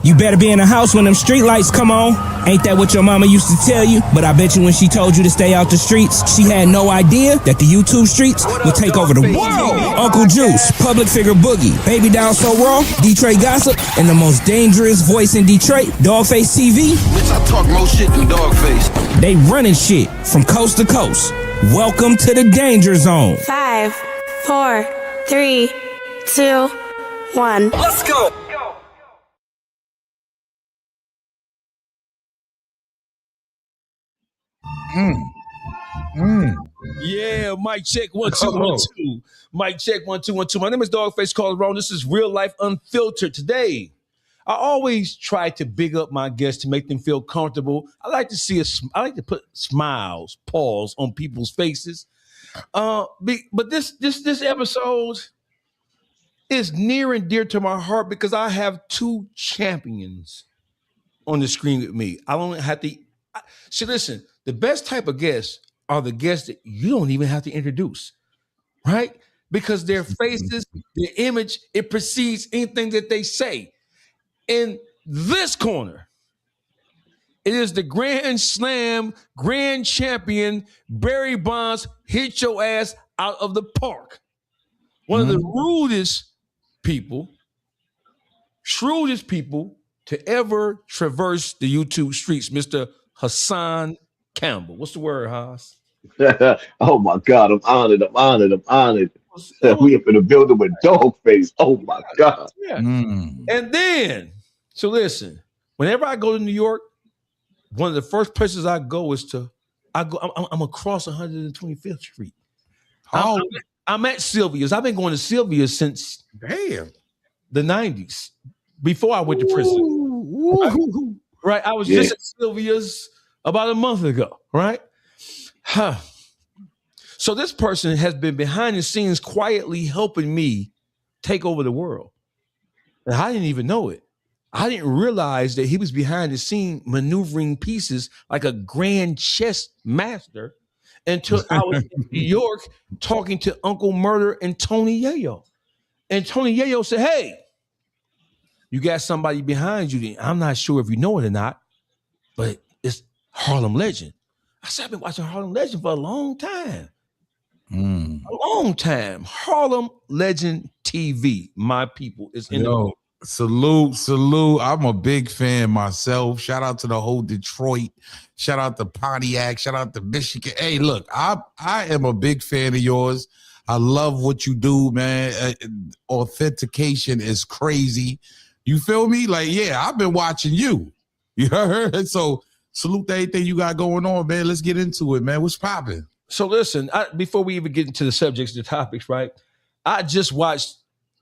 You better be in the house when them street lights come on. Ain't that what your mama used to tell you? But I bet you when she told you to stay out the streets, she had no idea that the YouTube streets would take over the world. Uncle Juice, public figure Boogie, Baby Down So Raw, Detroit Gossip, and the most dangerous voice in Detroit, Dawgface TV. Bitch, I talk more shit than Dawgface. They running shit from coast to coast. Welcome to the Danger Zone. 5, 4, 3, 2, 1. Let's go. Yeah, mic check 1 2 1 2. Mic check 1 2 1 2. My name is Dawgface Calderon. This is Real Life Unfiltered. Today, I always try to big up my guests to make them feel comfortable. I like to put smiles, pause on people's faces. But this episode is near and dear to my heart because I have two champions on the screen with me. I don't have to. See, listen. The best type of guests are the guests that you don't even have to introduce, right? Because their faces, their image, it precedes anything that they say. In this corner, it is the Grand Slam Grand Champion, Barry Bonds, hit your ass out of the park. One of the rudest people, shrewdest people to ever traverse the YouTube streets, Mr. Hassan Campbell. What's the word, Haas? Oh my God, I'm honored. We up in the building with Dawgface. Oh my God. Yeah. And then, so listen, whenever I go to New York, one of the first places I go is I'm across 125th Street. I'm at Sylvia's. I've been going to Sylvia's since the 90s, before I went to prison. Right? I was just at Sylvia's about a month ago, right? So this person has been behind the scenes quietly helping me take over the world. And I didn't even know it. I didn't realize that he was behind the scene maneuvering pieces like a grand chess master until I was in New York talking to Uncle Murder and Tony Yayo. And Tony Yayo said, hey, you got somebody behind you. I'm not sure if you know it or not, but it's Harlem Legend. I said, I've been watching Harlem Legend for a long time. A long time. Harlem Legend TV, my people, is in the Salute. I'm a big fan myself. Shout out to the whole Detroit. Shout out to Pontiac. Shout out to Michigan. Hey, look, I am a big fan of yours. I love what you do, man. Authentication is crazy. You feel me? Like, yeah, I've been watching you. You heard? So salute to everything you got going on, man. Let's get into it, man. What's popping? So listen, before we even get into the subjects, the topics, right? I just watched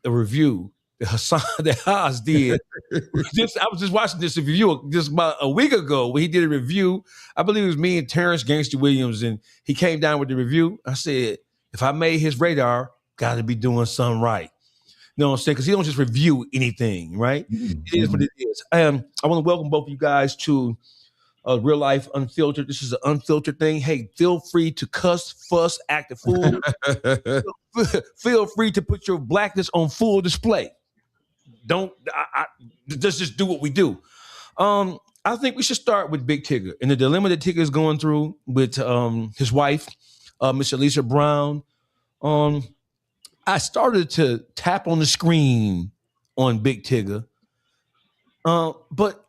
a review that Haas did. I was just watching this review just about a week ago when he did a review. I believe it was me and Terrence Gangster Williams, and he came down with the review. I said, if I made his radar, got to be doing something right. You know what I'm saying? Because he don't just review anything, right? It is what it is. I want to welcome both of you guys to Real Life Unfiltered. This is an unfiltered thing. Hey, feel free to cuss, fuss, act a fool. Feel free to put your blackness on full display. Don't just do what we do. I think we should start with Big Tigger and the dilemma that Tigger is going through with his wife, Miss Alicia Brown. I started to tap on the screen on Big Tigger, but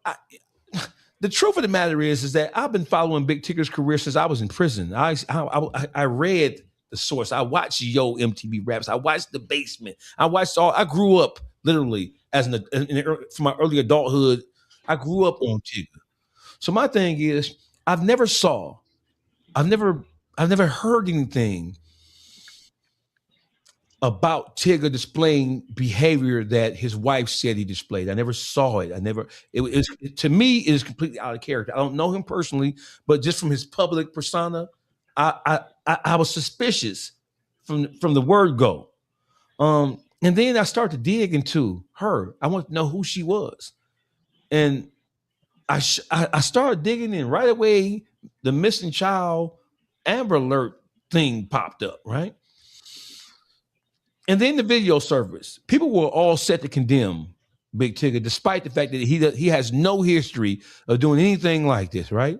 the truth of the matter is that I've been following Big Tigger's career since I was in prison. I read the source. I watched Yo MTV Raps. I watched The Basement. I grew up literally from my early adulthood. I grew up on Tigger. So my thing is, I've never heard anything about Tigger displaying behavior that his wife said he displayed. I never saw it. To me, it is completely out of character. I don't know him personally, but just from his public persona, I was suspicious from the word go. And then I started to dig into her. I wanted to know who she was. And I started digging in right away. The missing child Amber Alert thing popped up, right? And then the video surfaced. People were all set to condemn Big Tigger, despite the fact that he has no history of doing anything like this, right?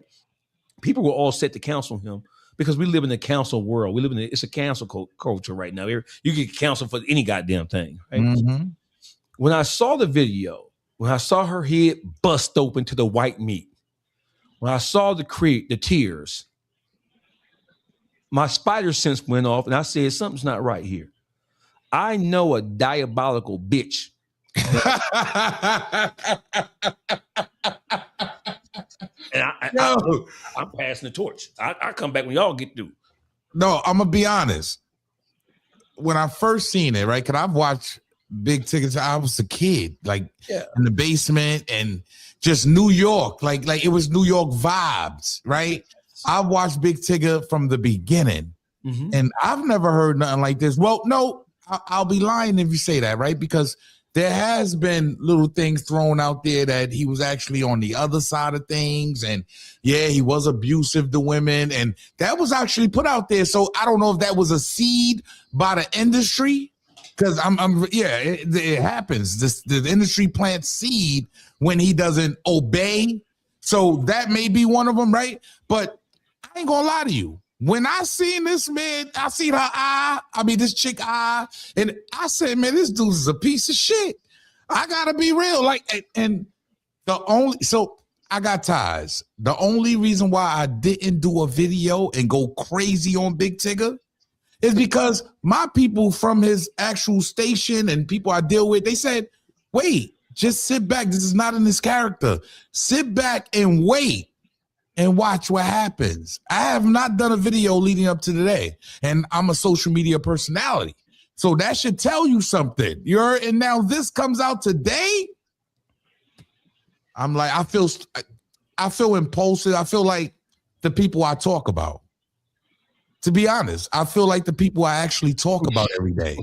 People were all set to counsel him because we live in a counsel world. It's a cancel culture right now. You get counseled for any goddamn thing, right? Mm-hmm. When I saw the video, when I saw her head bust open to the white meat, when I saw the tears, my spider sense went off and I said, something's not right here. I know a diabolical bitch. And I'm passing the torch. I come back when y'all get through. No, I'm gonna be honest. When I first seen it, right? Because I've watched Big Tigger. I was a kid, like in the basement and just New York, like it was New York vibes, right? I watched Big Tigger from the beginning, and I've never heard nothing like this. Well, no, I'll be lying if you say that, right? Because there has been little things thrown out there that he was actually on the other side of things. And yeah, he was abusive to women. And that was actually put out there. So I don't know if that was a seed by the industry. Because it happens. The industry plants seed when he doesn't obey. So that may be one of them, right? But I ain't gonna lie to you. When I seen this man, I seen this chick eye, and I said, man, this dude is a piece of shit. I gotta be real. So I got ties. The only reason why I didn't do a video and go crazy on Big Tigger is because my people from his actual station and people I deal with, they said, wait, just sit back. This is not in his character. Sit back and wait and watch what happens. I have not done a video leading up to today, and I'm a social media personality. So that should tell you something. And now this comes out today. I'm like, I feel impulsive. I feel like the people I talk about. To be honest, I feel like the people I actually talk about every day.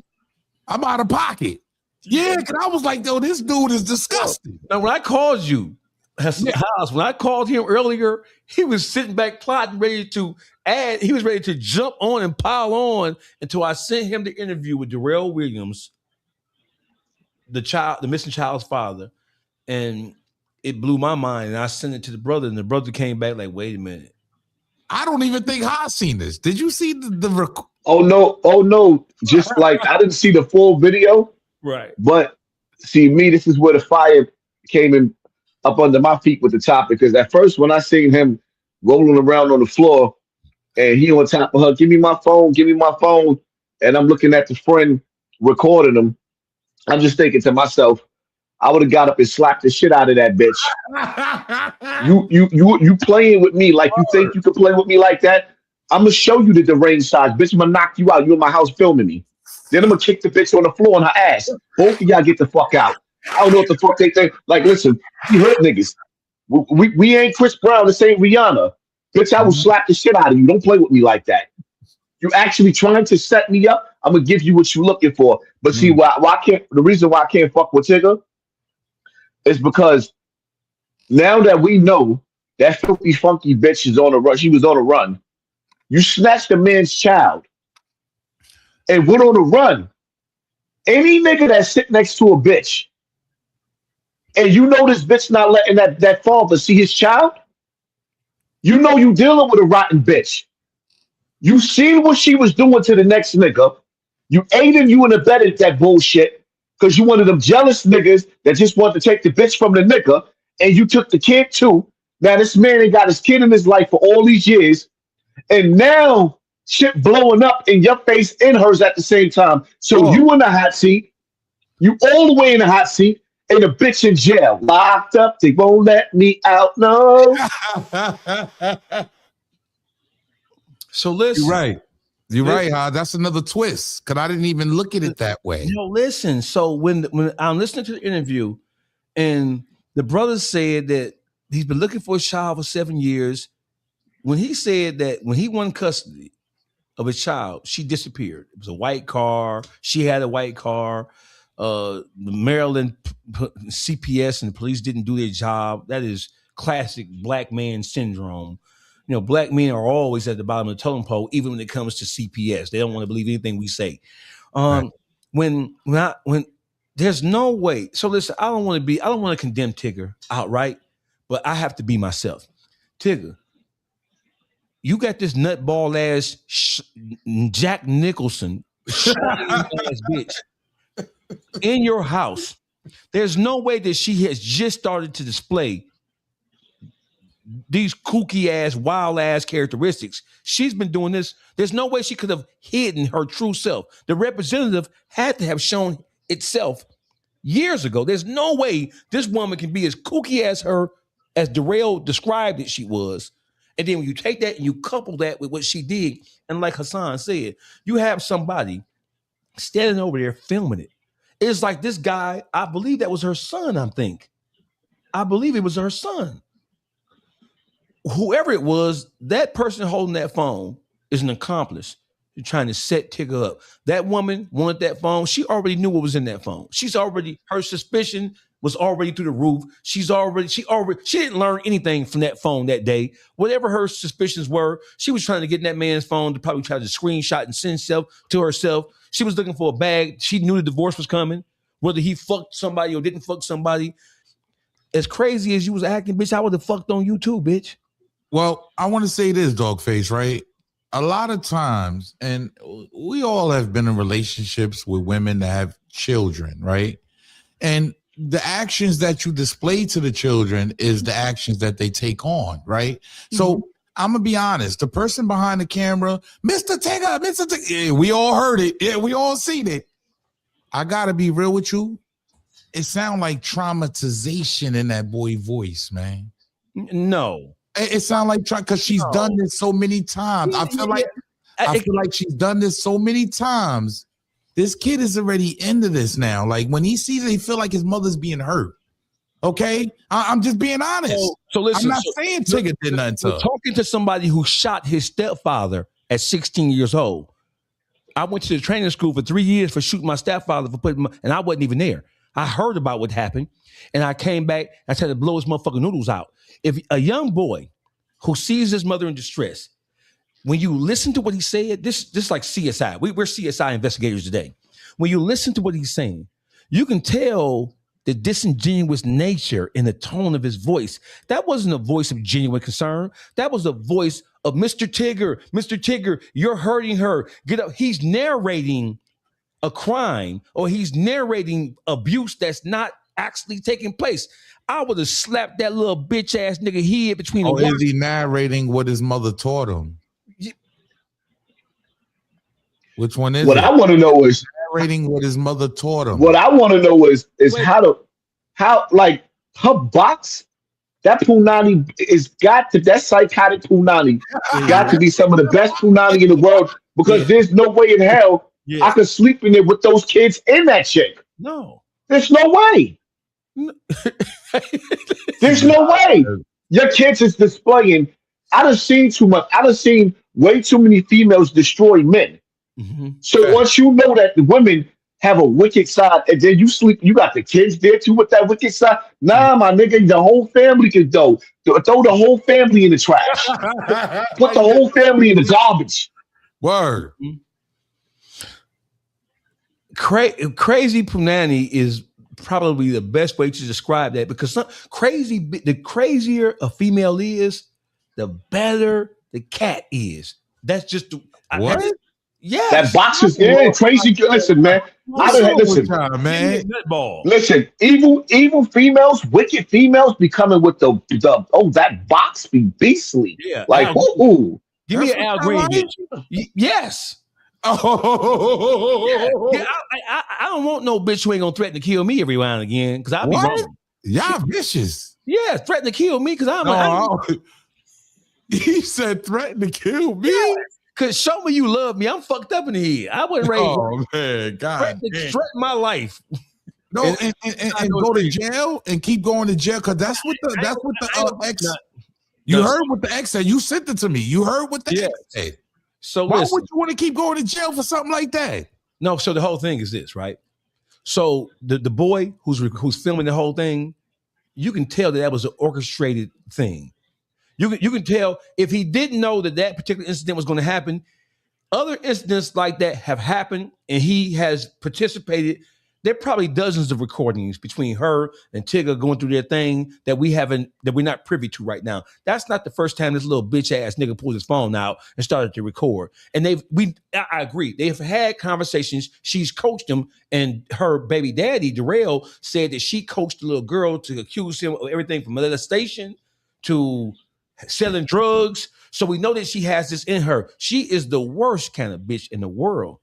I'm out of pocket. Yeah, because I was like, yo, this dude is disgusting. Now, when I called you, when I called him earlier, he was sitting back plotting, ready to add. He was ready to jump on and pile on until I sent him the interview with Darrell Williams, the missing child's father, and it blew my mind. And I sent it to the brother, and the brother came back like, "Wait a minute, I don't even think Haas seen this. Did you see the Oh no! Just like I didn't see the full video, right? But see, this is where the fire came in up under my feet with the topic. Because at first, when I seen him rolling around on the floor and he on top of her, give me my phone, and I'm looking at the friend recording him, I'm just thinking to myself, I would have got up and slapped the shit out of that bitch. You playing with me like you think you can play with me like that? I'm gonna show you the deranged size, bitch. I'm gonna knock you out. You in my house filming me. Then I'm gonna kick the bitch on the floor on her ass. Both of y'all get the fuck out. I don't know what the fuck they think. Like, listen, you hurt niggas. We ain't Chris Brown. This ain't Rihanna. Bitch, I will slap the shit out of you. Don't play with me like that. You actually trying to set me up. I'm gonna give you what you looking for. But see, the reason why I can't fuck with Tigger is because now that we know that filthy funky bitch is on a run, she was on a run. You snatched a man's child and went on a run. Any nigga that sit next to a bitch and you know this bitch not letting that father see his child, you know you dealing with a rotten bitch. You seen what she was doing to the next nigga. You aided, you and abetted that bullshit because you one of them jealous niggas that just want to take the bitch from the nigga, and you took the kid too. Now this man ain't got his kid in his life for all these years, and now shit blowing up in your face and hers at the same time. So you in the hot seat, you all the way in the hot seat, and the bitch in jail, locked up. They won't let me out. No. So listen, You're right, huh? That's another twist because I didn't even look at it that way. No, listen. So when I'm listening to the interview, and the brother said that he's been looking for a child for 7 years. When he said that when he won custody of a child, she disappeared. It was a white car. She had a white car. The Maryland CPS and the police didn't do their job. That is classic black man syndrome. You know, black men are always at the bottom of the totem pole, even when it comes to CPS. They don't want to believe anything we say. Right. When There's no way. So listen, I don't want to condemn Tigger outright, but I have to be myself. Tigger, you got this nutball ass Jack Nicholson ass bitch in your house. There's no way that she has just started to display these kooky ass, wild ass characteristics. She's been doing this. There's no way she could have hidden her true self. The representative had to have shown itself years ago. There's no way this woman can be as kooky as her, as Darrell described it she was. And then when you take that and you couple that with what she did, and like Hassan said, you have somebody standing over there filming it. It's like this guy, I believe that was her son, I believe it was her son. Whoever it was, that person holding that phone is an accomplice. You're trying to set Tigger up. That woman wanted that phone. She already knew what was in that phone. Her suspicion was already through the roof. She didn't learn anything from that phone that day. Whatever her suspicions were, she was trying to get in that man's phone to probably try to screenshot and send stuff to herself. She was looking for a bag. She knew the divorce was coming, whether he fucked somebody or didn't fuck somebody. As crazy as you was acting, bitch, I would have fucked on you too, bitch. Well, I want to say this, Dawgface, right? A lot of times, and we all have been in relationships with women that have children, right? And the actions that you display to the children is the actions that they take on, right? Mm-hmm. So I'm going to be honest. The person behind the camera, Mr. Tigger, yeah, we all heard it. Yeah, we all seen it. I got to be real with you. It sounds like traumatization in that boy voice, man. No. It sounds like because she's done this so many times. I feel like she's done this so many times. This kid is already into this now. Like when he sees it, he feel like his mother's being hurt. Okay, I'm just being honest. So listen, I'm not saying Tigger did nothing to her. Talking to somebody who shot his stepfather at 16 years old. I went to the training school for 3 years for shooting my stepfather and I wasn't even there. I heard about what happened, and I came back. I tried to blow his motherfucking noodles out. If a young boy who sees his mother in distress, when you listen to what he said, this like CSI. We're CSI investigators today. When you listen to what he's saying, you can tell the disingenuous nature in the tone of his voice. That wasn't a voice of genuine concern. That was a voice of Mr. Tigger. Mr. Tigger, you're hurting her. Get up. He's narrating a crime, or he's narrating abuse that's not actually taking place. I would have slapped that little bitch ass nigga head between the is he narrating what his mother taught him? Which one is what it? I want to know is narrating what his mother taught him. What I want to know is how like her box, that Punani is got to, that psychotic Punani got to be some of the best Punani in the world, because there's no way in hell I could sleep in there with those kids in that chick. No. There's no way. There's no way. Your kids is displaying. I done seen too much. I done seen way too many females destroy men. Mm-hmm. So once you know that the women have a wicked side, and then you sleep, you got the kids there too with that wicked side. Nah, my nigga, the whole family can throw the whole family in the trash. Put the whole family in the garbage. Word. Crazy Punani is probably the best way to describe that, because the crazier a female is, the better the cat is. That's just what? Yeah, that box is crazy. Listen, man. Listen, evil females, wicked females be coming with the that box be beastly. Yeah, like give me an Al Green bitch. Yes. Oh, yeah, I don't want no bitch who ain't gonna threaten to kill me every now and again, because I'll be wrong. Y'all vicious. Yeah, threaten to kill me because he said threaten to kill me. Yeah. Cause show me you love me. I'm fucked up in the head. I wasn't ready. Oh man, God, threaten my life. No, and go to jail and keep going to jail, because that's what the ex. You heard what the ex said. You sent it to me. You heard what the ex said. So why would you want to keep going to jail for something like that? No. So the whole thing is this, right? So the boy who's filming the whole thing, you can tell that was an orchestrated thing. You can tell if he didn't know that particular incident was going to happen. Other incidents like that have happened, and he has participated there are probably dozens of recordings between her and Tigger going through their thing that we're not privy to right now. That's not the first time this little bitch ass nigga pulled his phone out and started to record. And I agree. They've had conversations. She's coached them, and her baby daddy, Darrell, said that she coached the little girl to accuse him of everything from molestation to selling drugs. So we know that she has this in her. She is the worst kind of bitch in the world.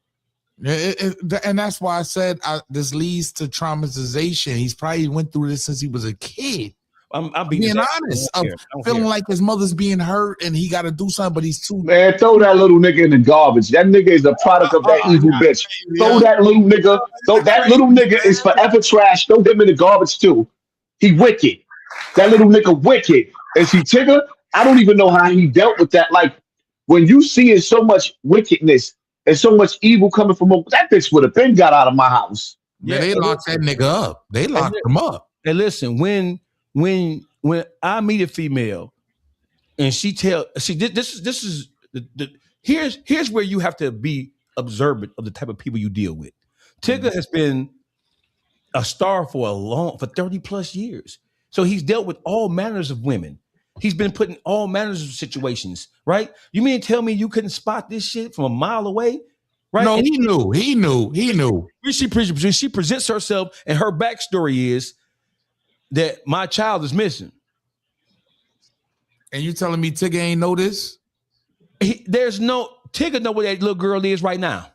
And that's why I said this leads to traumatization. He's probably went through this since he was a kid. I'm being honest. Feeling like his mother's being hurt and he got to do something, but he's too. Man, throw that little nigga in the garbage. That nigga is a product of that evil bitch. Throw that little nigga. That little nigga is forever trash. Throw him in the garbage too. He wicked. That little nigga wicked. And see, Tigger, I don't even know how he dealt with that. Like, when you see so much wickedness and so much evil coming from him, that bitch would have been got out of my house. Yeah, they locked that nigga up. They locked him up. And listen, when I meet a female and this is here's where you have to be observant of the type of people you deal with. Tigger has been a star for 30 plus years. So he's dealt with all manners of women. He's been put in all manners of situations, right? You mean to tell me you couldn't spot this shit from a mile away? Right? No, he knew. She presents herself, and her backstory is that my child is missing. And you telling me Tigger ain't know this? Tigger know where that little girl is right now.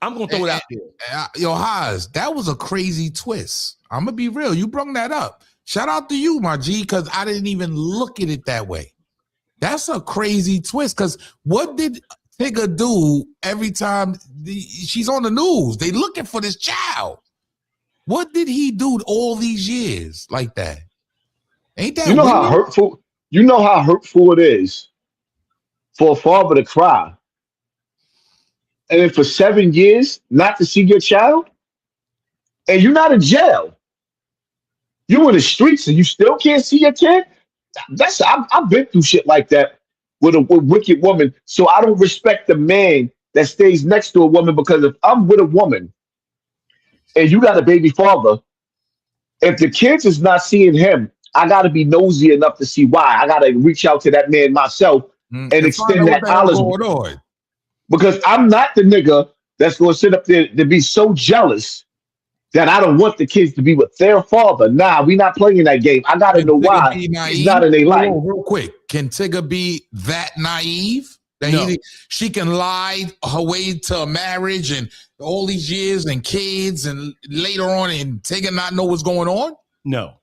I'm gonna throw it out there. Yo, Haas, that was a crazy twist. I'm gonna be real. You brought that up. Shout out to you, my G, because I didn't even look at it that way. That's a crazy twist. Because what did Tigger do every time she's on the news? They looking for this child. What did he do all these years like that? Ain't that how hurtful? You know how hurtful it is for a father to cry, and then for 7 years not to see your child, and you're not in jail. You in the streets and you still can't see your kid. I've been through shit like that with a wicked woman. So I don't respect the man that stays next to a woman, because if I'm with a woman and you got a baby father, if the kids is not seeing him, I got to be nosy enough to see why. I got to reach out to that man myself and extend that olive. Because I'm not the nigga that's going to sit up there to be so jealous that I don't want the kids to be with their father. Nah, we not playing that game. I got to know why he's not in their life. Real quick, can Tigger be that naive? That she can lie her way to a marriage and all these years and kids and later on and Tigger not know what's going on? No.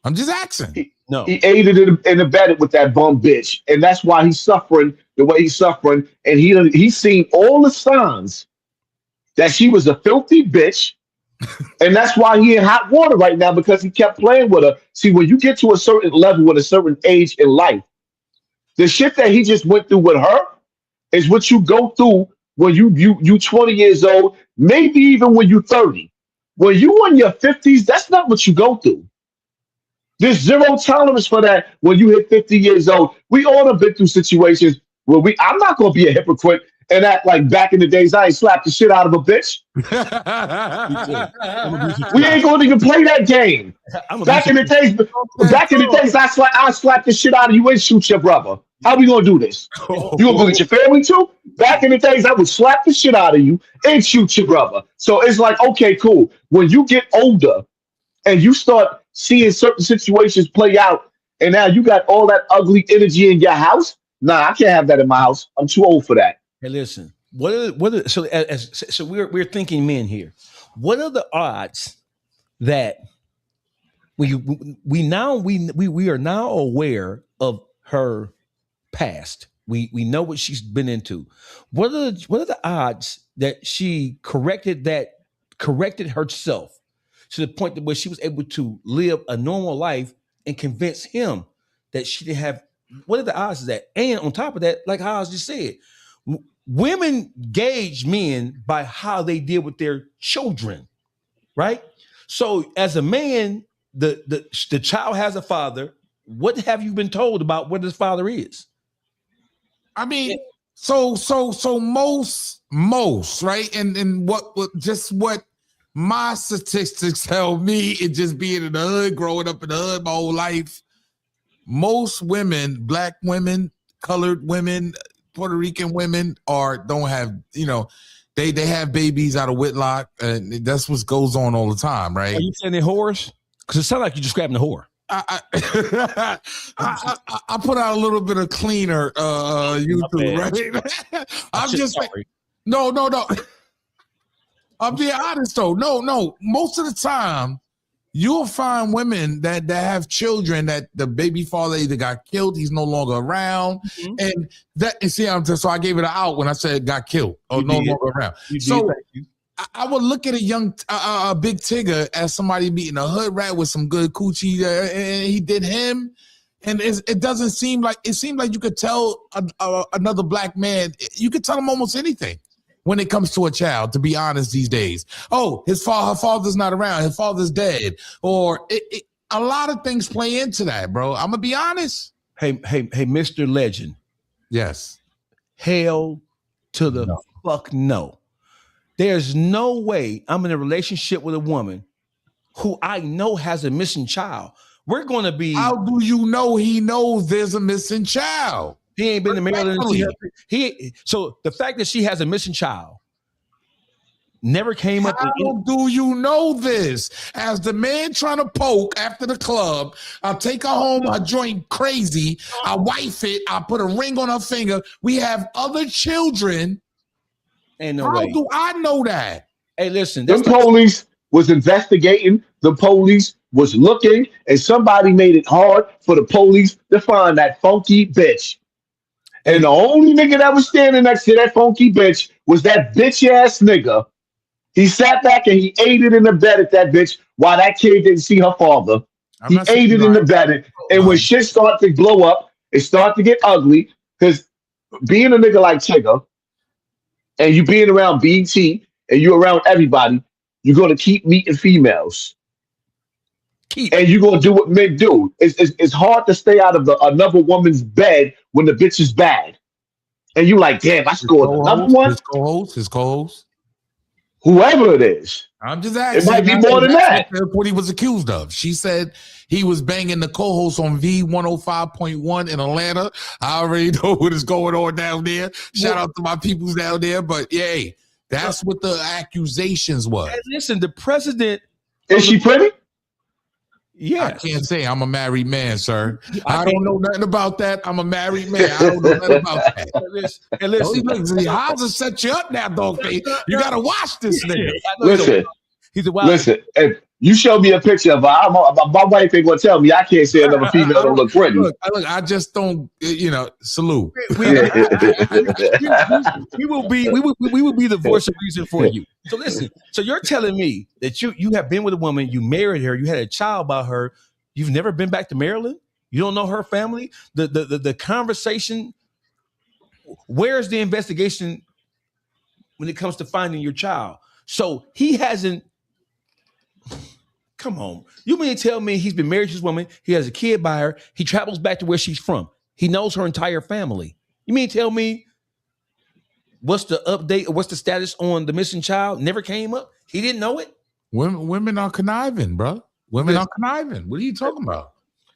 I'm just asking. He aided and abetted with that bum bitch. And that's why he's suffering the way he's suffering. And he's seen all the signs that she was a filthy bitch. And that's why he in hot water right now, because he kept playing with her. See, when you get to a certain level with a certain age in life, the shit that he just went through with her is what you go through when you 20 years old, maybe even when you're 30. When you in your 50s, that's not what you go through. There's zero tolerance for that when you hit 50 years old. We all have been through situations where I'm not going to be a hypocrite and act like back in the days I ain't slapped the shit out of a bitch. We ain't going to even play that game. Back in the days, I slapped the shit out of you and shoot your brother. How we going to do this? You going to bully your family too? Back in the days, I would slap the shit out of you and shoot your brother. So it's like, okay, cool. When you get older and you start seeing certain situations play out, and now you got all that ugly energy in your house, nah, I can't have that in my house. I'm too old for that. Hey, listen. So we're thinking men here. What are the odds that we are now aware of her past? We know what she's been into. What are the odds that she corrected herself to the point that where she was able to live a normal life and convince him that she didn't have? What are the odds of that? And on top of that, like Haas just said, women gauge men by how they deal with their children, right? So as a man, the child has a father. What have you been told about what his father is? I mean, so most right, and what My statistics tell me, it just being in the hood, growing up in the hood my whole life, most women, black women, colored women, Puerto Rican women don't have, they have babies out of wedlock, and that's what goes on all the time, right? Are you saying they're whores? Because it sounds like you're describing the whore. I put out a little bit of cleaner YouTube, right? I'm just saying, no. I'm being honest though. No. Most of the time, you'll find women that have children that the baby father either got killed, he's no longer around, so I gave it an out when I said got killed or no longer around. I would look at a big Tigger as somebody meeting a hood rat with some good coochie, and he did him, and it doesn't seem like you could tell another black man. You could tell him almost anything when it comes to a child, to be honest, these days. Oh, her father's not around, his father's dead, or a lot of things play into that, bro. I'm gonna be honest. Hey, Mr. Legend. Yes. Hell to the fuck no. There's no way I'm in a relationship with a woman who I know has a missing child. We're going to be. How do you know he knows there's a missing child? He ain't been to Maryland. So the fact that she has a missing child never came up. How do you know this? As the man trying to poke after the club, I'll take her home, I joint crazy, I wife it, I put a ring on her finger. We have other children. Ain't no How way. do I know that? Hey, listen. The police was investigating. The police was looking, and somebody made it hard for the police to find that funky bitch. And the only nigga that was standing next to that funky bitch was that bitch ass nigga. He sat back and he ate it in the bed at that bitch while that kid didn't see her father. He ate it in the bed. And when shit started to blow up, it started to get ugly. Because being a nigga like Tigger, and you being around BT, and you're around everybody, you're going to keep meeting females. And you're going to do what men do. It's hard to stay out of another woman's bed when the bitch is bad. And you like, damn, I scored another one. His co-host. Whoever it is. I'm just asking. It might be more than that. What he was accused of. She said he was banging the co-host on V105.1 in Atlanta. I already know what is going on down there. Shout out to my peoples down there. But yay, that's what the accusations was. Hey, listen, the president. Is she pretty? Yes. I can't say I'm a married man, sir. I don't know nothing about that. I'm a married man. I don't know nothing about that. Hey, listen. How's it set you up now, Dawgface? You got to watch this nigga. Listen. He's a wild. Listen, if you show me a picture of her, my wife ain't going to tell me I can't say another female don't look pretty. Look, I just don't, salute. We will be the voice of reason for you. So listen, so you're telling me that you have been with a woman, you married her, you had a child by her, you've never been back to Maryland? You don't know her family? The conversation, where's the investigation when it comes to finding your child? So he hasn't. Come on. You mean to tell me he's been married to this woman, he has a kid by her, he travels back to where she's from. He knows her entire family. You mean to tell me what's the update or what's the status on the missing child? Never came up? He didn't know it? Women are conniving, bro. Women are conniving. What are you talking about?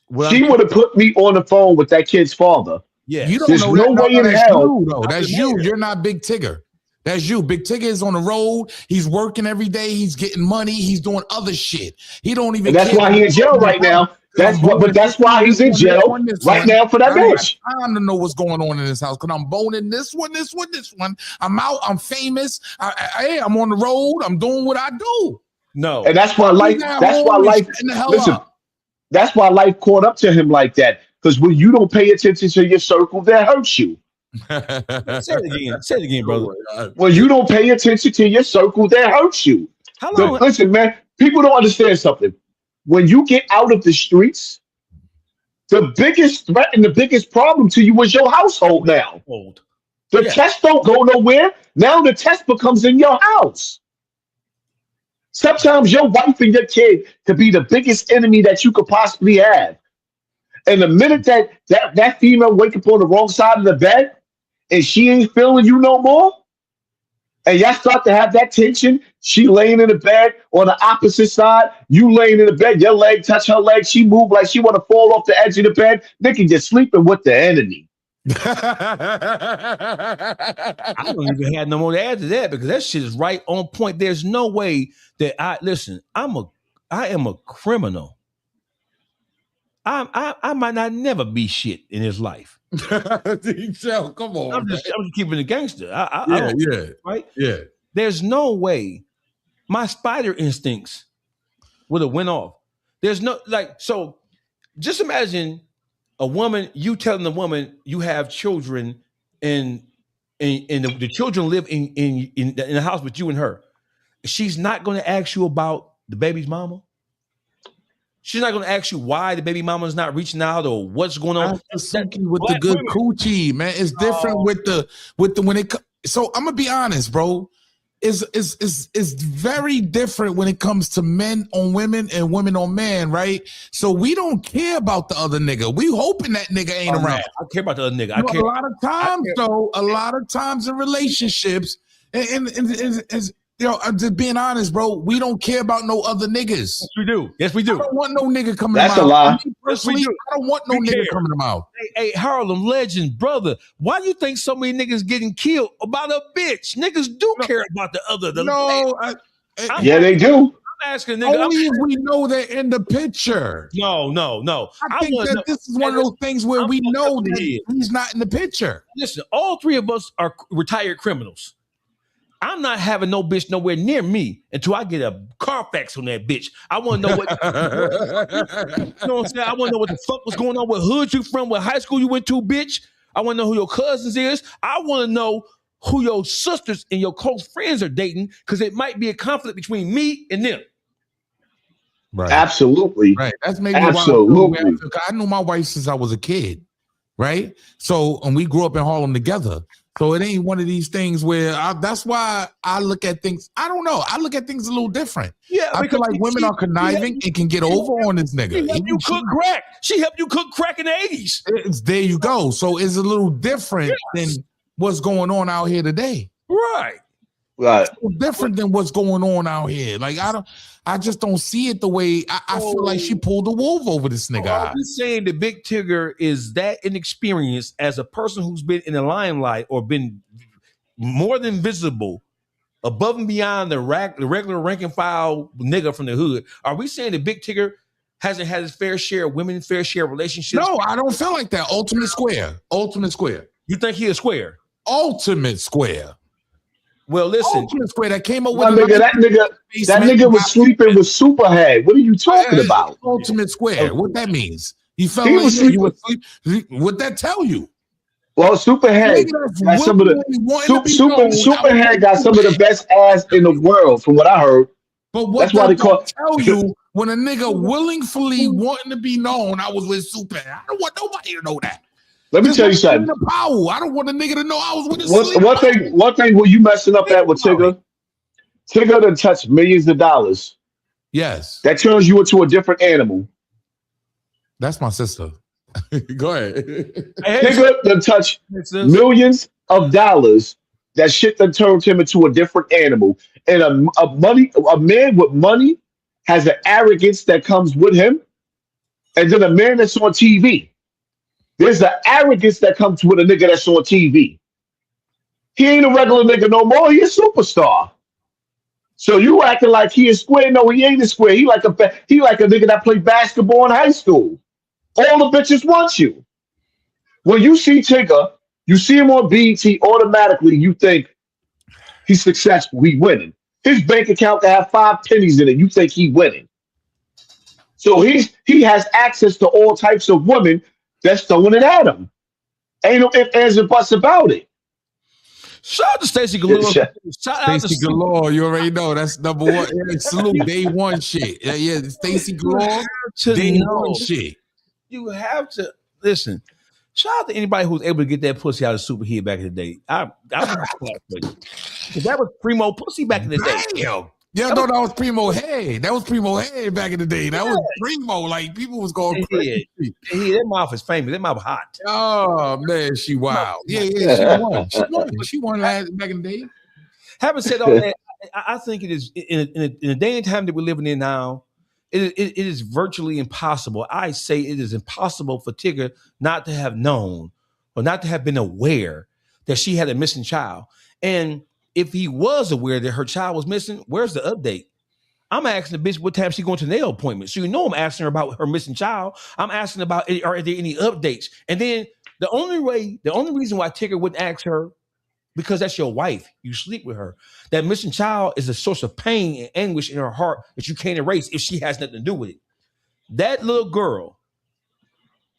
Well, she would have put me on the phone with that kid's father. Yeah. You don't There's know no way in hell. That's you. You're not Big Tigger. That's you. Big Tigger is on the road. He's working every day. He's getting money. He's doing other shit. He don't even. And that's why he's in jail right now. That's why he's in jail right now for that bitch. I don't know what's going on in this house because I'm boning this one. I'm out. I'm famous. I'm on the road. I'm doing what I do. No. And that's why Lyfe. Listen. That's why Lyfe caught up to him like that. Because when you don't pay attention to your circle, that hurts you. Say it again, brother. When you don't pay attention to your circle, that hurts you. Listen, man, people don't understand something. When you get out of the streets, the biggest threat and the biggest problem to you was your household now. The test don't go nowhere. Now the test becomes in your house. Sometimes your wife and your kid could be the biggest enemy that you could possibly have. And the minute that female wake up on the wrong side of the bed and she ain't feeling you no more, and y'all start to have that tension. She laying in the bed on the opposite side. You laying in the bed. Your leg touch her leg. She move like she want to fall off the edge of the bed. Nigga just sleeping with the enemy. I don't even have no more to add to that because that shit is right on point. There's no way that I am a criminal. I might not never be shit in his life. So, come on. I'm just keeping the gangster. Right? Yeah. There's no way my spider instincts would have went off. There's no so just imagine a woman, you telling the woman you have children and the children live in the house with you and her. She's not going to ask you about the baby's mama. She's not going to ask you why the baby mama's not reaching out or what's going on. With the good coochie, man. It's different with the when it. So I'm gonna be honest, bro. Is very different when it comes to men on women and women on men, right? So we don't care about the other nigga. We hoping that nigga ain't around. I care about the other nigga. A lot of times, though, a lot of times in relationships, and I'm just being honest, bro. We don't care about no other niggas. Yes, we do. Yes, we do. I don't want no nigga coming. That's to a lie. Personally, I don't want no nigga coming to mouth. Hey, Harlem Legend, brother. Why do you think so many niggas getting killed about a bitch? Niggas do care about the other. Yeah, they do. I'm asking nigga. Only if we know they're in the picture. No. I think that this is one of those things where we know that he's not in the picture. Listen, all three of us are retired criminals. I'm not having no bitch nowhere near me until I get a Carfax on that bitch. I want to know what, you know what I'm saying? I want to know what the fuck was going on, what hood you from, what high school you went to, bitch. I want to know who your cousins is. I want to know who your sisters and your close friends are dating because it might be a conflict between me and them. Right. Absolutely. Right. That's maybe absolutely. why I knew my wife since I was a kid. Right. So, and we grew up in Harlem together. So it ain't one of these things where that's why I look at things. I don't know. I look at things a little different. Yeah, I feel like women are conniving and can get over on this nigga. She helped you cook crack. She helped you cook crack in the 80s. There you go. So it's a little different than what's going on out here today. Right. Right. It's different than what's going on out here. Like I just don't see it the way I feel like she pulled the wolf over this nigga. I'm saying the Big Tigger is that inexperienced as a person who's been in the limelight or been more than visible, above and beyond the regular rank and file nigga from the hood. Are we saying the Big Tigger hasn't had his fair share of women, fair share of relationships? No, I don't feel like that. Ultimate square. You think he is square? Ultimate square. Well, listen. Ultimate square that came up with that nigga was sleeping with Superhead. What are you talking about? Ultimate square. What that means? You felt like you were sleep. What that tell you? Well, Superhead got some of the Superhead got some of the best ass in the world, from what I heard. But what that's why they tell you when a nigga willingly wanting to be known, I was with Superhead. I don't want nobody to know that. Let me tell you something. I don't want a nigga to know I was with his one thing were you messing up at with Tigger? Tigger done touched millions of dollars. Yes. That turns you into a different animal. That's my sister. Go ahead. Tigger done touched millions of dollars. That shit done turned him into a different animal. And a man with money has an arrogance that comes with him. And then a man that's on TV. There's the arrogance that comes with a nigga that's on TV. He ain't a regular nigga no more. He a superstar. So you acting like he is square? No, he ain't a square. He like a nigga that played basketball in high school. All the bitches want you. When you see Tigger, you see him on BET, automatically you think he's successful. He winning. His bank account can have 5 pennies in it. You think he winning. So he has access to all types of women that's throwing it at him. Ain't no ifs, ands, and buts about it. Shout out to Stacey Galore. Stacey Galore, you already know that's number one. Salute day one shit. Yeah, Stacey Galore, day one shit. You have to listen. Shout out to anybody who's able to get that pussy out of Superhead back in the day. I that was primo pussy back in the day. Damn. Yeah, no, that was primo head. That was primo head back in the day. That was primo. Like people was going crazy. That mouth is famous. That mouth hot. Oh man, she wild. Yeah, she won. She won back in the day. Having said all that, I think it is in a day and time that we're living in now. It is virtually impossible. I say it is impossible for Tigger not to have known or not to have been aware that she had a missing child. And if he was aware that her child was missing, where's the update? I'm asking the bitch what time she going to the nail appointment. So I'm asking her about her missing child. I'm asking about are there any updates? And then the only reason why Tigger wouldn't ask her, because that's your wife. You sleep with her. That missing child is a source of pain and anguish in her heart that you can't erase if she has nothing to do with it. That little girl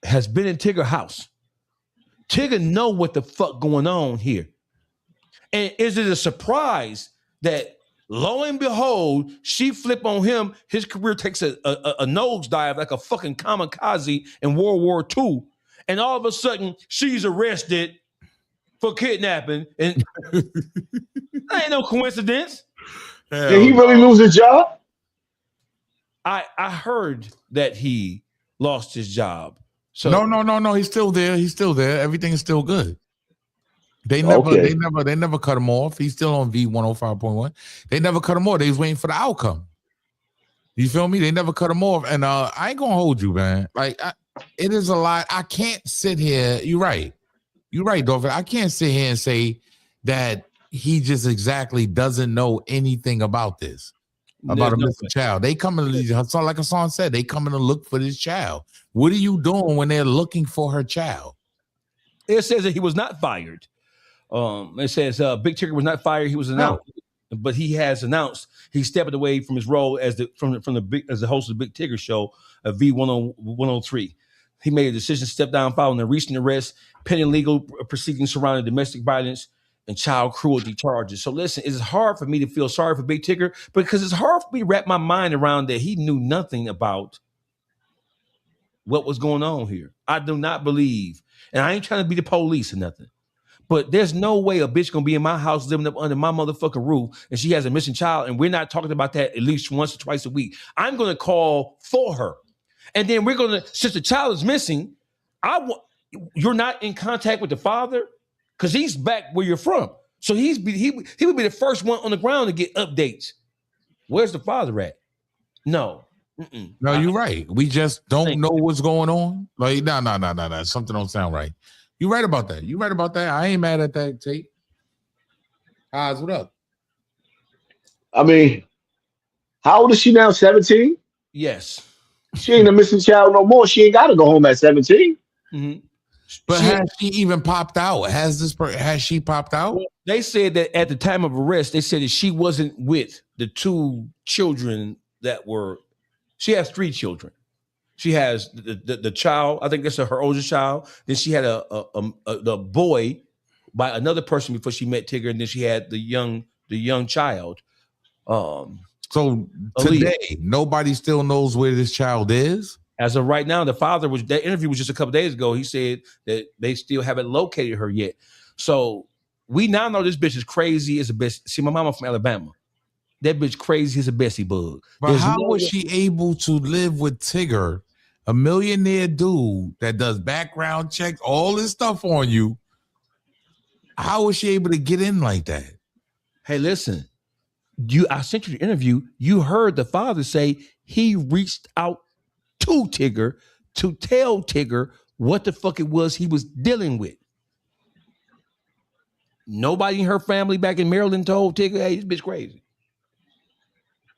has been in Tigger's house. Tigger know what the fuck going on here. And is it a surprise that lo and behold, she flip on him, his career takes a nosedive like a fucking kamikaze in World War II, and all of a sudden she's arrested for kidnapping, and that ain't no coincidence. Did he really lose his job? I heard that he lost his job. So No. He's still there. Everything is still good. They never cut him off. He's still on V105.1. They never cut him off. They was waiting for the outcome. You feel me? They never cut him off. And I ain't gonna hold you, man. Like it is a lot. I can't sit here. You're right, Dawgface. I can't sit here and say that he just exactly doesn't know anything about this, about a missing child. They coming to, like Hassan said, they coming to look for this child. What are you doing when they're looking for her child? It says that he was not fired. It says Big Tigger was not fired. He was announced, but he has announced he stepped away from his role as the host of the Big Tigger show at V103. He made a decision to step down following a recent arrest, pending legal proceedings surrounding domestic violence and child cruelty charges. So listen, it's hard for me to feel sorry for Big Tigger because it's hard for me to wrap my mind around that he knew nothing about what was going on here. I do not believe, and I ain't trying to be the police or nothing, but there's no way a bitch gonna be in my house living up under my motherfucking roof and she has a missing child and we're not talking about that at least once or twice a week. I'm gonna call for her. And then we're gonna, since the child is missing, you're not in contact with the father because he's back where you're from. So he would be the first one on the ground to get updates. Where's the father at? No. No, you're right. We just don't know what's going on. Like, no. Something don't sound right. You're right about that. I ain't mad at that, Tate. Oz, what up? I mean, how old is she now? 17? Yes. She ain't a missing child no more. She ain't got to go home at 17. Mm-hmm. But has she even popped out? Has she popped out? They said that at the time of arrest, they said that she wasn't with the two children she has 3 children. She has the child, I think that's her oldest child. Then she had a boy by another person before she met Tigger, and then she had the young child. So today, nobody still knows where this child is? As of right now, the father that interview was just a couple days ago. He said that they still haven't located her yet. So we now know this bitch is crazy as a bitch. See, my mama from Alabama. That bitch crazy as a Bessie bug. But how was she able to live with Tigger, a millionaire dude that does background checks, all this stuff on you? How was she able to get in like that? Hey, listen. I sent you the interview. You heard the father say he reached out to Tigger to tell Tigger what the fuck it was he was dealing with. Nobody in her family back in Maryland told Tigger, hey, this bitch crazy.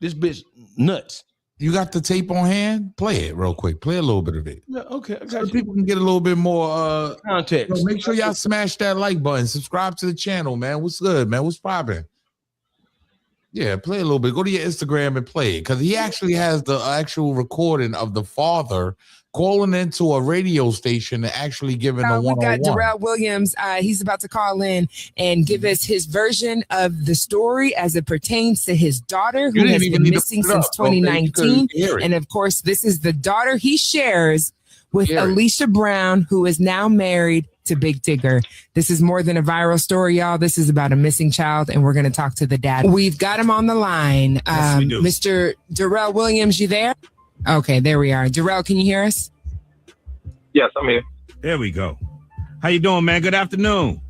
This bitch nuts. You got the tape on hand? Play it real quick. Play a little bit of it. Yeah, okay. I got so you. People can get a little bit more context. So make sure y'all smash that like button. Subscribe to the channel, man. What's good, man? What's popping? Yeah, play a little bit. Go to your Instagram and play it because he actually has the actual recording of the father calling into a radio station and actually giving a one-on-one. We got Darrell Williams. He's about to call in and give us his version of the story as it pertains to his daughter who has been missing since 2019. And of course, this is the daughter he shares with Alicia Brown, who is now married to Big Tigger. This is more than a viral story, y'all. This is about a missing child, and we're going to talk to the dad. We've got him on the line. Yes, we do. Mr. Darrell Williams, you there? Okay, there we are. Darrell, can you hear us? Yes, I'm here. There we go. How you doing, man? Good afternoon.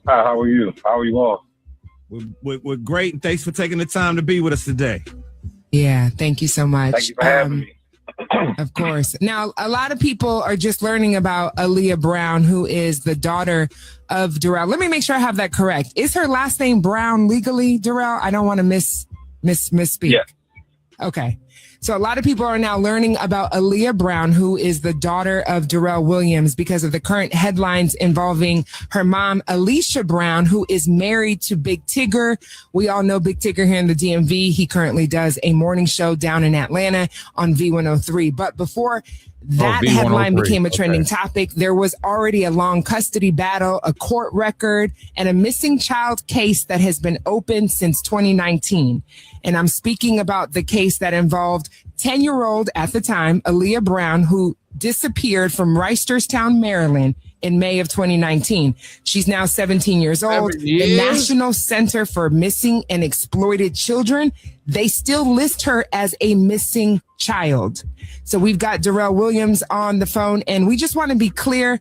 Hi, how are you? How are you all? We're great. And thanks for taking the time to be with us today. Yeah, thank you so much. Thank you for having me. Of course. Now, a lot of people are just learning about Aaliyah Brown, who is the daughter of Darrell. Let me make sure I have that correct. Is her last name Brown legally, Darrell? I don't want to misspeak. Yeah. Okay. So a lot of people are now learning about Aaliyah Brown, who is the daughter of Darrell Williams, because of the current headlines involving her mom, Alicia Brown, who is married to Big Tigger. We all know Big Tigger here in the DMV. He currently does a morning show down in Atlanta on V103. But before that headline became a trending topic, there was already a long custody battle, a court record, and a missing child case that has been open since 2019. And I'm speaking about the case that involved 10-year-old at the time, Aaliyah Brown, who disappeared from Reisterstown, Maryland in May of 2019. She's now 17 years old. The National Center for Missing and Exploited Children, they still list her as a missing child. So we've got Darrell Williams on the phone, and we just want to be clear.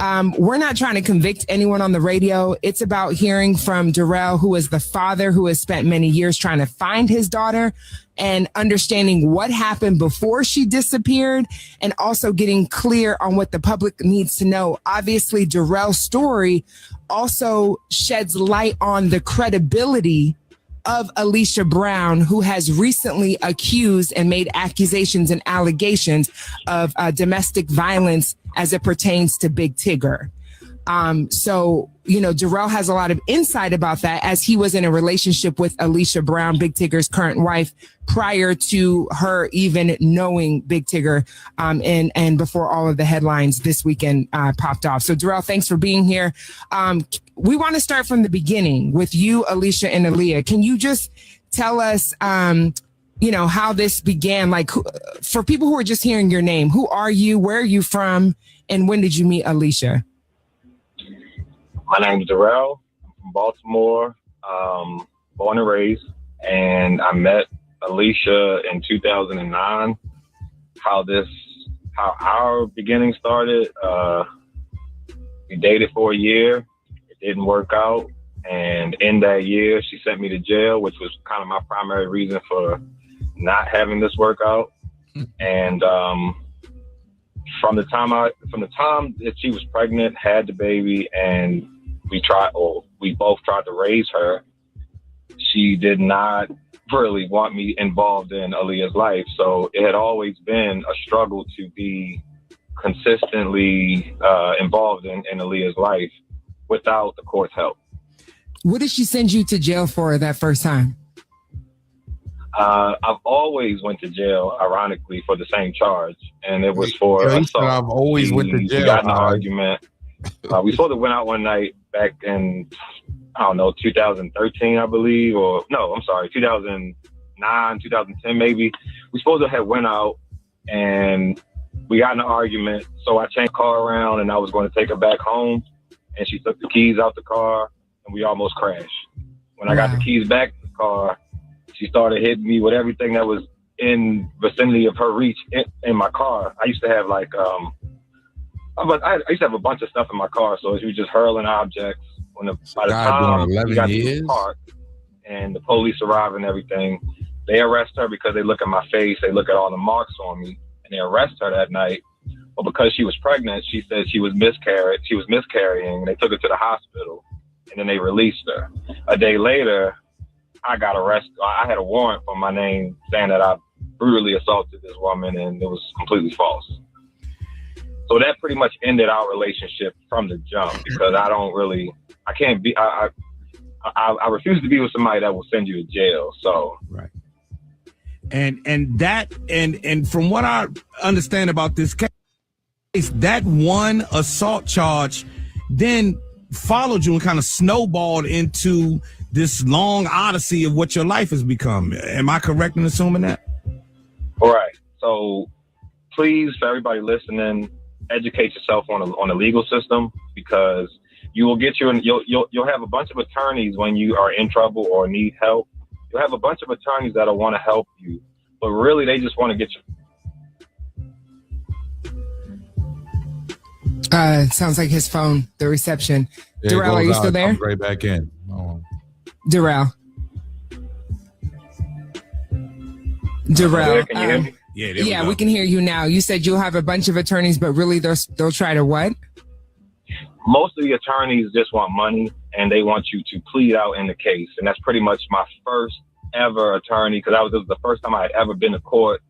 We're not trying to convict anyone on the radio. It's about hearing from Darrell, who is the father who has spent many years trying to find his daughter and understanding what happened before she disappeared, and also getting clear on what the public needs to know. Obviously, Darrell's story also sheds light on the credibility of Alicia Brown, who has recently accused and made accusations and allegations of domestic violence as it pertains to Big Tigger. So, Darrell has a lot of insight about that, as he was in a relationship with Alicia Brown, Big Tigger's current wife, prior to her even knowing Big Tigger, and before all of the headlines this weekend popped off. So, Darrell, thanks for being here. We want to start from the beginning with you, Alicia, and Aaliyah. Can you just tell us, how this began? Like, for people who are just hearing your name, who are you? Where are you from? And when did you meet Alicia? My name is Darrell. I'm from Baltimore, born and raised. And I met Alicia in 2009. How our beginning started, we dated for a year. It didn't work out. And in that year, she sent me to jail, which was kind of my primary reason for not having this work out. And from the time that she was pregnant, had the baby, and we both tried to raise her, she did not really want me involved in Aaliyah's life. So it had always been a struggle to be consistently involved in Aaliyah's life without the court's help. What did she send you to jail for that first time? I've always went to jail, ironically, for the same charge, and it was for assault. I've always went to jail. We got in an argument. We sort of went out one night back in, 2013, I believe, 2009, 2010, maybe. We supposed to have went out, and we got in an argument. So I changed the car around, and I was going to take her back home, and she took the keys out the car, and we almost crashed. When I got the keys back in the car, she started hitting me with everything that was in vicinity of her reach in my car. I used to have I used to have a bunch of stuff in my car, so she was just hurling objects. By the time we got to the park and the police arrive and everything, they arrest her because they look at my face, they look at all the marks on me, and they arrest her that night. But because she was pregnant, she said she was miscarrying, and they took her to the hospital, and then they released her. A day later, I got arrested. I had a warrant for my name saying that I brutally assaulted this woman, and it was completely false. So that pretty much ended our relationship from the jump, because I refuse to be with somebody that will send you to jail. So right. And from what I understand about this case, that one assault charge then followed you and kind of snowballed into this long odyssey of what your life has become. Am I correct in assuming that? All right. So please, for everybody listening, educate yourself on the legal system, because you will you'll have a bunch of attorneys when you are in trouble or need help. You'll have a bunch of attorneys that'll want to help you, but really they just want to get you. Sounds like his phone, the reception. Darrell, are you still there? Right back in. Darrell. Darrell. Can you hear me? Yeah, we can hear you now. You said you'll have a bunch of attorneys, but really they'll try to what? Most of the attorneys just want money and they want you to plead out in the case. And that's pretty much my first ever attorney, because this was the first time I had ever been to court.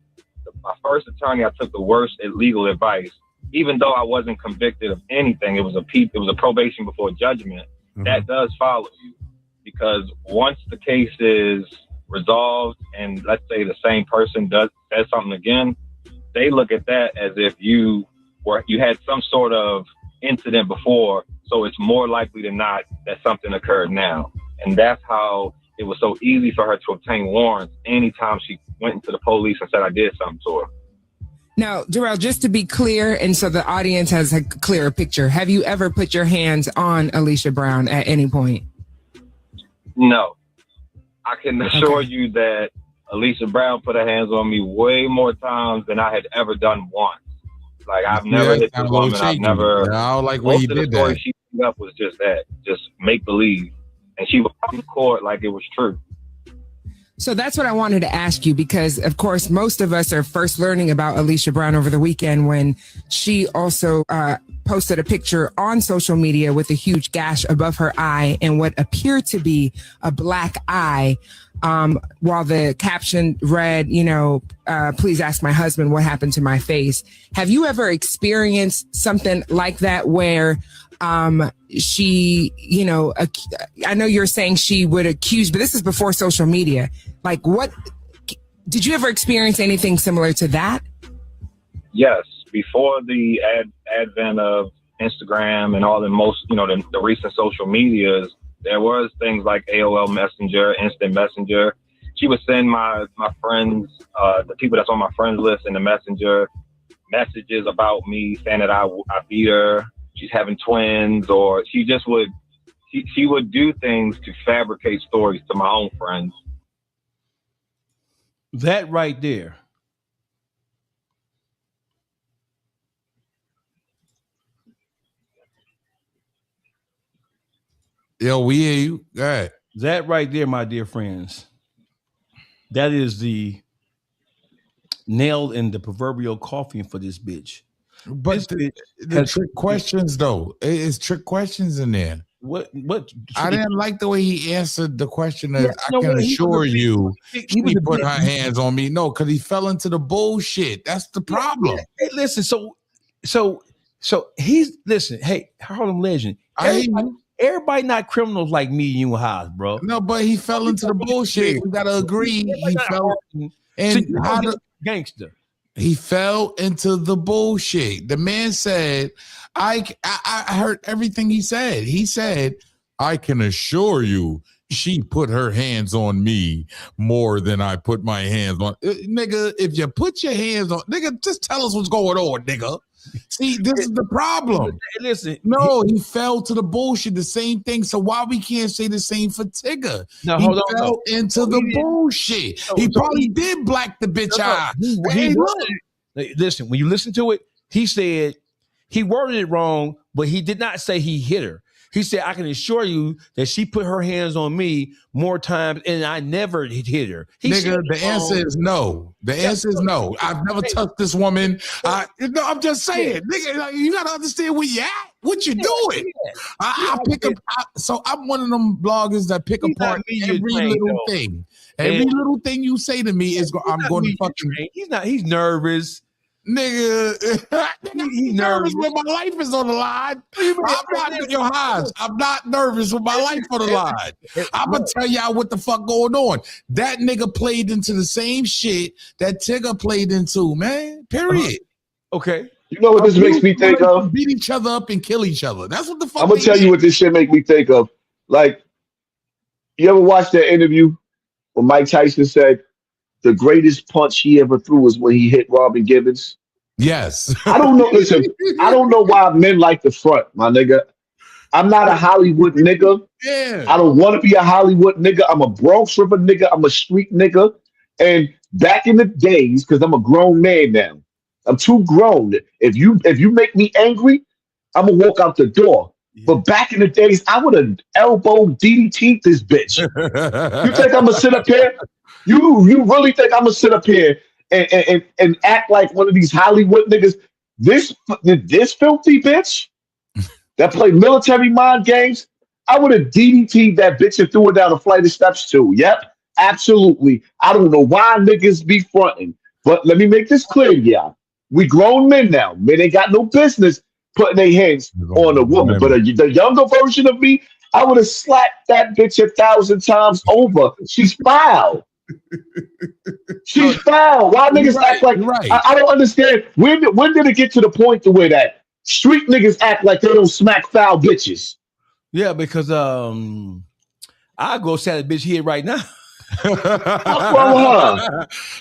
My first attorney, I took the worst legal advice. Even though I wasn't convicted of anything, it was a probation before judgment. Mm-hmm. That does follow you, because once the case is resolved and let's say the same person says something again, they look at that as if you had some sort of incident before, so it's more likely than not that something occurred now. And that's how it was so easy for her to obtain warrants anytime she went into the police and said I did something to her. Now, Darrell, just to be clear, and so the audience has a clearer picture, have you ever put your hands on Alicia Brown at any point? No. I can assure you that Alicia Brown put her hands on me way more times than I had ever done once. Like, I've never hit this woman. I've never. I don't like when you did that. Most of the story she put up was just that, just make believe. And she was in court like it was true. So that's what I wanted to ask you, because, of course, most of us are first learning about Alicia Brown over the weekend when she also posted a picture on social media with a huge gash above her eye and what appeared to be a black eye, while the caption read, please ask my husband what happened to my face. Have you ever experienced something like that where she, I know you're saying she would accuse, but this is before social media. Like, what did you ever experience anything similar to that? Yes. Before the advent of Instagram and all the recent social medias, there was things like AOL Messenger, Instant Messenger. She would send my friends, the people that's on my friends list in the Messenger, messages about me saying that I beat her. She's having twins, or she would do things to fabricate stories to my own friends. That right there. Yo, we hear you. Go ahead. That right there, my dear friends. That is the nail in the proverbial coffin for this bitch. But the trick questions, though, it's trick questions in there. What? I didn't like the way he answered the question. I can assure you, he put her hands on me. No, because he fell into the bullshit. That's the problem. Hey, listen. So he's listen. Hey, Harlem Legend. Everybody not criminals like me, you, and Haas, bro. No, but he fell into the bullshit. We gotta agree. He fell and gangster. He fell into the bullshit. The man said, I heard everything he said. He said, I can assure you she put her hands on me more than I put my hands on. Nigga, if you put your hands on, nigga, just tell us what's going on, nigga. See, this is the problem. Listen, no, he fell to the bullshit, the same thing. So why we can't say the same for Tigger? No, he fell into the bullshit. He probably did black the bitch eye. Listen, when you listen to it, he said he worded it wrong, but he did not say he hit her. He said, I can assure you that she put her hands on me more times and I never hit her. Nigga, the answer is no. The answer is no. I've never touched this woman. I'm just saying. Nigga, you got to understand where you at. What you doing? I pick up. So I'm one of them bloggers that pick apart every little thing. Every little thing you say to me is I'm going to fucking. He's nervous. Nigga, he's nervous when my life is on the line. I'm not nervous when my life on the line. I'm gonna tell y'all what the fuck going on. That nigga played into the same shit that Tigger played into, man. Period. Okay. You know what this makes me think of? Beat each other up and kill each other. That's what the fuck. I'm gonna tell you what this shit make me think of. Like, you ever watch that interview where Mike Tyson said the greatest punch he ever threw was when he hit Robin Givens? Yes. I don't know. Listen, I don't know why men like the front, my nigga. I'm not a Hollywood nigga. Yeah. I don't want to be a Hollywood nigga. I'm a Bronx River nigga. I'm a street nigga. And back in the days, because I'm a grown man now, I'm too grown. If you make me angry, I'm gonna walk out the door. But back in the days, I would have elbowed DDT'd this bitch. You think I'm gonna sit up here? You really think I'm gonna sit up here and act like one of these Hollywood niggas? This filthy bitch that play military mind games? I would have DDT'd that bitch and threw her down a flight of steps too. Yep, absolutely. I don't know why niggas be fronting, but let me make this clear, y'all. We grown men now. Men ain't got no business putting their hands on a woman. But the younger version of me, I would have slapped that bitch 1,000 times over. She's foul. She's foul. Why niggas act like I don't understand. When did it get to the point to where that street niggas act like they don't smack foul bitches? Yeah, because I'll go sat a bitch here right now.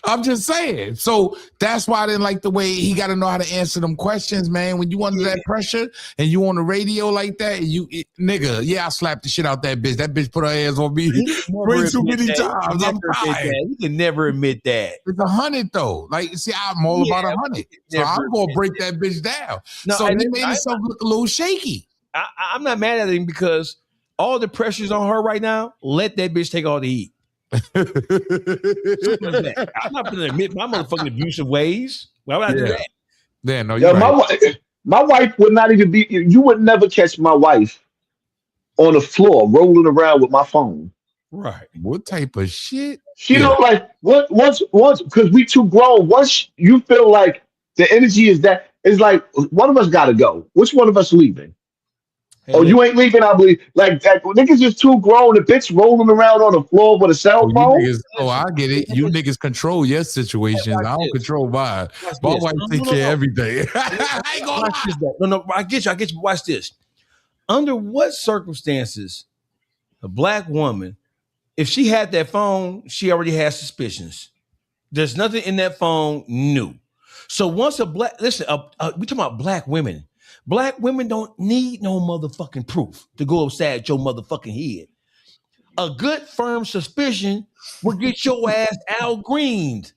I'm just saying. So that's why I didn't like the way he got to know how to answer them questions, man. When you under that pressure and you on the radio like that, nigga, I slapped the shit out that bitch. That bitch put her hands on me way too many times. I'm tired. You can never admit that. It's 100 though. Like, see, I'm all about 100. So I'm gonna break that bitch down. No, so he made himself look a little shaky. I'm not mad at him because all the pressure's on her right now. Let that bitch take all the heat. I'm not going to admit my motherfucking abusive ways. Why would I do that? Yeah, no, you're right. My wife would not even be. You would never catch my wife on the floor rolling around with my phone. Right. What type of shit? She don't like once because we too grown. Once you feel like the energy is that, it's like one of us got to go. Which one of us leaving? Oh, you ain't leaving, I believe. Like that niggas just too grown. The bitch rolling around on the floor with a cell phone. I get it. You niggas control your situations. I don't control mine. My wife take care of everything. I ain't gonna lie. No, I get you. Watch this. Under what circumstances a black woman, if she had that phone, she already has suspicions. There's nothing in that phone new. So once we talking about black women. Black women don't need no motherfucking proof to go upside your motherfucking head. A good firm suspicion will get your ass out greened.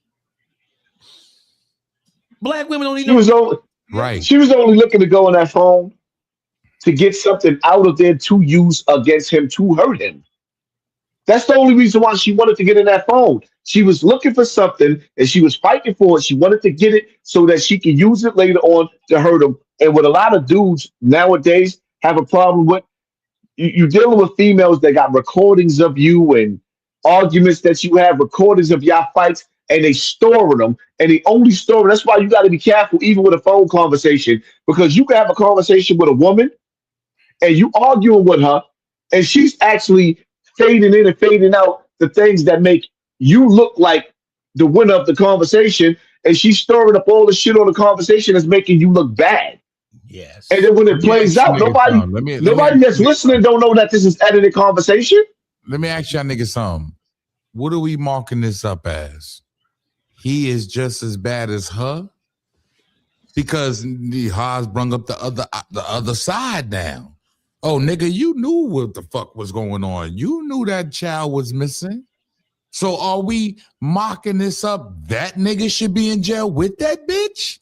Black women don't need She was only looking to go on that phone to get something out of there to use against him to hurt him. That's the only reason why she wanted to get in that phone. She was looking for something and she was fighting for it. She wanted to get it so that she could use it later on to hurt him. And what a lot of dudes nowadays have a problem with, you're dealing with females that got recordings of you and arguments that you have, recordings of your fights, and they storing them. And they only store. That's why you got to be careful, even with a phone conversation, because you can have a conversation with a woman and you arguing with her, and she's actually fading in and fading out the things that make you look like the winner of the conversation, and she's stirring up all the shit on the conversation that's making you look bad. Yes. And then when it plays out, nobody that's listening don't know that this is edited conversation. Let me ask y'all niggas something. What are we marking this up as? He is just as bad as her? Because the Haas brung up the other side now. Oh, nigga, you knew what the fuck was going on. You knew that child was missing. So are we mocking this up? That nigga should be in jail with that bitch?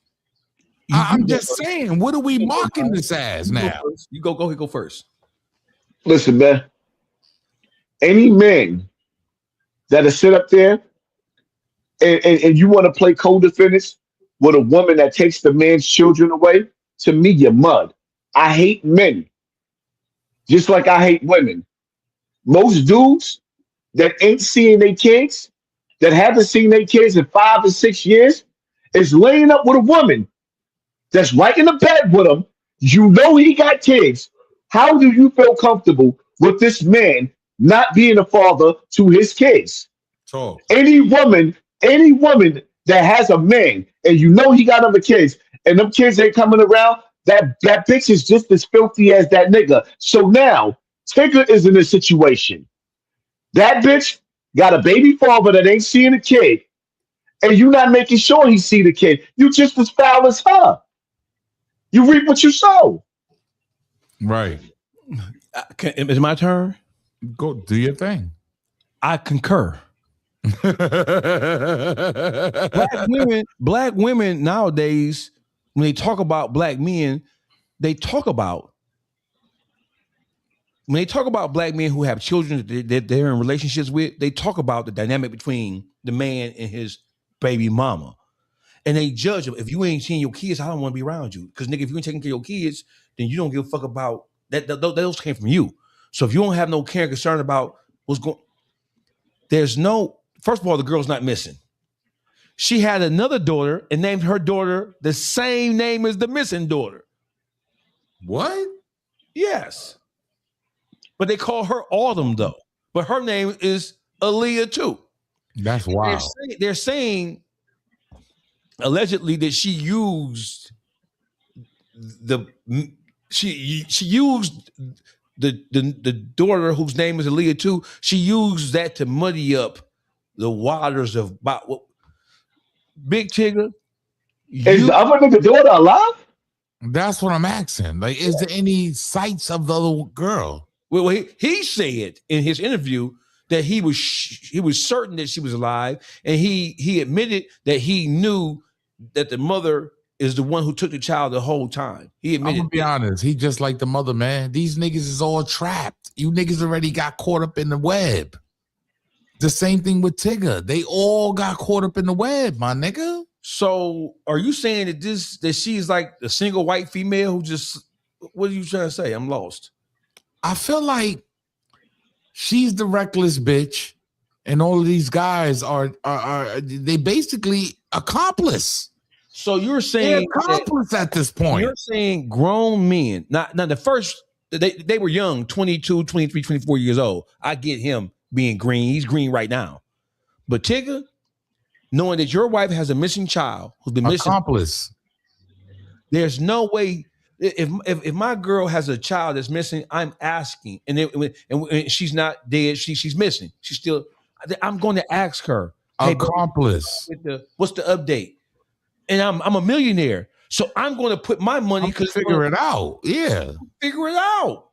I'm just saying, what are we mocking this as now? You go first. Listen, man. Any man that'll sit up there and you want to play co-defendants with a woman that takes the man's children away, to me, you're mud. I hate men. Just like I hate women. Most dudes that ain't seeing their kids, that haven't seen their kids in 5 or 6 years, is laying up with a woman that's right in the bed with him. You know he got kids. How do you feel comfortable with this man not being a father to his kids? So any woman that has a man and you know he got other kids and them kids ain't coming around, that bitch is just as filthy as that nigga. So now Tigger is in a situation. That bitch got a baby father that ain't seeing a kid, and you not making sure he see the kid. You just as foul as her. You reap what you sow. Right. Is it my turn? Go do your thing. I concur. Black women nowadays, when they talk about black men, they talk about when they talk about black men who have children that they're in relationships with, they talk about the dynamic between the man and his baby mama. And they judge them. If you ain't seeing your kids, I don't want to be around you. Because nigga, if you ain't taking care of your kids, then you don't give a fuck about that. Those came from you. So if you don't have no care and concern about what's going, there's no. First of all, the girl's not missing. She had another daughter and named her daughter the same name as the missing daughter. What? Yes. But they call her Autumn though. But her name is Aaliyah too. That's wild. They're saying allegedly that she used the daughter whose name is Aaliyah too. She used that to muddy up the waters of Big Tigger. Is the other nigga daughter alive? That's what I'm asking. Like, is there any sights of the other girl? Well, he said in his interview that he was certain that she was alive, and he admitted that he knew that the mother is the one who took the child the whole time. He admitted. I'm gonna be honest. He just like the mother, man. These niggas is all trapped. You niggas already got caught up in the web. The same thing with Tigger. They all got caught up in the web, my nigga. So, are you saying that she's like a single white female who just? What are you trying to say? I'm lost. I feel like she's the reckless bitch, and all of these guys are they basically accomplice. So you're saying they're accomplice at this point. You're saying grown men. Not the first. They were young, 22, 23, 24 years old. I get him being green. He's green right now. But Tigger, knowing that your wife has a missing child who's been missing, accomplice. There's no way. If my girl has a child that's missing, I'm asking, and she's not dead. She's missing. She's still. I'm going to ask her. Hey, accomplice. What's the update? And I'm a millionaire, so I'm going to put my money because figure it out. Yeah, figure it out.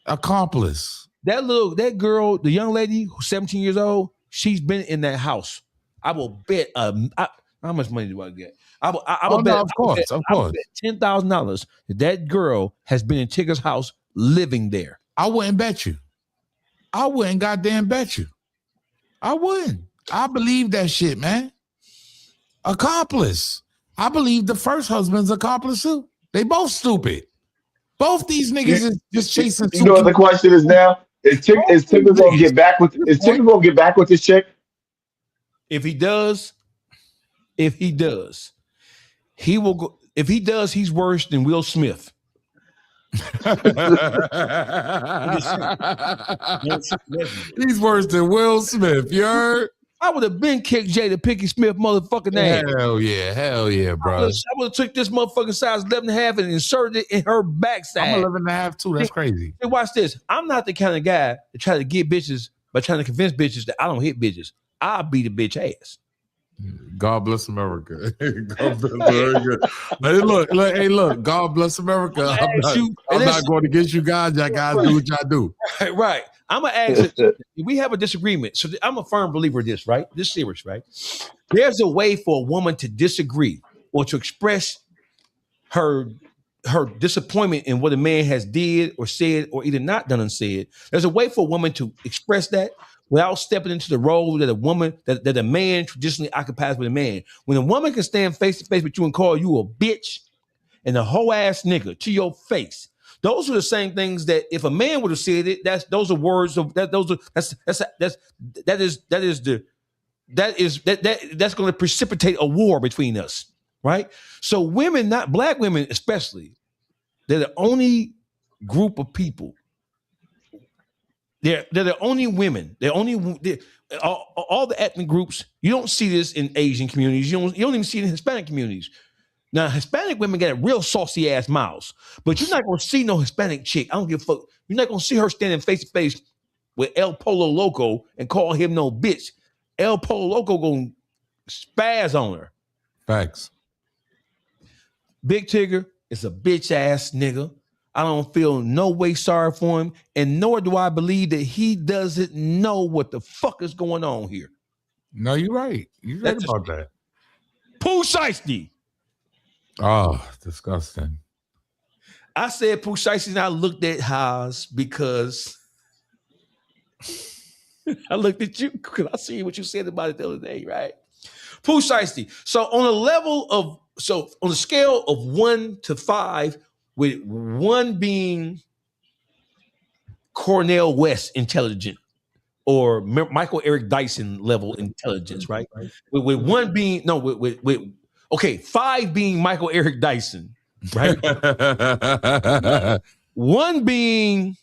Accomplice. That girl, the young lady who's 17 years old, she's been in that house. I will bet. How much money do I get? I will bet. Of course. $10,000 that girl has been in Tigger's house living there. I wouldn't bet you. I wouldn't goddamn bet you. I wouldn't. I believe that shit, man. Accomplice. I believe the first husband's accomplice too. They both stupid. Both these niggas is just chasing. You know what the question is now? Is Tigger gonna get back with? Is Tigger gonna get back with this chick? If he does, he will go. If he does, he's worse than Will Smith. He's worse than Will Smith. You heard? I would have been kicked Jada Pinkett Smith motherfucking ass. Hell yeah, bro. I would have took this motherfucking size 11.5 and inserted it in her backside. I'm 11.5 too. That's crazy. Hey, watch this. I'm not the kind of guy to try to get bitches by trying to convince bitches that I don't hit bitches. I'll beat a bitch ass. God bless America. God bless America. Hey, look. God bless America. I'm not going against you guys. Y'all guys do what y'all do. Right. I'm gonna ask you, we have a disagreement. So I'm a firm believer of this, right? This serious, right? There's a way for a woman to disagree or to express her disappointment in what a man has did or said or either not done and said. There's a way for a woman to express that without stepping into the role that a man traditionally occupies with a man. When a woman can stand face to face with you and call you a bitch and a whole ass nigga to your face, those are the same things that if a man would have said it, that's going to precipitate a war between us, right? So women, not black women especially, they're the only group of people. They're the only women. All the ethnic groups. You don't see this in Asian communities. You don't even see it in Hispanic communities. Now, Hispanic women got real saucy ass mouths, but you're not gonna see no Hispanic chick. I don't give a fuck. You're not gonna see her standing face to face with El Polo Loco and call him no bitch. El Polo Loco gonna spaz on her. Facts. Big Tigger is a bitch ass nigga. I don't feel no way sorry for him, and nor do I believe that he doesn't know what the fuck is going on here. No, you're right. You're right about that. Pooh Shiesty. Oh, disgusting. I said Pooh Shiesty, and I looked at Haas because I looked at you because I see what you said about it the other day, right? Pooh Shiesty. So on a scale of 1 to 5, with 1 being Cornell West intelligent or Michael Eric Dyson level intelligence, right? With 1 being with 5 being Michael Eric Dyson, right? 1 being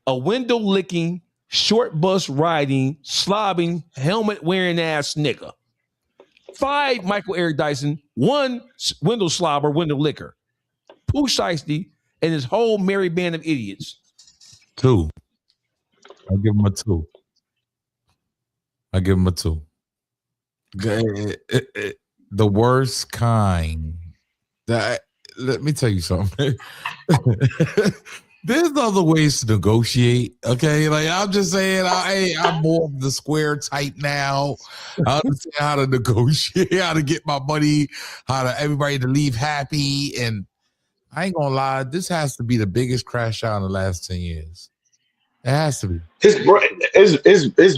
a window licking, short bus riding, slobbing, helmet wearing ass nigga. 5 Michael Eric Dyson, 1 window slobber, window licker. Pooh Shiesty and his whole merry band of idiots. 2. I'll give him a 2. The worst kind. Let me tell you something. There's other ways to negotiate. Okay, like I'm just saying, I'm more of the square type now. I understand how to negotiate, how to get my money, how to everybody to leave happy. And I ain't gonna lie, this has to be the biggest crash out in the last 10 years. It has to be. His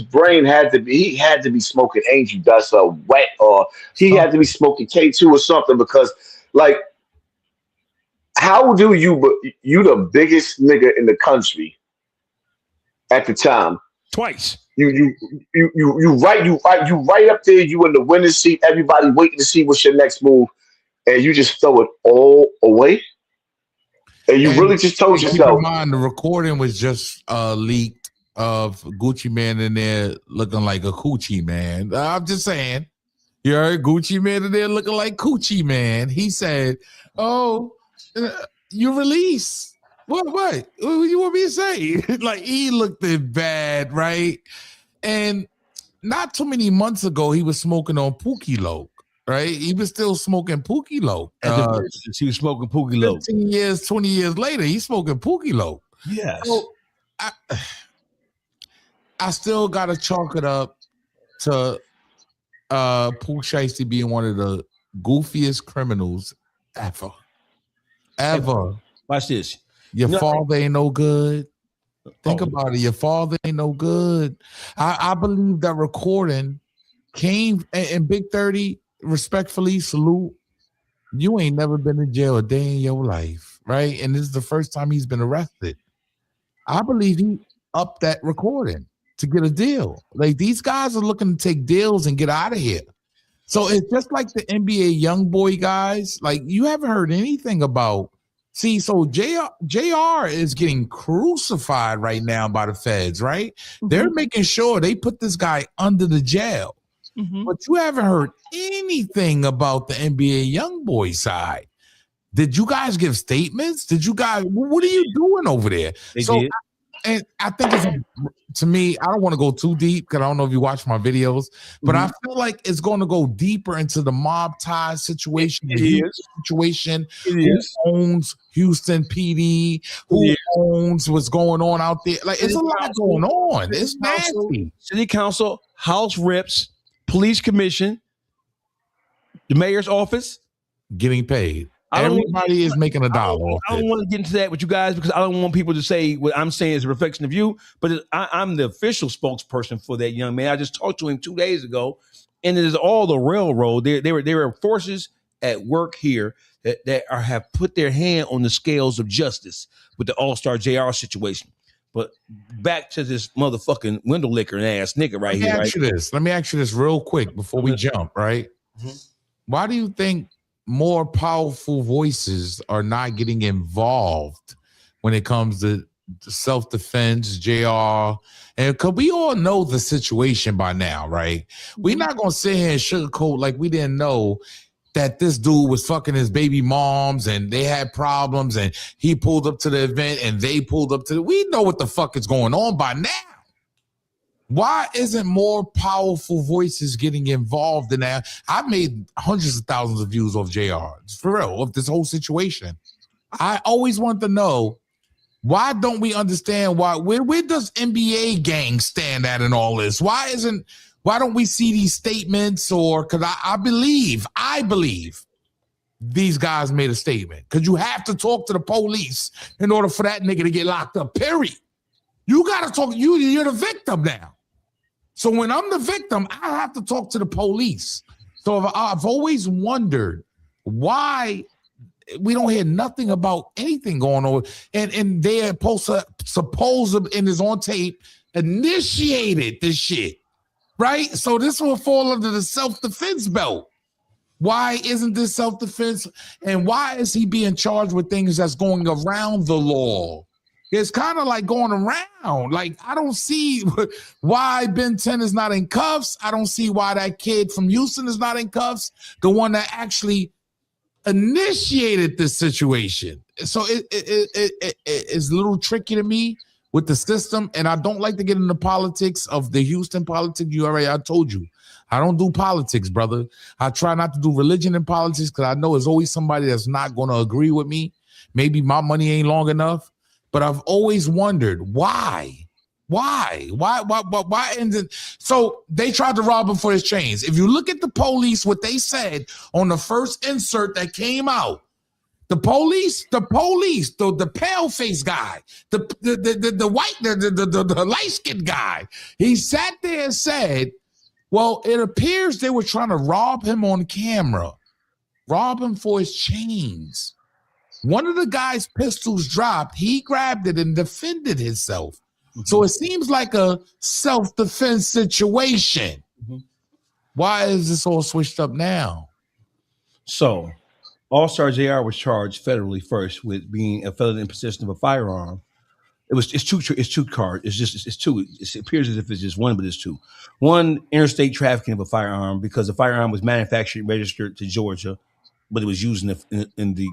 brain had to be. He had to be smoking angel dust or wet, or he had to be smoking K2 or something. Because, like, how do you the biggest nigga in the country at the time? Twice. You right up there. You in the winner's seat. Everybody waiting to see what's your next move, and you just throw it all away. And you really just told yourself. Keep in mind, the recording was just leaked of Gucci Man in there looking like a coochie man. I'm just saying. You heard Gucci Man in there looking like coochie man. He said, "Oh, you release what you want me to say?" Like, he looked bad, right? And not too many months ago, he was smoking on Pookie Loc. Right, he was still smoking Pookie Loc. He was smoking Pookie Loc. 15 years, 20 years later, he's smoking Pookie Loc. Yes. So I still gotta chalk it up to Pooh Shiesty being one of the goofiest criminals ever. Watch this. Your father ain't no good. Think about it. Your father ain't no good. I believe that recording came in Big 30. Respectfully salute, you ain't never been in jail a day in your life, right? And this is the first time he's been arrested. I believe he upped that recording to get a deal. Like, these guys are looking to take deals and get out of here. So it's just like the NBA young boy guys. Like, you haven't heard anything about. See, so JR is getting crucified right now by the feds, right? Mm-hmm. They're making sure they put this guy under the jail. Mm-hmm. But you haven't heard anything about the NBA YoungBoy side. Did you guys give statements? What are you doing over there? And I think to me, I don't want to go too deep because I don't know if you watch my videos, but I feel like it's going to go deeper into the mob tie situation. Who owns Houston PD? Who owns what's going on out there? Like, it's a lot going on. It's nasty. City Council, House Reps, Police Commission, the mayor's office, getting paid. Everybody is making a dollar. I don't want to get into that with you guys because I don't want people to say what I'm saying is a reflection of you. But I'm the official spokesperson for that young man. I just talked to him 2 days ago, and it is all the railroad. There are forces at work here that have put their hand on the scales of justice with the All-Star JR situation. But back to this motherfucking window licker ass nigga right here. Let me ask you this real quick before we jump, right? Mm-hmm. Why do you think more powerful voices are not getting involved when it comes to self-defense, JR? And because we all know the situation by now, right? We're not going to sit here and sugarcoat like we didn't know that this dude was fucking his baby moms and they had problems and he pulled up to the event and they pulled up to the... We know what the fuck is going on by now. Why isn't more powerful voices getting involved in that? I've made hundreds of thousands of views of JR, for real, of this whole situation. I always want to know, why don't we understand where does NBA gang stand at in all this? Why don't we see these statements? Or because I believe these guys made a statement. Because you have to talk to the police in order for that nigga to get locked up, period. You got to talk. You're the victim now. So when I'm the victim, I have to talk to the police. So I've always wondered why we don't hear nothing about anything going on. And they're supposed and is on tape, initiated this shit, right? So this will fall under the self-defense belt. Why isn't this self-defense? And why is he being charged with things that's going around the law? It's kind of like going around. Like, I don't see why Ben 10 is not in cuffs. I don't see why that kid from Houston is not in cuffs. The one that actually initiated this situation. So it's a little tricky to me with the system. And I don't like to get into politics of the Houston politics. I told you, I don't do politics, brother. I try not to do religion in politics because I know there's always somebody that's not going to agree with me. Maybe my money ain't long enough. But I've always wondered why. And so they tried to rob him for his chains. If you look at the police, what they said on the first insert that came out, the pale face guy, the white, the light skinned guy, he sat there and said, well, it appears they were trying to rob him on camera, rob him for his chains. One of the guy's pistols dropped. He grabbed it and defended himself. Mm-hmm. So it seems like a self-defense situation. Mm-hmm. Why is this all switched up now? So, All-Star JR was charged federally first with being a felon in possession of a firearm. It's two charges. It's two. It appears as if it's just one, but it's two. One, interstate trafficking of a firearm because the firearm was manufactured and registered to Georgia, but it was used in the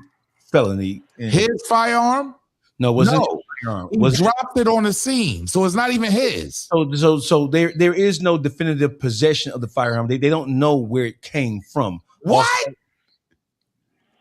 felony. His firearm? No, it wasn't his firearm. He dropped it on the scene, so it's not even his. So there is no definitive possession of the firearm. They don't know where it came from. What? Also,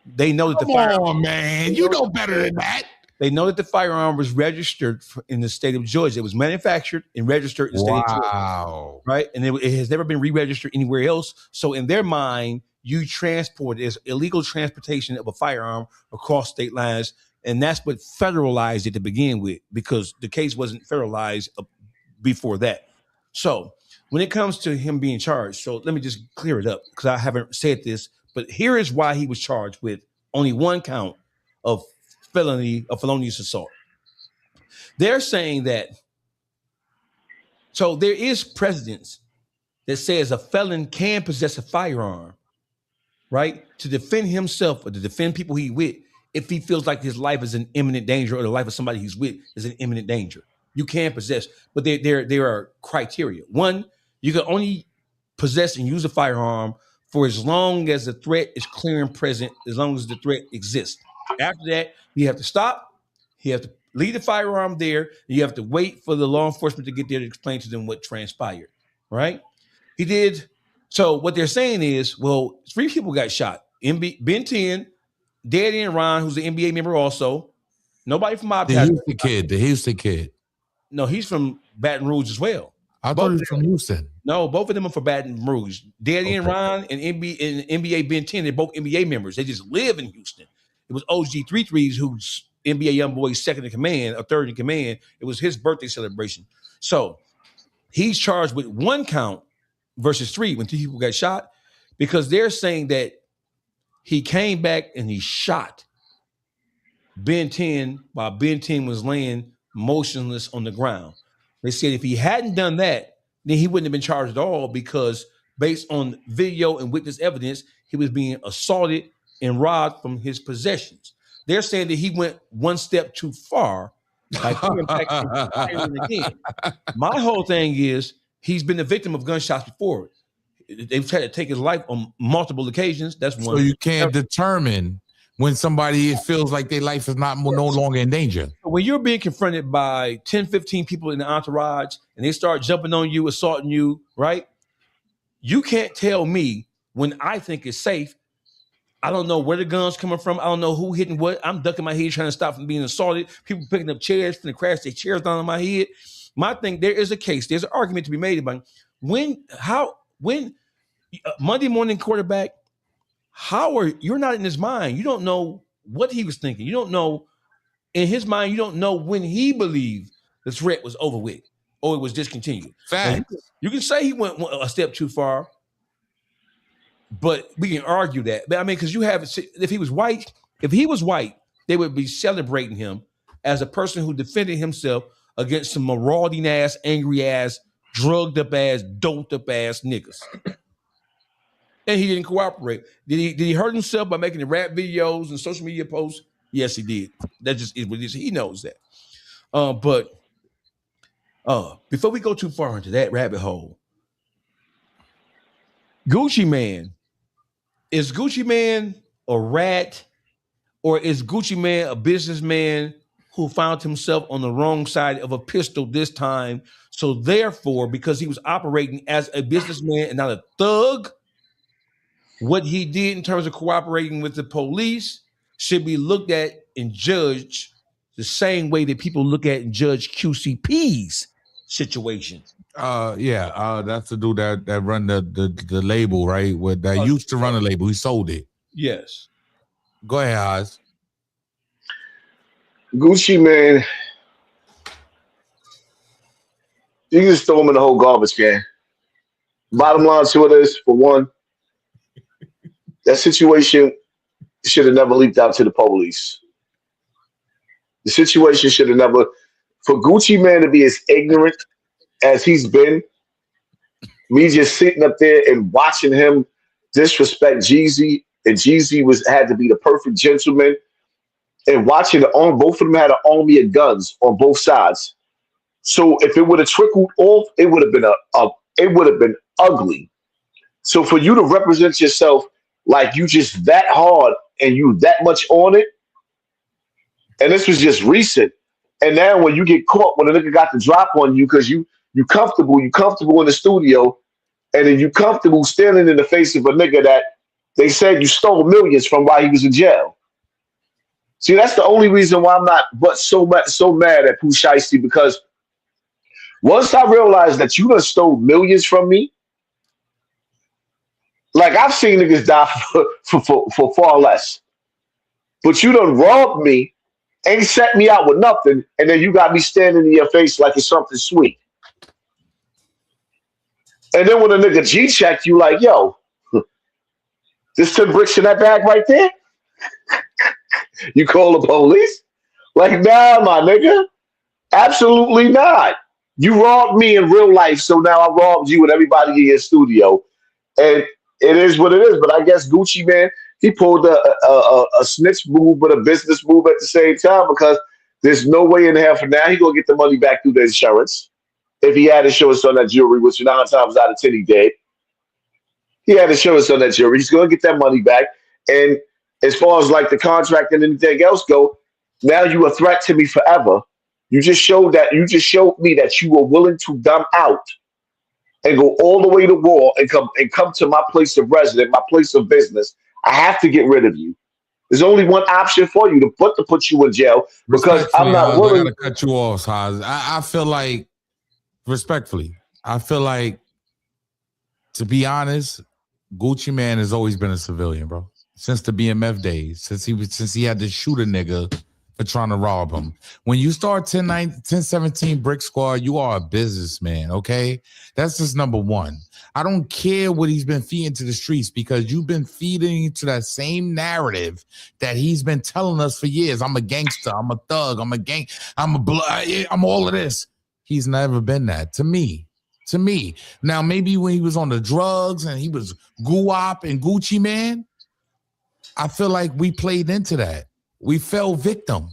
they know that the firearm. Come on, man. You know better than that. They know that the firearm was registered in the state of Georgia. It was manufactured and registered in the state of Georgia. Right? And it has never been re-registered anywhere else. So in their mind, you transport is illegal transportation of a firearm across state lines. And that's what federalized it to begin with, because the case wasn't federalized before that. So when it comes to him being charged, so let me just clear it up because I haven't said this, but here is why he was charged with only one count of felonious assault. They're saying that, so there is precedence that says a felon can possess a firearm, right, to defend himself or to defend people he's with if he feels like his life is in imminent danger or the life of somebody he's with is in imminent danger. You can possess, but there are criteria. One, you can only possess and use a firearm for as long as the threat is clear and present, as long as the threat exists. After that, you have to stop. You have to leave the firearm there. And you have to wait for the law enforcement to get there to explain to them what transpired, right? He did. So what they're saying is, well, 3 people got shot. Ben 10, Daddy and Ron, who's an NBA member also. Nobody from Mob. The Houston kid. No, he's from Baton Rouge as well. I thought he was from Houston. No, both of them are from Baton Rouge. Daddy and Ron and NBA Ben 10, they're both NBA members. They just live in Houston. It was OG 33's who's NBA young boy's second in command, or third in command. It was his birthday celebration. So he's charged with 1 count versus 3 when 3 people got shot, because they're saying that he came back and he shot Ben 10 while Ben 10 was laying motionless on the ground. They said if he hadn't done that, then he wouldn't have been charged at all, because based on video and witness evidence, he was being assaulted and robbed from his possessions. They're saying that he went 1 step too far by coming back and again. My whole thing is he's been the victim of gunshots before. They've tried to take his life on multiple occasions. That's one. So you can't determine when somebody feels like their life is no longer in danger. When you're being confronted by 10, 15 people in the entourage and they start jumping on you, assaulting you, right? You can't tell me when I think it's safe. I don't know where the gun's coming from. I don't know who hitting what. I'm ducking my head trying to stop from being assaulted. People picking up chairs, finna crash their chairs down on my head. My thing, there is a case. There's an argument to be made about when Monday morning quarterback, you're not in his mind. You don't know what he was thinking. You don't know in his mind. You don't know when he believed the threat was over with or it was discontinued. You can say he went a step too far, but we can argue that. But I mean, because if he was white, they would be celebrating him as a person who defended himself against some marauding ass, angry ass, drugged up ass, doped up ass niggas. And he didn't cooperate. Did he hurt himself by making the rap videos and social media posts? Yes, he did. That just is what it is. He knows that. But before we go too far into that rabbit hole, Gucci Mane, is Gucci Mane a rat, or is Gucci Mane a businessman who found himself on the wrong side of a pistol this time? So therefore, because he was operating as a businessman and not a thug, what he did in terms of cooperating with the police should be looked at and judged the same way that people look at and judge QCP's situation. That's the dude that run the label, right? That used to run the label. He sold it. Yes. Go ahead, Oz. Gucci Mane, you can just throw him in the whole garbage can. Bottom line to it is, for one, that situation should have never leaked out to the police. The situation should have never, for Gucci Mane to be as ignorant as he's been, me just sitting up there and watching him disrespect Jeezy, and Jeezy had to be the perfect gentleman, and watching both of them had an army of guns on both sides. So if it would have trickled off, it would have been ugly. So for you to represent yourself like you just that hard and you that much on it, and this was just recent, and now when you get caught when a nigga got the drop on you because you comfortable in the studio, and then you comfortable standing in the face of a nigga that they said you stole millions from while he was in jail. See, that's the only reason why I'm not so mad at Pooh Shiesty, because once I realized that you done stole millions from me, like I've seen niggas die for far less, but you done robbed me, ain't set me out with nothing, and then you got me standing in your face like it's something sweet. And then when a nigga G-checked you, like, yo, this 10 bricks in that bag right there? You call the police? Like, nah, my nigga. Absolutely not. You robbed me in real life, so now I robbed you and everybody in your studio. And it is what it is. But I guess Gucci Mane, he pulled a snitch move but a business move at the same time, because there's no way in hell for now he gonna get the money back through the insurance. If he had insurance on that jewelry, which 9 times out of 10 he did. He had insurance on that jewelry. He's gonna get that money back. And as far as like the contract and anything else go, now you a threat to me forever. You just showed me that you were willing to dumb out and go all the way to war and come to my place of residence, my place of business. I have to get rid of you. There's only one option for you, to put you in jail, because I'm not willing. I gotta cut you off, Haas. I feel like, respectfully, to be honest, Gucci Mane has always been a civilian, bro. Since the BMF days, since he had to shoot a nigga for trying to rob him. When you start 1017 Brick Squad, you are a businessman, okay? That's just number one. I don't care what he's been feeding to the streets, because you've been feeding into that same narrative that he's been telling us for years. I'm a gangster, I'm a thug, I'm all of this. He's never been that to me. Now, maybe when he was on the drugs and he was Guap and Gucci Mane, I feel like we played into that. We fell victim.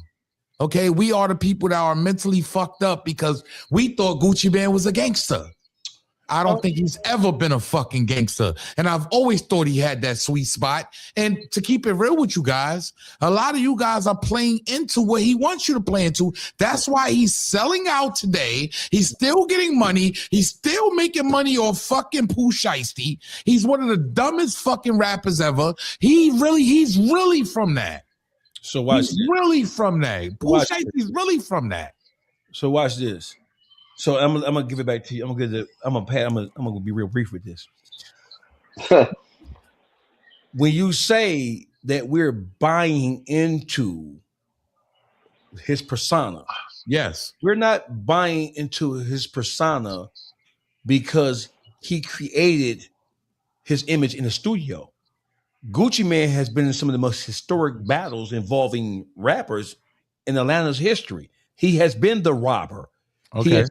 Okay, we are the people that are mentally fucked up because we thought Gucci Mane was a gangster. I don't think he's ever been a fucking gangster. And I've always thought he had that sweet spot. And to keep it real with you guys, a lot of you guys are playing into what he wants you to play into. That's why he's selling out today. He's still getting money. He's still making money off fucking Pooh Shiesty. He's one of the dumbest fucking rappers ever. He's really from that. So watch He's really from that. Pooh Shiesty's really from that. So watch this. So I'm gonna give it back to you. I'm gonna be real brief with this. when you say that we're buying into his persona, yes, we're not buying into his persona because he created his image in the studio. Gucci Mane has been in some of the most historic battles involving rappers in Atlanta's history. He has been the robber. Okay.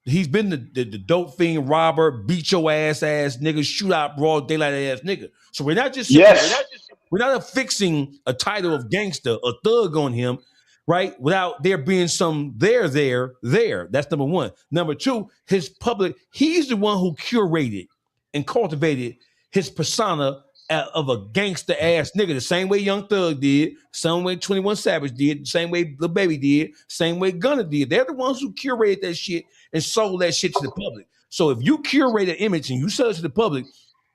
He's been the dope fiend robber, beat your ass nigga, shoot out broad daylight ass nigga. So we're not just we're not affixing a title of gangster, a thug on him, right? Without there being some there. That's number one. Number two, his public, he's the one who curated and cultivated his persona of a gangster ass nigga, the same way Young Thug did, same way 21 Savage did, the same way Lil Baby did, same way Gunna did. They're the ones who curated that shit and sold that shit to the public. So if you curate an image and you sell it to the public,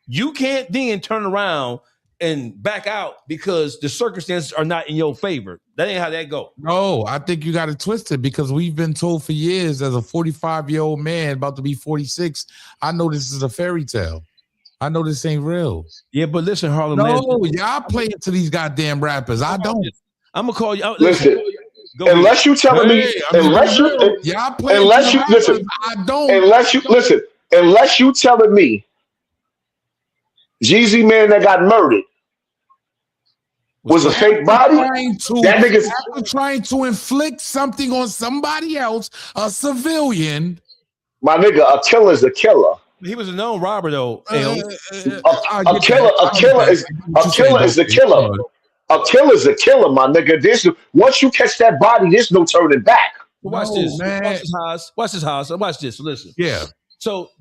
you can't then turn around and back out because the circumstances are not in your favor. That ain't how that go. No, I think you got it twisted because we've been told for years as a 45-year-old man about to be 46, I know this is a fairy tale. I know this ain't real. Yeah, but listen, Harlem. No, y'all play into these goddamn rappers. I don't. I'm gonna call you. Listen, unless you telling me, unless you listen, I don't. Unless you telling me, Jeezy man that got murdered was a fake body. That nigga's trying to inflict something on somebody else, a civilian. My nigga, a killer's a killer. He was a known robber though. A killer is a killer. A killer's a killer, my nigga. Once you catch that body, there's no turning back. Watch this. Watch this, Haas. Watch this. Listen. Yeah. So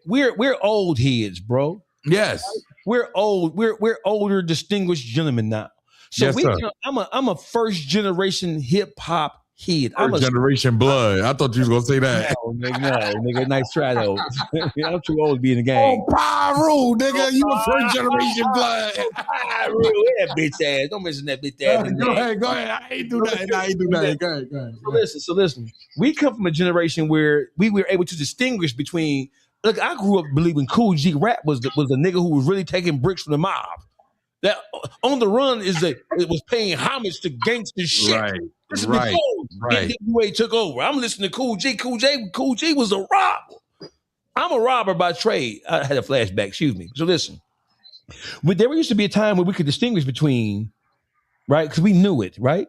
we're old heads, bro. Yes. We're old. We're older, distinguished gentlemen now. So yes, I'm a first generation hip hop head. I'm a generation blood. I thought you was gonna say that. No, nigga, nice try though. I'm too old to be in the game. Oh, Pyro, nigga, you a first generation blood. Pyro, that bitch ass. Don't mention that bitch ass. Go ahead. I ain't do that. Go ahead. So listen. We come from a generation where we were able to distinguish between. Look, I grew up believing Cool G Rap was the nigga who was really taking bricks from the mob. That On the Run it was paying homage to gangster shit. This is before NWA took over. I'm listening to Cool G. Cool G was a robber. I'm a robber by trade. I had a flashback, excuse me. So listen, there used to be a time where we could distinguish between, right? Because we knew it, right?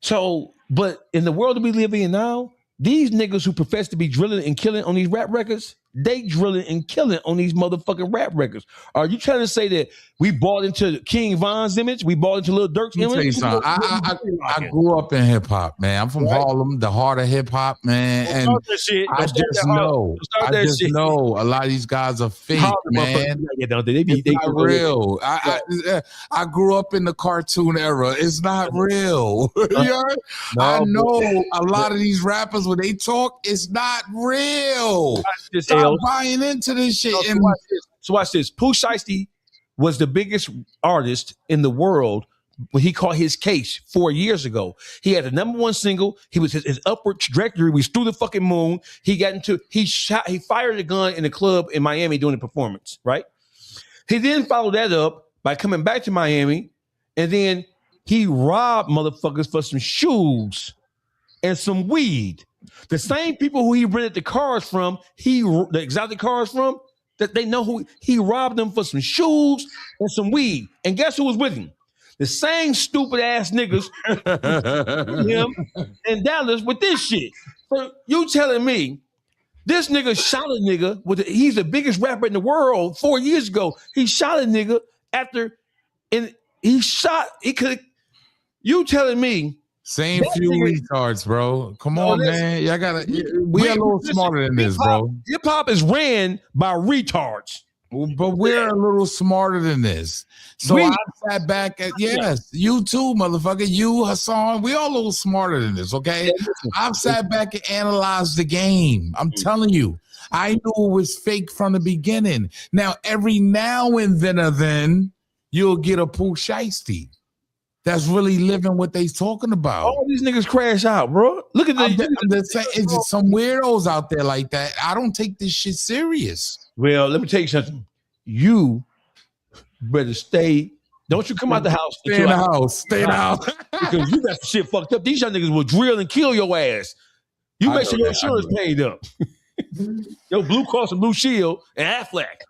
So, but in the world that we live in now, these niggas who profess to be drilling and killing on these rap records, they drilling and killing on these motherfucking rap records. Are you trying to say that we bought into King Von's image? We bought into Lil Durk's image? I grew up in hip hop, man. I'm from Harlem, the heart of hip hop, man. And I just know a lot of these guys are fake, man. It's not real. I grew up in the cartoon era. It's not real. I know a lot of these rappers when they talk, it's not real. Stop buying into this shit. So watch this. Pooh Shiesty was the biggest artist in the world when he caught his case 4 years ago. He had the #1 single. He was his upward trajectory was through the fucking moon. He fired a gun in a club in Miami doing a performance, right? He then followed that up by coming back to Miami, and then he robbed motherfuckers for some shoes and some weed. The same people who he rented the cars from, the exotic cars from, that they know who he robbed them for some shoes and some weed. And guess who was with him? The same stupid ass niggas him in Dallas with this shit. So you telling me this nigga shot a nigga he's the biggest rapper in the world 4 years ago. He shot a nigga you telling me same few retards, bro. Come on, man. Y'all we're a little smarter than this, bro. Hip hop is ran by retards. But we're a little smarter than this. So I sat back you too, motherfucker. You, Hassan, we all a little smarter than this, okay? I've sat back and analyzed the game. I'm telling you. I knew it was fake from the beginning. Now, every now and then you'll get a Pooh Shiesty that's really living what they talking about. All these niggas crash out, bro. Look at it's just some weirdos out there like that. I don't take this shit serious. Well, let me tell you something. You better stay. Don't you come out the house. Stay in the house. Stay in the house. Because you got shit fucked up. These young niggas will drill and kill your ass. You make sure your insurance paid up. Your Blue Cross and Blue Shield and Aflac.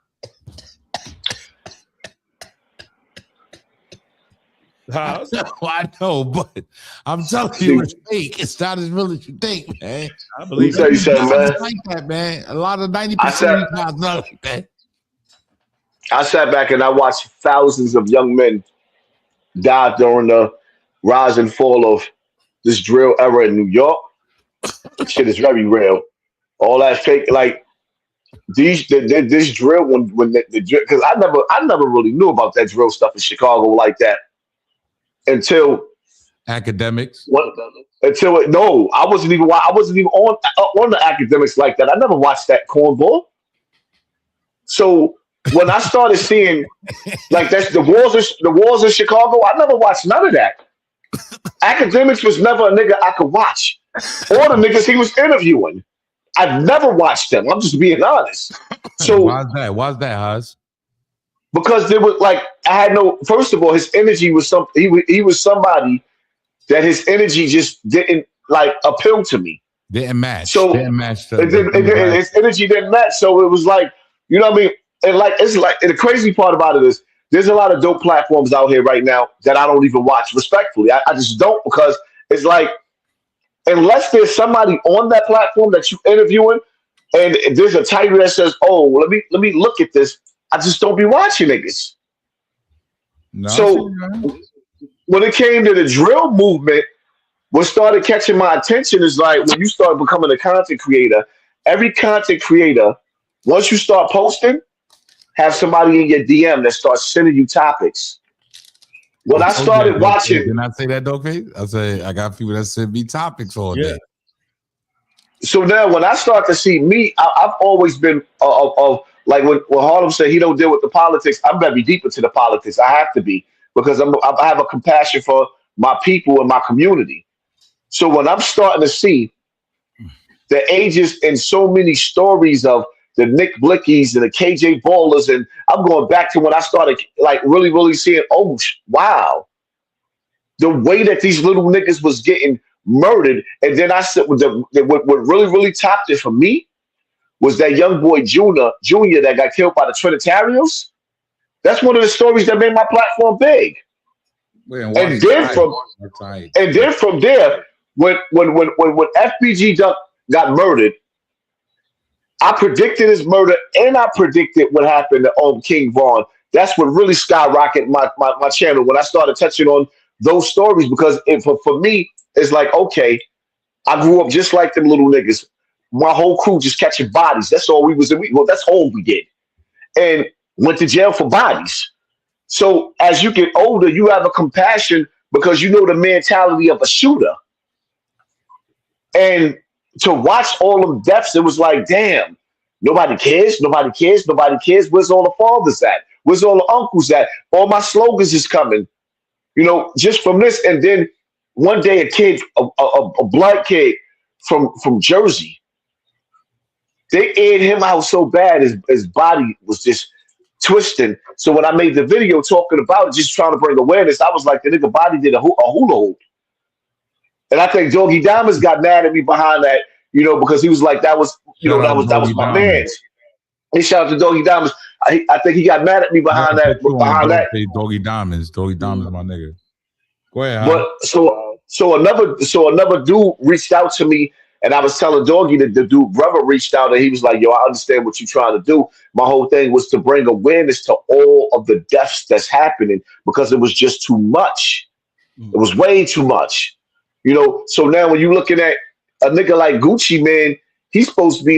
I know, but I'm telling you, it's fake. It's not as real as you think, man. I believe you something, man. Like that, man. A lot of 90% of guys not like that. I sat back and I watched thousands of young men die during the rise and fall of this drill era in New York. Shit is very real. All that fake, like this drill when the drill, because I never really knew about that drill stuff in Chicago like that until Akademiks. I wasn't even on the Akademiks like that. I never watched that cornball. So when I started seeing like that's the wars in Chicago, I never watched none of that. Akademiks was never a nigga I could watch, or the niggas he was interviewing. I've never watched them. I'm just being honest. So why's that? Why's that, Haas? Because there was like I had no. First of all, his energy was something. He was somebody that his energy just didn't like appeal to me. Didn't match. So didn't match. His energy didn't match. So it was like, you know what I mean. And like it's like and the crazy part about it is there's a lot of dope platforms out here right now that I don't even watch respectfully. I just don't, because it's like unless there's somebody on that platform that you're interviewing and there's a title that says, "Oh, let me look at this," I just don't be watching niggas. No, so when it came to the drill movement, what started catching my attention is like when you start becoming a content creator, every content creator, once you start posting, have somebody in your DM that starts sending you topics. When I started watching, didn't I say that, Dawgface? I say I got people that send me topics all day. So now when I start to see me, I've always been of like when Harlem said he don't deal with the politics. I'm very deep into the politics. I have to be because I have a compassion for my people and my community. So when I'm starting to see the ages and so many stories of the Nick Blickies and the KJ Ballers, and I'm going back to when I started like really, really seeing, oh wow, the way that these little niggas was getting murdered. And then I said, what really, really topped it for me was that young boy Junior that got killed by the Trinitarios. That's one of the stories that made my platform big. And then from there, when FBG Duck got murdered, I predicted his murder and I predicted what happened to King Vaughn. That's what really skyrocketed my channel when I started touching on those stories, because for me, it's like, okay, I grew up just like them little niggas. My whole crew just catching bodies. That's all we was. Well, that's all we did. And went to jail for bodies. So as you get older, you have a compassion because you know the mentality of a shooter. And to watch all them deaths, it was like, damn, nobody cares. Where's all the fathers at? Where's all the uncles at? All my slogans is coming, you know, just from this. And then one day a kid, a black kid from Jersey, they aired him out so bad his body was just twisting. So when I made the video talking about it, just trying to bring awareness, I was like, the nigga body did a hula hoop. And I think Doggy Diamonds got mad at me behind that, you know, because he was like, that was my man. He shout out to Doggy Diamonds. I think he got mad at me behind that. Doggy Diamonds, my nigga. Go ahead. But so another dude reached out to me, and I was telling Doggy that the dude brother reached out, and he was like, yo, I understand what you're trying to do. My whole thing was to bring awareness to all of the deaths that's happening because it was just too much. It was way too much. You know, so now when you're looking at a nigga like Gucci, man, he's supposed to be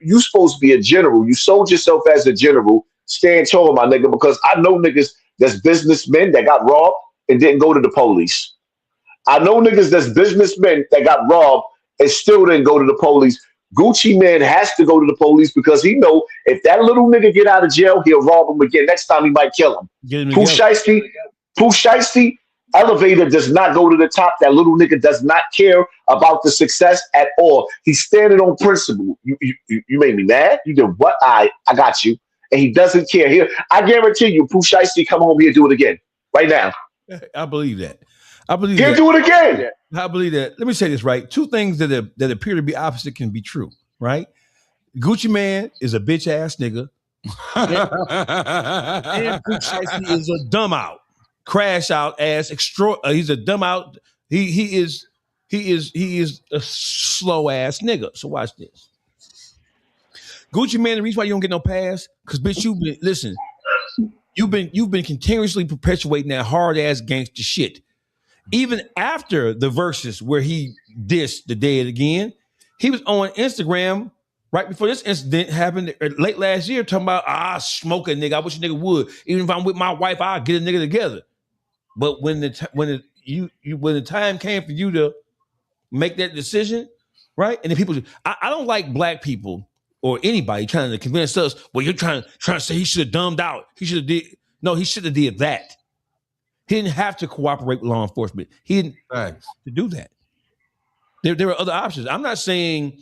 you supposed to be a general. You sold yourself as a general. Stand tall, my nigga, because I know niggas that's businessmen that got robbed and didn't go to the police. I know niggas that's businessmen that got robbed and still didn't go to the police. Gucci man has to go to the police because he know if that little nigga get out of jail, he'll rob him again. Next time he might kill him. Pooh Shiesty, elevator does not go to the top. That little nigga does not care about the success at all. He's standing on principle. You made me mad. You did what? I got you. and he doesn't care. Here, I guarantee you, Pooh Shiesty come home here, do it again right now. I believe that. I believe He'll that. do it again. I believe that. Let me say this right. Two things that appear to be opposite can be true, right? Gucci Man is a bitch ass nigga. And Pooh Shiesty is a dumb out, crash out ass extra. He's a dumb out. He is a slow ass nigga. So watch this. Gucci Man, the reason why you don't get no pass, because bitch, you've been continuously perpetuating that hard ass gangster shit. Even after the verses where he dissed the Dead again, he was on Instagram right before this incident happened late last year, talking about I smoke a nigga. I wish a nigga would. Even if I'm with my wife, I'll get a nigga together. But when the time came for you to make that decision, right? And then people, I don't like black people or anybody trying to convince us, well, you're trying to say he should have dumbed out. He should have did that. He didn't have to cooperate with law enforcement. He didn't have to do that. There were other options. I'm not saying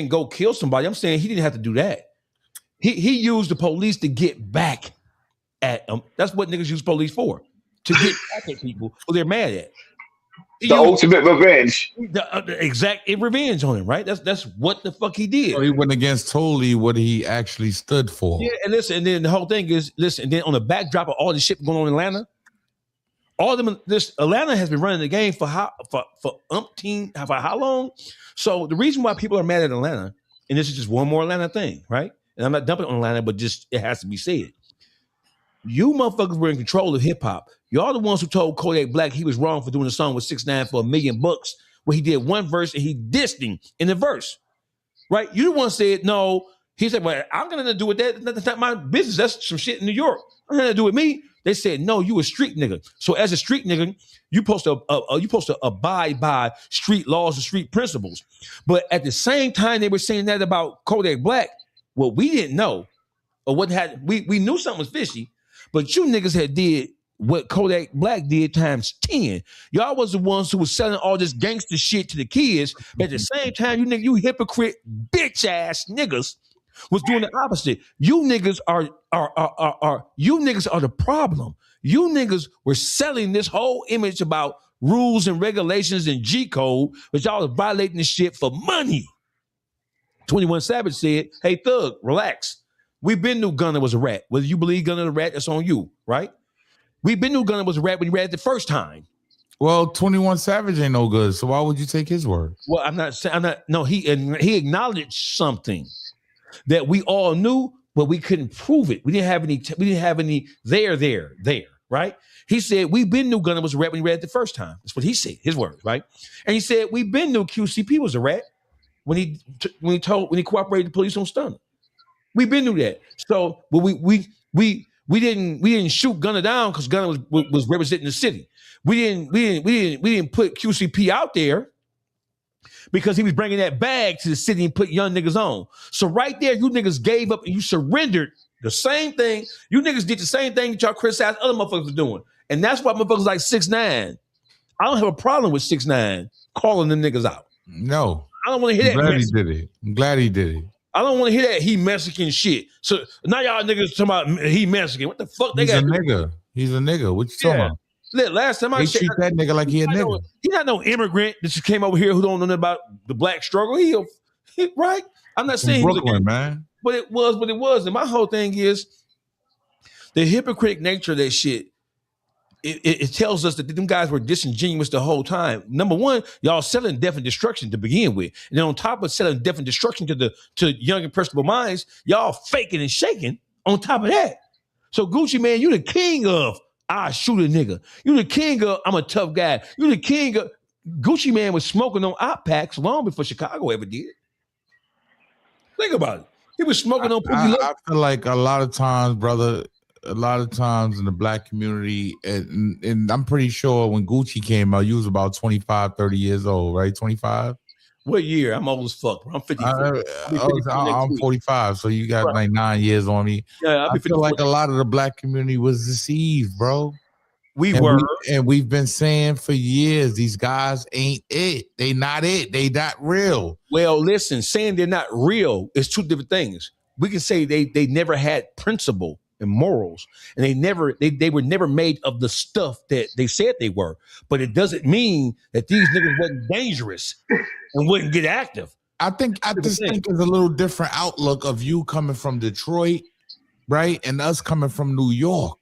go kill somebody. I'm saying he didn't have to do that. He used the police to get back at them. That's what niggas use police for, to get back at people who they're mad at. The ultimate revenge. The exact revenge on him, right? That's what the fuck he did. So he went against totally what he actually stood for. Yeah, and listen, and then the whole thing is, and then on the backdrop of all this shit going on in Atlanta, Atlanta has been running the game for how long? So the reason why people are mad at Atlanta, and this is just one more Atlanta thing, right? And I'm not dumping on Atlanta, but just it has to be said. You motherfuckers were in control of hip hop. Y'all the ones who told Kodak Black he was wrong for doing a song with 6ix9ine for $1 million, where he did one verse and he dissed him in the verse, right? You the one said no. He said, "Well, I'm gonna do with that. That's not my business. That's some shit in New York. I'm gonna do with me." They said, "No, you a street nigga. So as a street nigga, you supposed to abide by street laws and street principles." But at the same time, they were saying that about Kodak Black. What we didn't know, or what had we knew something was fishy, but you niggas had did what Kodak Black did times 10. Y'all was the ones who was selling all this gangster shit to the kids. But at the same time, you hypocrite bitch ass niggas was doing the opposite. You niggas are the problem. You niggas were selling this whole image about rules and regulations and G code, but y'all was violating this shit for money. 21 Savage said, "Hey Thug, relax. We've been knew Gunna was a rat. Whether you believe Gunna the rat, that's on you, right? We've been knew Gunna was a rat when he read it the first time." Well, 21 Savage ain't no good, so why would you take his word? Well, I'm not saying he acknowledged something that we all knew, but we couldn't prove it. We didn't have any there, right? He said, "We've been knew Gunna was a rat when he read it the first time." That's what he said, his words, right? And he said, "We've been knew QCP was a rat when he cooperated with the police on Stunner. We've been knew that." So, but we didn't shoot Gunna down because Gunna was representing the city. We didn't put QCP out there because he was bringing that bag to the city and put young niggas on. So right there, you niggas gave up and you surrendered the same thing. You niggas did the same thing that y'all criticized other motherfuckers for doing. And that's why motherfuckers like 6ix9ine. I don't have a problem with 6ix9ine calling them niggas out. No. I don't want to hear that. I'm glad he did it. I don't want to hear that he Mexican shit. So now y'all niggas talking about he Mexican. What the fuck He's a nigga. He's a nigga. What you talking about? Look, last time they treat that nigga like he a nigga. He's not no immigrant that just came over here who don't know nothing about the black struggle. He right? I'm not saying Brooklyn, man. But it was. And my whole thing is the hypocritic nature of that shit. It tells us that them guys were disingenuous the whole time. Number one, y'all selling death and destruction to begin with. And then on top of selling death and destruction to young impressionable minds, y'all faking and shaking on top of that. So Gucci, man, you the king of I shoot a nigga. You the king of I'm a tough guy. You the king of Gucci, man, was smoking on op packs long before Chicago ever did. Think about it. He was smoking on Pooh. I feel like a lot of times, brother, in the black community, and I'm pretty sure when Gucci came out, you was about 25, 30 years old, right? 25? What year? I'm old as fuck, bro. I'm 54. I'm 45, so you got like 9 years on me. Yeah, I feel like a lot of the black community was deceived, bro. We've been saying for years, these guys ain't it. They not it. They not real. Well, listen, saying they're not real is two different things. we can say they never had principle and morals, and they were never made of the stuff that they said they were. But it doesn't mean that these niggas wasn't dangerous and wouldn't get active. I just think it's a little different outlook of you coming from Detroit, right, and us coming from New York.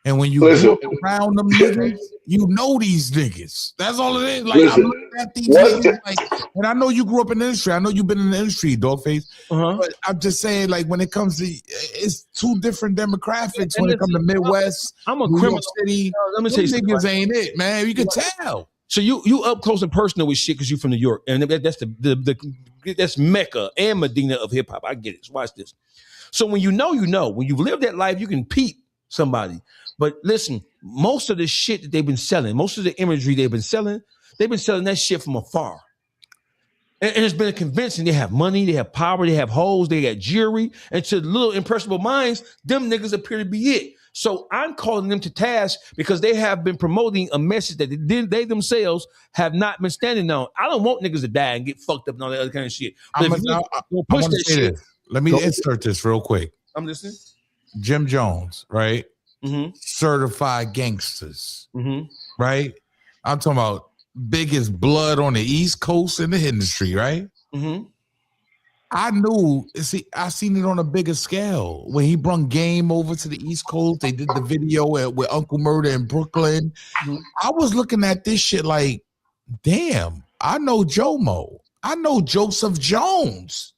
And when you go around them niggas, you know these niggas. That's all it is. Like, I'm looking at these niggas, like, and I know you grew up in the industry. I know you've been in the industry, Dawgface. But I'm just saying, like, when it comes to, it's two different demographics. When it comes to Midwest, I'm a New criminal. York City, Let me tell you, niggas ain't it, man. You can tell. So you up close and personal with shit because you from New York, and that's that's Mecca and Medina of hip hop. I get it. So watch this. So when you know, when you've lived that life, you can peep somebody. But listen, most of the shit that they've been selling, most of the imagery they've been selling that shit from afar. And it's been convincing. They have money, they have power, they have hoes, they got jewelry. And to little impressionable minds, them niggas appear to be it. So I'm calling them to task because they have been promoting a message that they themselves have not been standing on. I don't want niggas to die and get fucked up and all that other kind of shit. I want to say this. Let me insert this real quick. I'm listening. Jim Jones, right? Mm-hmm. Certified gangsters, mm-hmm. right? I'm talking about biggest blood on the East Coast in the industry, right? Mm-hmm. I seen it on a bigger scale. When he brung Game over to the East Coast, they did the video with Uncle Murder in Brooklyn. Mm-hmm. I was looking at this shit like, damn, I know Jomo. I know Joseph Jones.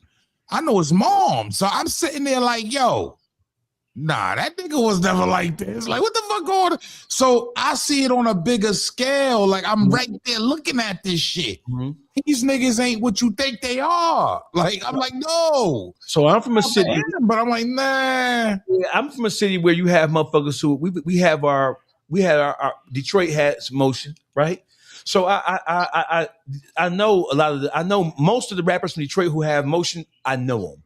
I know his mom. So I'm sitting there like, yo, nah, that nigga was never like this. Like, what the fuck going on? So I see it on a bigger scale. Like, I'm right there looking at this shit. Mm-hmm. These niggas ain't what you think they are. Like, I'm like, no. So I'm from a city, but I'm like, nah. Yeah, I'm from a city where you have motherfuckers who we had our Detroit had some motion, right? So I know I know most of the rappers from Detroit who have motion. I know them.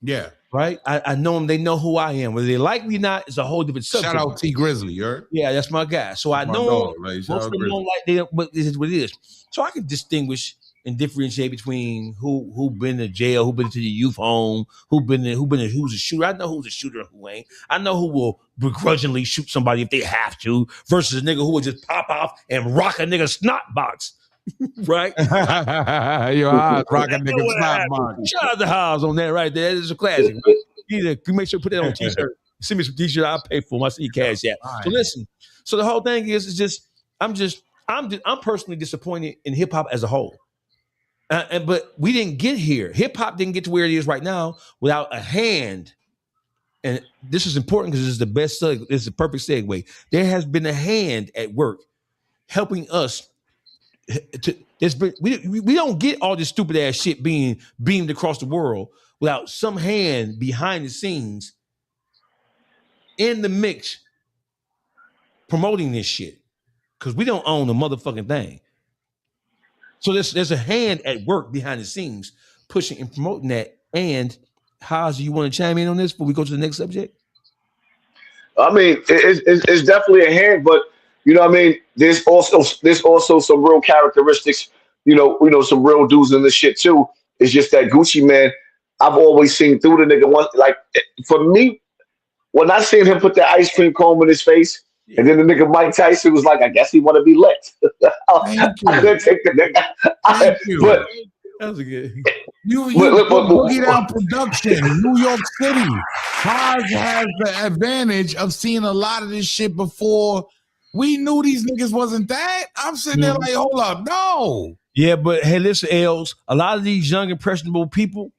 Yeah. Right? I know them. They know who I am. Whether they like me or not is a whole different subject. Shout out T Grizzly, you heard? Yeah, that's my guy. So I know most of them don't like them, but this is what it is. So I can distinguish and differentiate between who been to jail, who been to the youth home, who's a shooter. I know who's a shooter and who ain't. I know who will begrudgingly shoot somebody if they have to, versus a nigga who will just pop off and rock a nigga snot box. Right? Your eyes rock a nigga snot box. Shout out to Hobbs on that right there. It's a classic. Right? You make sure you put that on a t-shirt. Send me some t-shirt, I'll pay for them. I see you cash out. Right. So listen. So the whole thing is just I'm personally disappointed in hip hop as a whole. But we didn't get here. Hip hop didn't get to where it is right now without a hand. And this is important because this is the best. This is the perfect segue. There has been a hand at work helping us. We don't get all this stupid ass shit being beamed across the world without some hand behind the scenes in the mix promoting this shit, because we don't own the motherfucking thing. So there's a hand at work behind the scenes pushing and promoting that. And Haas, do you want to chime in on this before we go to the next subject? I mean, it's definitely a hand, but you know what I mean? There's also some real characteristics, you know, some real dudes in this shit too. It's just that Gucci man, I've always seen through the nigga once. Like, for me, when I seen him put that ice cream cone in his face, and then the nigga Mike Tyson was like, I guess he want to be licked. I couldn't take the nigga. But that was a good. You Boogie Down Production, New York City. Haas has the advantage of seeing a lot of this shit before. We knew these niggas wasn't that. I'm sitting there like, hold up, no. Yeah, but hey, listen, Els, a lot of these young, impressionable people,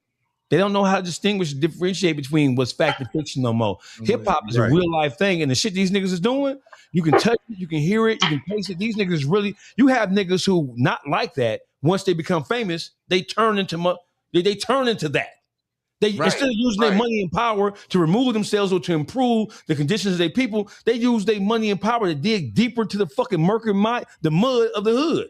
they don't know how to distinguish and differentiate between what's fact and fiction no more. Hip hop is a real life thing, and the shit these niggas is doing, you can touch it, you can hear it, you can taste it. These niggas really, you have niggas who not like that. Once they become famous, they turn into they turn into that. They instead of using their money and power to remove themselves or to improve the conditions of their people, they use their money and power to dig deeper to the fucking murky the mud of the hood.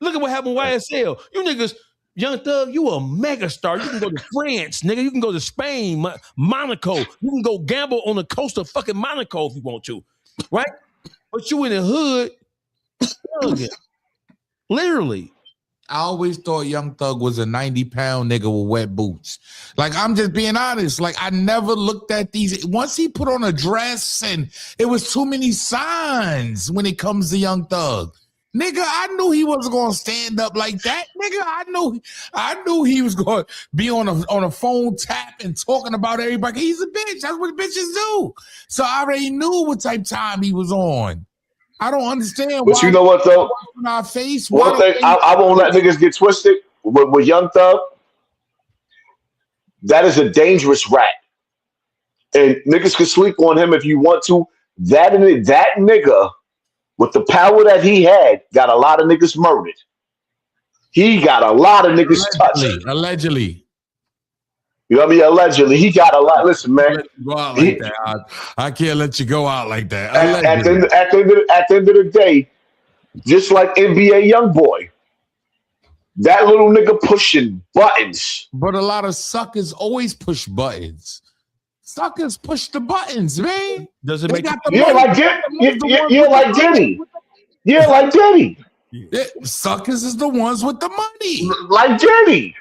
Look at what happened with YSL. You niggas, Young Thug, you a megastar. You can go to France, nigga. You can go to Spain, Monaco. You can go gamble on the coast of fucking Monaco if you want to, right? But you in the hood, literally. I always thought Young Thug was a 90-pound nigga with wet boots. Like, I'm just being honest. Like, I never looked at these. Once he put on a dress, and it was too many signs when it comes to Young Thug. Nigga, I knew he wasn't gonna stand up like that. Nigga, I knew he was gonna be on a phone tap and talking about everybody. He's a bitch. That's what bitches do. So I already knew what type of time he was on. I don't understand. But you know what though? Our face. One thing I won't let niggas get twisted with Young Thug. That is a dangerous rat, and niggas can sleep on him if you want to. That nigga, with the power that he had, got a lot of niggas murdered. He got a lot of niggas touched. Allegedly. You know what I mean? Allegedly. He got a lot. Listen, man. Go out like that. I can't let you go out like that. At the end of the day, just like NBA Youngboy, that little nigga pushing buttons. But a lot of suckers always push buttons. Suckers push the buttons, man. Does it make like Diddy. Yeah, like Diddy. Suckers is the ones with the money. Like Diddy.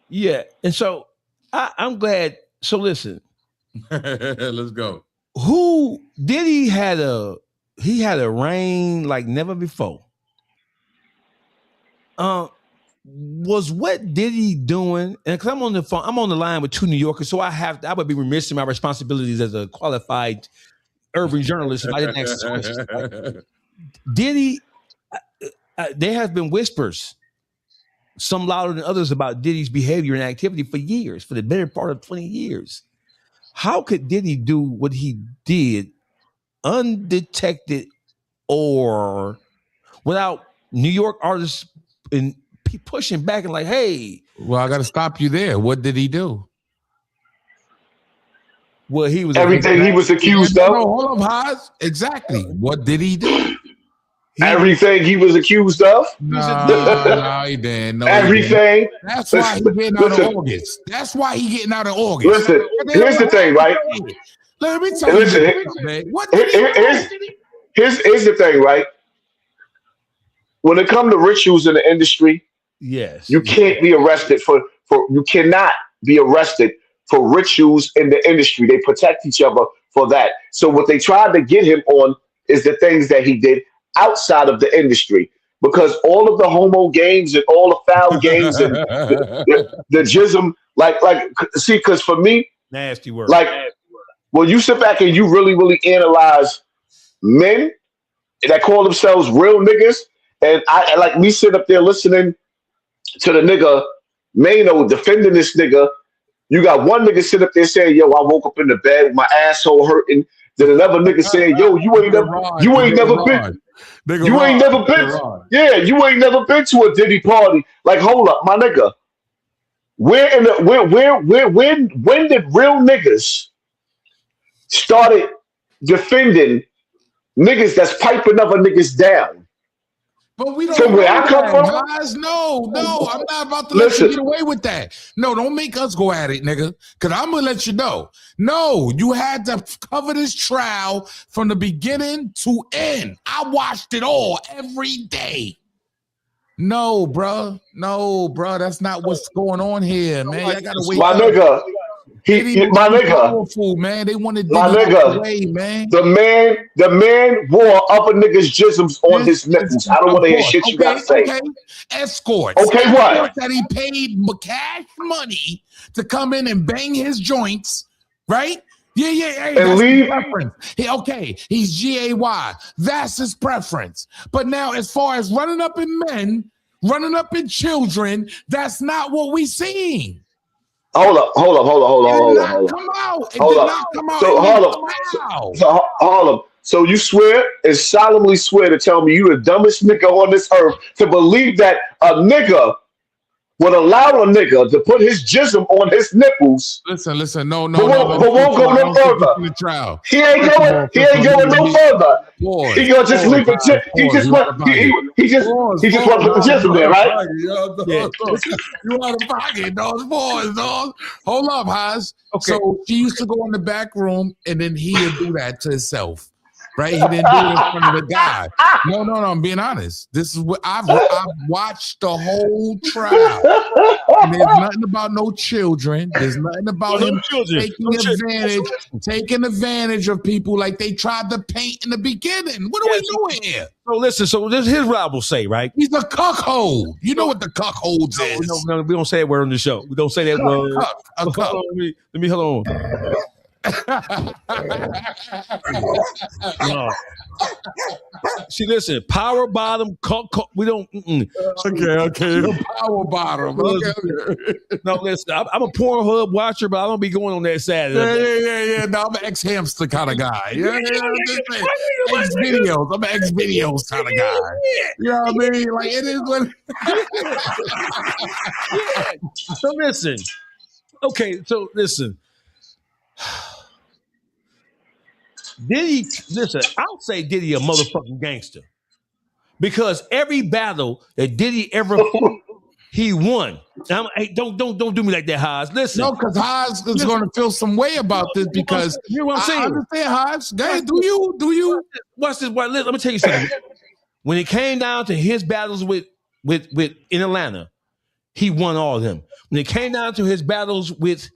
Yeah. And so I'm glad. So listen. Let's go. Who did he had a reign like never before? Was what Diddy doing? And because I'm on the phone, I'm on the line with two New Yorkers, so I would be remiss in my responsibilities as a qualified urban journalist if I didn't ask this question. Right? Diddy, there have been whispers, some louder than others, about Diddy's behavior and activity for years, for the better part of 20 years. How could Diddy do what he did undetected or without New York artists and pushing back and like, hey? Well, I got to stop you there. What did he do? Well, he was everything he was accused of. Hold up, Haas. Exactly. What did he do? Everything he was accused of. No, he didn't. No, everything. That's why he's getting out of August. That's why he's getting out of August. Listen, here's the thing, right? Let me tell you. Here's the thing, right? When it comes to rituals in the industry, yes, you can't be arrested for you cannot be arrested for rituals in the industry. They protect each other for that. So what they tried to get him on is the things that he did outside of the industry, because all of the homo games and all the foul games and the jism, like see, because for me, nasty word. Like when you sit back and you really analyze men that call themselves real niggas, and I like me sit up there listening to the nigga Mano defending this nigga. You got one nigga sit up there saying, "Yo, I woke up in the bed with my asshole hurting." Then another nigga saying, "Yo, you ain't never been to a Diddy party." Like, hold up, my nigga. When did real niggas started defending niggas that's piping other niggas down? But we don't. From where I come from, guys, no, I'm not about to let you get away with that. No, don't make us go at it, nigga. Because I'm gonna let you know. No, you had to cover this trial from the beginning to end. I watched it all every day. No, bro. That's not what's going on here, man. I gotta wait. My nigga. My nigga, powerful, man. They wanted my nigga, away, man. The man wore other niggas' jisms on his nipples. I don't want to hear shit you gotta say. Okay. Escorts. Okay, what? That he paid cash money to come in and bang his joints, right? Yeah. Hey, and leave. He's GAY. That's his preference. But now, as far as running up in men, running up in children, that's not what we seeing. Hold up. Come out. So you swear and solemnly swear to tell me you the dumbest nigga on this earth to believe that a nigga would allow a nigga to put his jism on his nipples. Listen, no. But won't go no further. He ain't going no further. He gonna just leave it. He just want to put the jism there, right? You out of pocket, those boys, dog. Hold up, Haas. Okay. So she used to go in the back room, and then he'd do that to himself. right? He didn't do it in front of the guy. No, I'm being honest. This is what I've watched the whole trial. And there's nothing about no children. There's nothing about him taking advantage of people like they tried to paint in the beginning. What are we doing here? So listen, so this his Rob will say, right? He's a cuckold. You know what the cuckolds is. No, we don't say that word on the show. We don't say that word. Let me hold on. No. See, listen, power bottom. We don't. Okay. Power bottom. Okay. No, listen, I'm a Pornhub watcher, but I don't be going on that Saturday. Yeah. No, I'm an ex-hamster kind of guy. X-videos. I'm an X-videos kind of guy. You know what I mean? Like, it is what. So listen. Okay, so listen. Diddy, listen, I'll say Diddy a motherfucking gangster. Because every battle that Diddy ever fought, he won. Hey, don't do me like that, Haas. Listen. No, because Haas is going to feel some way about this because you know what I'm saying? I understand, Haas. Guys, do you? Watch this. Let me tell you something. When it came down to his battles with in Atlanta, he won all of them. When it came down to his battles with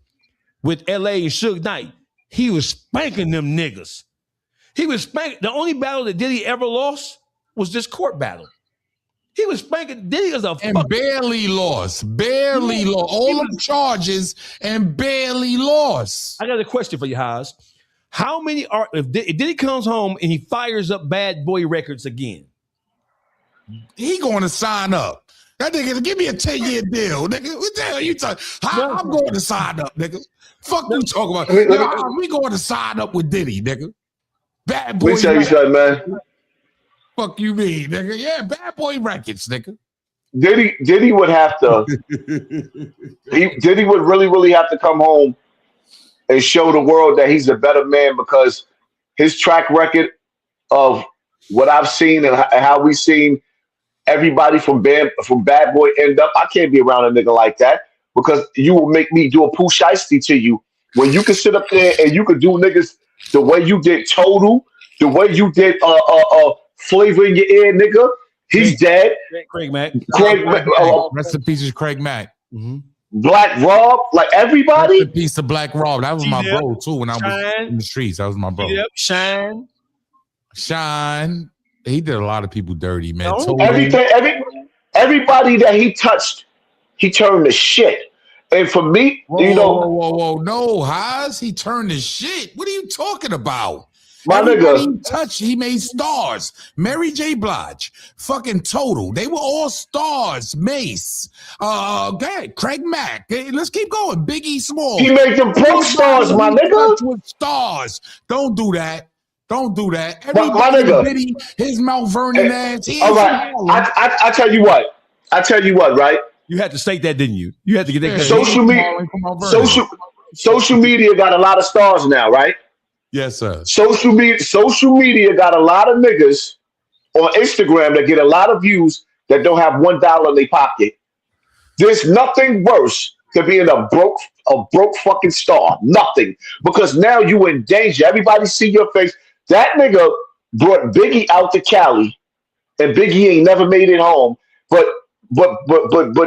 LA and Suge Knight, he was spanking them niggas. He was spanking. The only battle that Diddy ever lost was this court battle. He was spanking. Diddy was barely lost. Barely lost. All of the charges and barely lost. I got a question for you, Haas. How many are if Diddy comes home and he fires up Bad Boy Records again? He going to sign up. That nigga, give me a 10-year deal, nigga. What the hell you talking? I'm going to sign up, nigga. Fuck you talking about? We going to sign up with Diddy, nigga. Bad Boy. Let me tell you something, man. Fuck you mean, nigga? Yeah, Bad Boy Records, nigga. Diddy would have to. Diddy would really have to come home and show the world that he's a better man because his track record of what I've seen and how we've seen everybody from Bad Boy end up. I can't be around a nigga like that because you will make me do a Pooh Shiesty to you when you can sit up there and you could do niggas the way you did Total, the way you did Flavor in Your Ear, nigga. He's dead. Craig Mack. Rest in peace, Craig Mack. Mm-hmm. Black Rob, like everybody. Rest in peace to Black Rob. That was my bro too when I was in the streets. That was my bro. Shine. He did a lot of people dirty, man. Everybody that he touched, he turned to shit. And for me, no, Haas, he turned to shit. What are you talking about? My Everybody nigga, he touched, he made stars. Mary J. Blige, fucking Total. They were all stars. Mace, Craig Mack. Let's keep going. Biggie Small. He made them pro stars, my nigga. With stars. Don't do that. My nigga, his Mount Vernon ass. All right, I tell you what, right? You had to state that, didn't you? You had to get that. Social media got a lot of stars now, right? Yes, sir. Social media got a lot of niggas on Instagram that get a lot of views that don't have $1 in their pocket. There's nothing worse than being a broke fucking star. Nothing. Because now you in danger. Everybody see your face. That nigga brought Biggie out to Cali, and Biggie ain't never made it home. But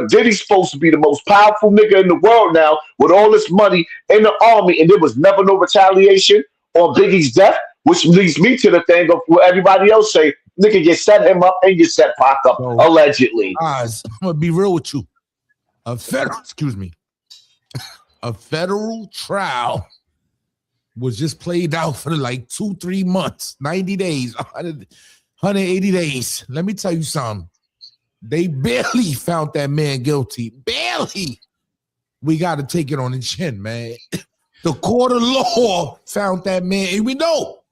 Diddy's supposed to be the most powerful nigga in the world now with all this money in the army, and there was never no retaliation on Biggie's death, which leads me to the thing of what everybody else say, nigga, you set him up and you set Pac up, allegedly. I'm gonna be real with you. A federal trial was just played out for like 2-3 months, 90 days, 180 days. Let me tell you something. They barely found that man guilty. Barely. We got to take it on the chin, man. The court of law found that man. And we know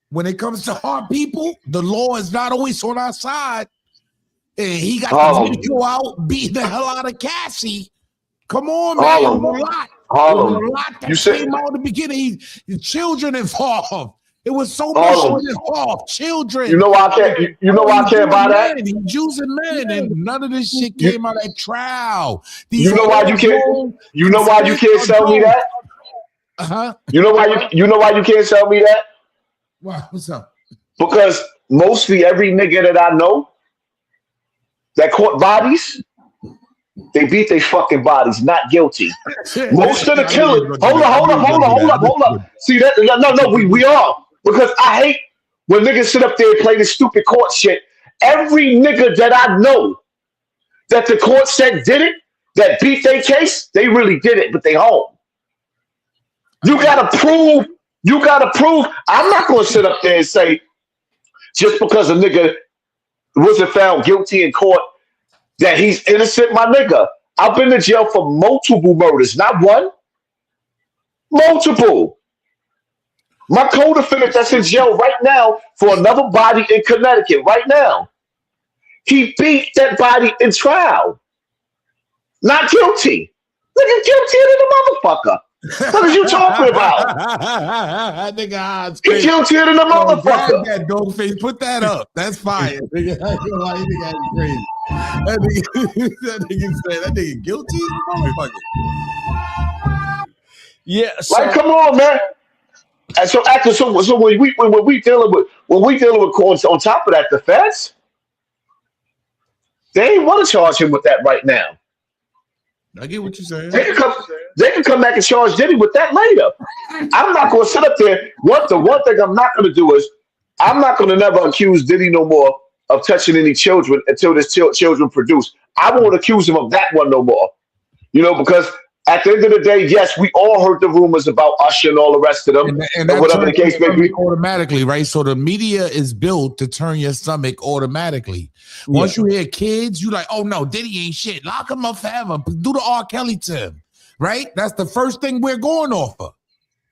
when it comes to hard people, the law is not always on our side. And he got the video out beating the hell out of Cassie. Come on, man. It was a lot. A lot that came out in the beginning. The children involved. It was so much involved. Children. You know why I can't. You know why I can't buy that. He's using men, and none of this shit came out at trial. You know why you can't. You know why you can't sell me that. You know why you can't sell me that. Wow, what's up? Because mostly every nigga that I know that caught bodies, they beat their fucking bodies, not guilty. Most of the killers. Hold up. See that? No. We are, because I hate when niggas sit up there and play this stupid court shit. Every nigga that I know that the court said did it, that beat their case, they really did it, but they home. You gotta prove. I'm not gonna sit up there and say just because a nigga wasn't found guilty in court that he's innocent, my nigga. I've been to jail for multiple murders, not one, multiple. My co-defendant that's in jail right now for another body in Connecticut right now. He beat that body in trial. Not guilty. Nigga guilty than the motherfucker. What are you talking about? Nigga, He guilty than the motherfucker. That Dawgface, put that up. That's fire. Nigga, that's crazy. That nigga said that nigga guilty as a motherfucker. Yeah. Like, come on, man. And so after so when we dealing with courts, on top of that, the feds, they ain't want to charge him with that right now. I get what you're saying. They can come back and charge Diddy with that later. I'm not going to sit up there. The one thing I'm not going to do is I'm not going to never accuse Diddy no more of touching any children until this children produce. I won't accuse him of that one no more. You know, because at the end of the day, yes, we all heard the rumors about Usher and all the rest of them, and whatever the case may be. Automatically, right? So the media is built to turn your stomach automatically. Once you hear kids, you like, oh no, Diddy ain't shit. Lock him up forever. Do the R. Kelly to him, right? That's the first thing we're going off of.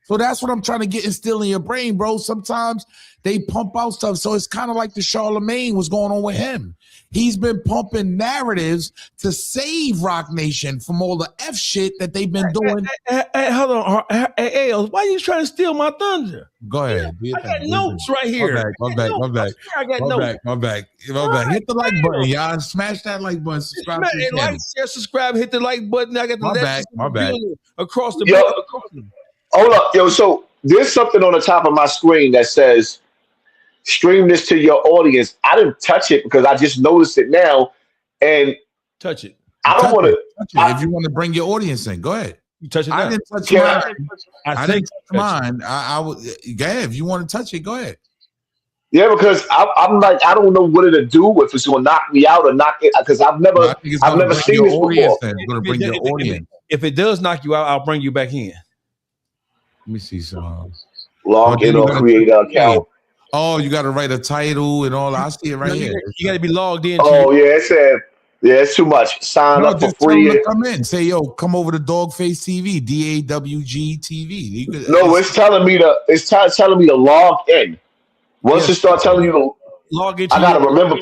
So that's what I'm trying to get instilled in your brain, bro. Sometimes they pump out stuff. So it's kind of like the Charlemagne was going on with him. He's been pumping narratives to save Rock Nation from all the F shit that they've been doing. Hey, hold on. Hey, why are you trying to steal my thunder? Go ahead. I got notes right here. My back. I got notes. My back. Hit the like button, y'all. Smash that like button. Subscribe to the channel. Like, share, subscribe, hit the like button. I got the my back. Across the board. Hold up, yo. So there's something on the top of my screen that says, stream this to your audience. I didn't touch it because I just noticed it now. And touch it. I don't want to. If you want to bring your audience in, go ahead. You touch it now. I didn't touch mine. I didn't touch mine. I would. Go ahead. If you want to touch it, go ahead. Yeah, because I'm like, I don't know what it'll do, if it's gonna knock me out or knock it, because I've never seen this before. It's gonna bring your audience. If it does knock you out, I'll bring you back in. Let me see some. Log in or create an account. Oh, you got to write a title and all. I see it right here. You got to be logged in. Oh yeah, it said, yeah, it's too much. Sign up for free. Come in. Say, yo, come over to Dawgface TV, DAWG TV. No, it's telling me to log in. Once it start telling you to log in, I gotta remember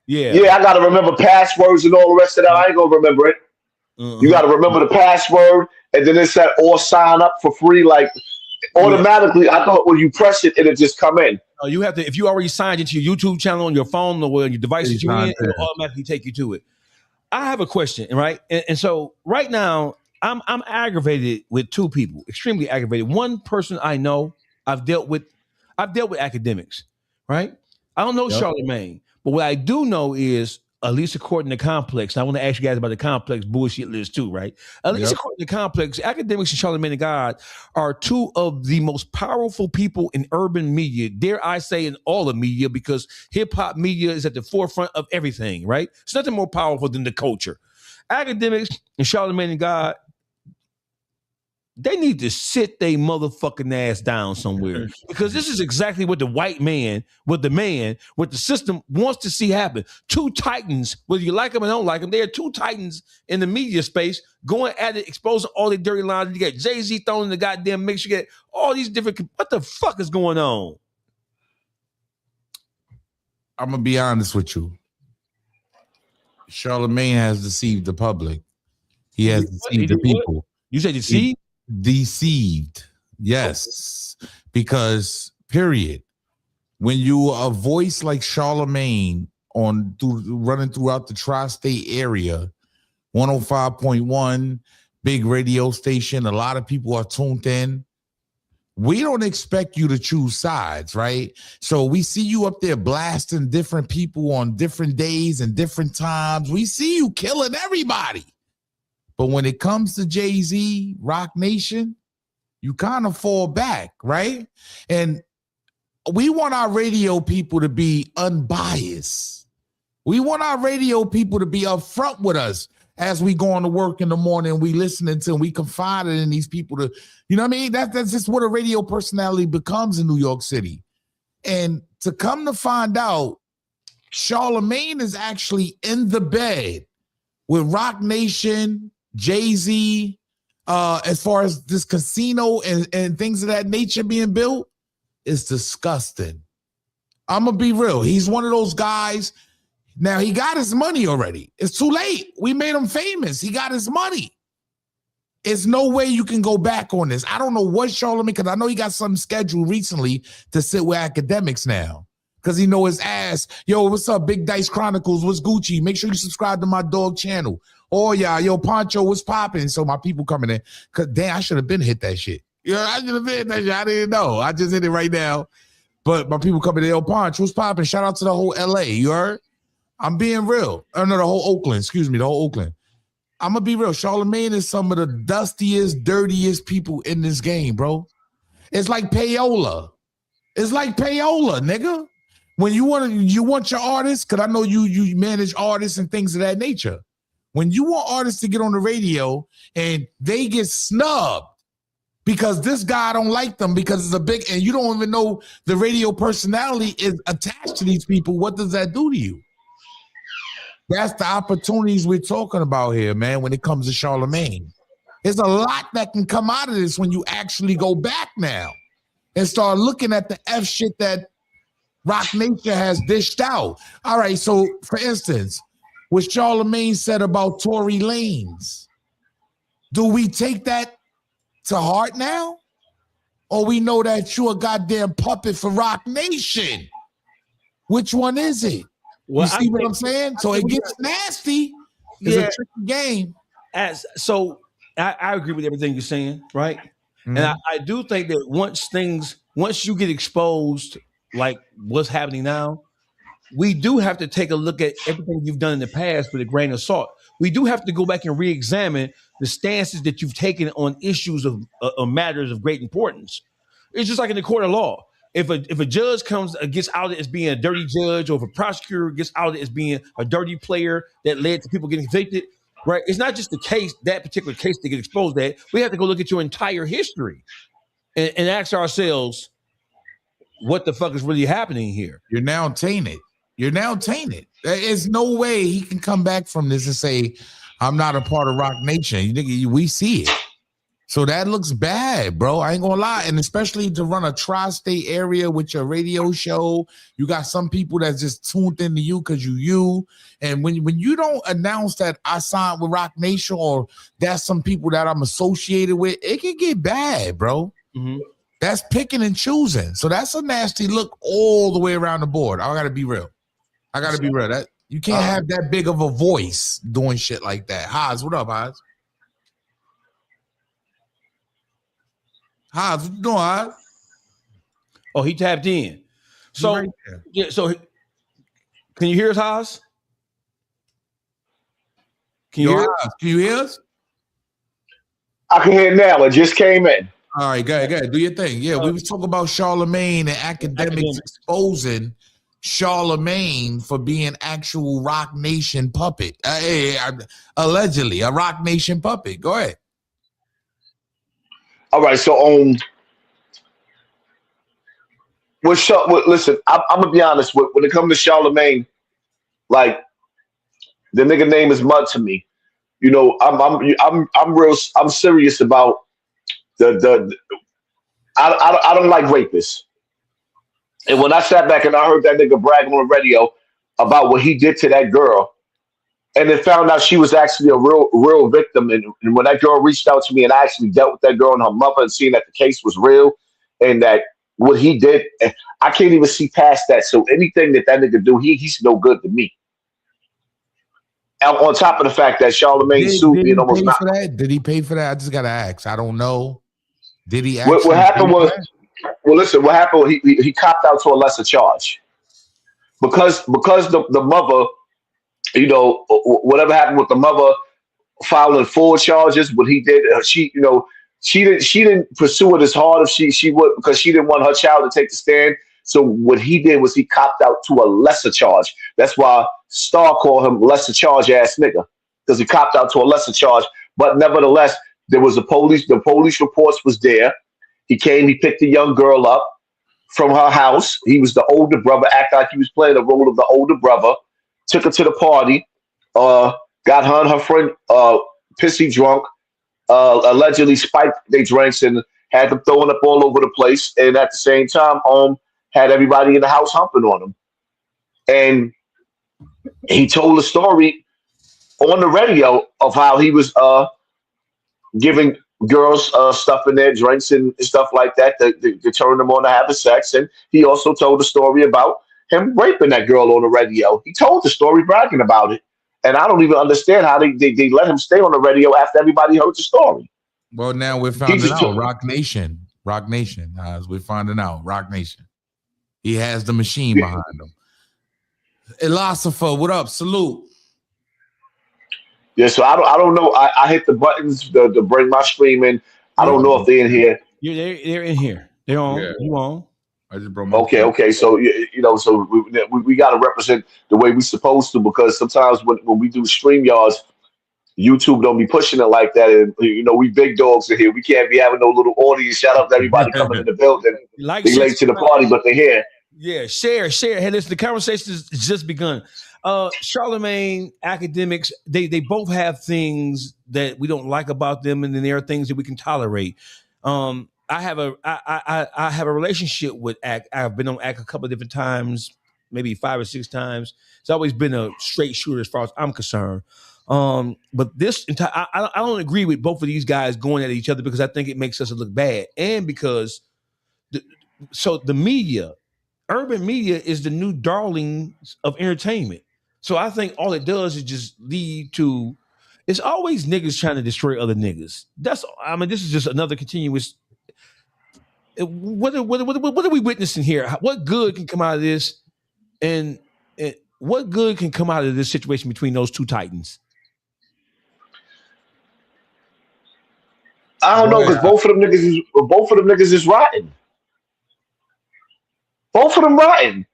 Yeah, I gotta remember passwords and all the rest of that. I ain't gonna remember it. You gotta remember the password, and then it said or sign up for free, like automatically. I thought when you press it, it'll just come in. No, you have to. If you already signed into your YouTube channel on your phone or your device that you're in, it'll automatically take you to it. I have a question, right? And so right now, I'm aggravated with two people, extremely aggravated. One person I know, I've dealt with Akademiks, right? I don't know Charlemagne, but what I do know is, at least according to Complex, and I want to ask you guys about the Complex bullshit list too, right? At least according to Complex, Akademiks and Charlemagne God are two of the most powerful people in urban media, dare I say in all the media, because hip-hop media is at the forefront of everything, right? It's nothing more powerful than the culture. Akademiks and Charlemagne God, they need to sit their motherfucking ass down somewhere, because this is exactly what the white man, what the system wants to see happen. Two titans, whether you like them or don't like them, they are two titans in the media space going at it, exposing all their dirty lines. You get Jay-Z thrown in the goddamn mix. You get all these different. What the fuck is going on? I'm gonna be honest with you. Charlemagne has deceived the public. He has deceived the people. You say deceived? Deceived, yes, because period. When you a voice like Charlemagne running throughout the tri-state area, 105.1 big radio station, a lot of people are tuned in. we don't expect you to choose sides, right? So we see you up there blasting different people on different days and different times. We see you killing everybody. But when it comes to Jay-Z, Rock Nation, you kind of fall back, right? And we want our radio people to be unbiased. We want our radio people to be upfront with us as we go on to work in the morning. We listening to, we confided in these people to, you know what I mean? That's just what a radio personality becomes in New York City. And to come to find out, Charlemagne is actually in the bed with Rock Nation, Jay-Z, as far as this casino and things of that nature being built. Is disgusting. I'm gonna be real. He's one of those guys. Now he got his money already. It's too late. We made him famous. He got his money. There's no way you can go back on this. I don't know what Charlemagne, because I know he got something scheduled recently to sit with Akademiks now. Because he know his ass. Yo, what's up, Big Dice Chronicles? What's Gucci? Make sure you subscribe to my dog channel. Oh yeah, yo, Poncho, what's popping? So my people coming in. Cause damn, I should have been hit that shit. Yeah, I should have been that shit. I didn't know. I just hit it right now. But my people coming in, yo, Poncho, what's popping? Shout out to the whole LA. You heard? I'm being real. Oh no, the whole Oakland. Excuse me, the whole Oakland. I'm gonna be real. Charlemagne is some of the dustiest, dirtiest people in this game, bro. It's like payola. It's like payola, nigga. When you want your artists, because I know you manage artists and things of that nature. When you want artists to get on the radio and they get snubbed because this guy don't like them because it's a big, and you don't even know the radio personality is attached to these people, what does that do to you? That's the opportunities we're talking about here, man, when it comes to Charlemagne. There's a lot that can come out of this when you actually go back now and start looking at the F shit that Rock Nation has dished out. All right, so for instance, what Charlemagne said about Tory Lanez, do we take that to heart now? Or we know that you're a goddamn puppet for Rock Nation? Which one is it? Well, you see what I'm saying? So it gets nasty. It's a tricky game. I agree with everything you're saying, right? Mm-hmm. And I do think that once you get exposed, like what's happening now, we do have to take a look at everything you've done in the past with a grain of salt. We do have to go back and re-examine the stances that you've taken on issues of matters of great importance. It's just like in the court of law. If a judge gets outed as being a dirty judge, or if a prosecutor gets outed as being a dirty player that led to people getting convicted, right? It's not just the case, that particular case to get exposed at. We have to go look at your entire history and ask ourselves, what the fuck is really happening here? You're now tainted. There's no way he can come back from this and say, I'm not a part of Rock Nation. We see it. So that looks bad, bro. I ain't gonna lie. And especially to run a tri-state area with your radio show, you got some people that's just tuned into you because you. And when you don't announce that I signed with Rock Nation, or that's some people that I'm associated with, it can get bad, bro. Mm-hmm. That's picking and choosing. So that's a nasty look all the way around the board. I gotta be real. That you can't have that big of a voice doing shit like that. Haas, what up, Haas? Haas, what you doing, Haas? Oh, he tapped in. So right, yeah. So can you hear us, Haas? Can you hear us? I can hear now. It just came in. All right, go ahead. Do your thing. Yeah, we was talking about Charlemagne and Akademiks exposing Charlemagne for being actual Rock Nation puppet. Allegedly, a Rock Nation puppet. Go ahead. All right, so listen, I'm gonna be honest. When it comes to Charlemagne, like the nigga name is mud to me. You know, I'm serious about I don't like rapists. And when I sat back and I heard that nigga brag on the radio about what he did to that girl, and then found out she was actually a real victim, and when that girl reached out to me and I actually dealt with that girl and her mother and seeing that the case was real and that what he did, I can't even see past that. So anything that nigga do, he's no good to me. And on top of the fact that Charlemagne sued me and almost not. Did he pay for that? I just gotta ask. I don't know. Did he actually? What happened was, well, listen. What happened? He copped out to a lesser charge because the mother, whatever happened with the mother filing 4 charges. What he did, she didn't pursue it as hard as she would because she didn't want her child to take the stand. So what he did was he copped out to a lesser charge. That's why Star called him lesser charge ass nigga, because he copped out to a lesser charge. But nevertheless, there was the police reports was there. He came, he picked the young girl up from her house. He was the older brother, acted like he was playing the role of the older brother, took her to the party, got her and her friend pissy drunk, allegedly spiked their drinks and had them throwing up all over the place. And at the same time, had everybody in the house humping on him. And he told a story on the radio of how he was giving girls stuff in their drinks and stuff like that to turn them on to having sex. And he also told a story about him raping that girl on the radio. He told the story bragging about it. And I don't even understand how they let him stay on the radio after everybody heard the story. Well, now we're finding out. Rock Nation, we're finding out. Rock Nation. He has the machine behind him. Philosopher, what up? Salute. Yeah, so I don't know. I hit the buttons to bring my stream in. I don't know if they're in here. Yeah, they're in here. They're on. Yeah. You on? I just brought my Okay. So so we got to represent the way we supposed to, because sometimes when we do StreamYards, YouTube don't be pushing it like that, and we big dogs in here. We can't be having no little audience. Shout out to everybody coming in the building. They late to the party, but they're here. Yeah, share. Hey, listen, the conversation has just begun. Charlemagne, Akademiks, they both have things that we don't like about them, and then there are things that we can tolerate. I have a relationship with Ak. I've been on Ak a couple of different times, maybe 5 or 6 times. It's always been a straight shooter as far as I'm concerned. But this entire, I don't agree with both of these guys going at each other, because I think it makes us look bad, and because the media, urban media, is the new darlings of entertainment. So I think all it does is just lead to, it's always niggas trying to destroy other niggas. This is just another continuous. What are we witnessing here? What good can come out of this? And what good can come out of this situation between those two titans? I don't know, because both of them niggas is rotten. Both of them rotten.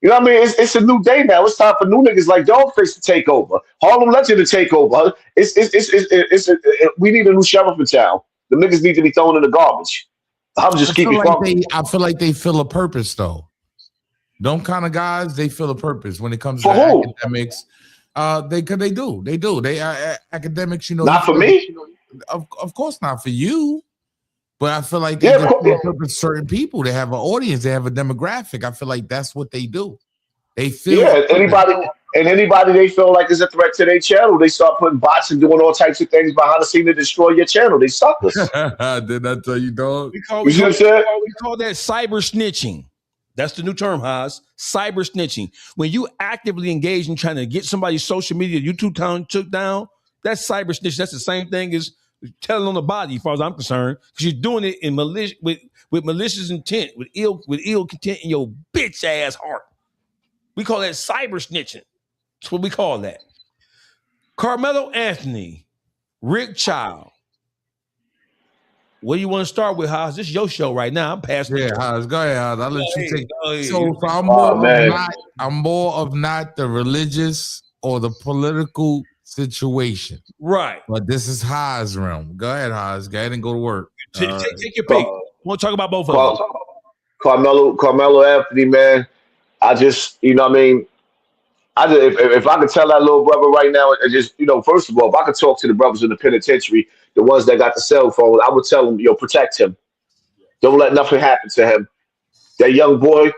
You know what I mean? It's a new day now. It's time for new niggas like Dawgface to take over, Harlem Legend to take over. We need a new sheriff in town. The niggas need to be thrown in the garbage. I'm just keeping funky. I feel like they feel a purpose, though. Them kind of guys, they feel a purpose when it comes for to who? Akademiks. They do. They are Akademiks. Not for me. Of course not for you. But I feel like they purpose certain people. They have an audience. They have a demographic. I feel like that's what they do. They feel anybody they feel like is a threat to their channel, they start putting bots and doing all types of things behind the scene to destroy your channel. They suckers. Did I tell you, dog? We call that cyber snitching. That's the new term, Haas. Cyber snitching. When you actively engage in trying to get somebody's social media YouTube took down, that's cyber snitching. That's the same thing as telling on the body, as far as I'm concerned, because you're doing it in with malicious intent, with ill content in your bitch ass heart. We call that cyber snitching. That's what we call that. Karmelo Anthony, Rick Child. What do you want to start with, Haas? This is your show right now. I'm passing. Yeah, Haas, go ahead, Haas. I'll let you take. So I'm more of not the religious or the political situation. Right. But this is Haas' realm. Go ahead, Haas. Go ahead and go to work. Take your pick. We'll talk about both of them. Karmelo Anthony, man. I just, you know what I mean? If I could tell that little brother right now, and just, first of all, if I could talk to the brothers in the penitentiary, the ones that got the cell phone, I would tell them, protect him. Don't let nothing happen to him. That young boy, at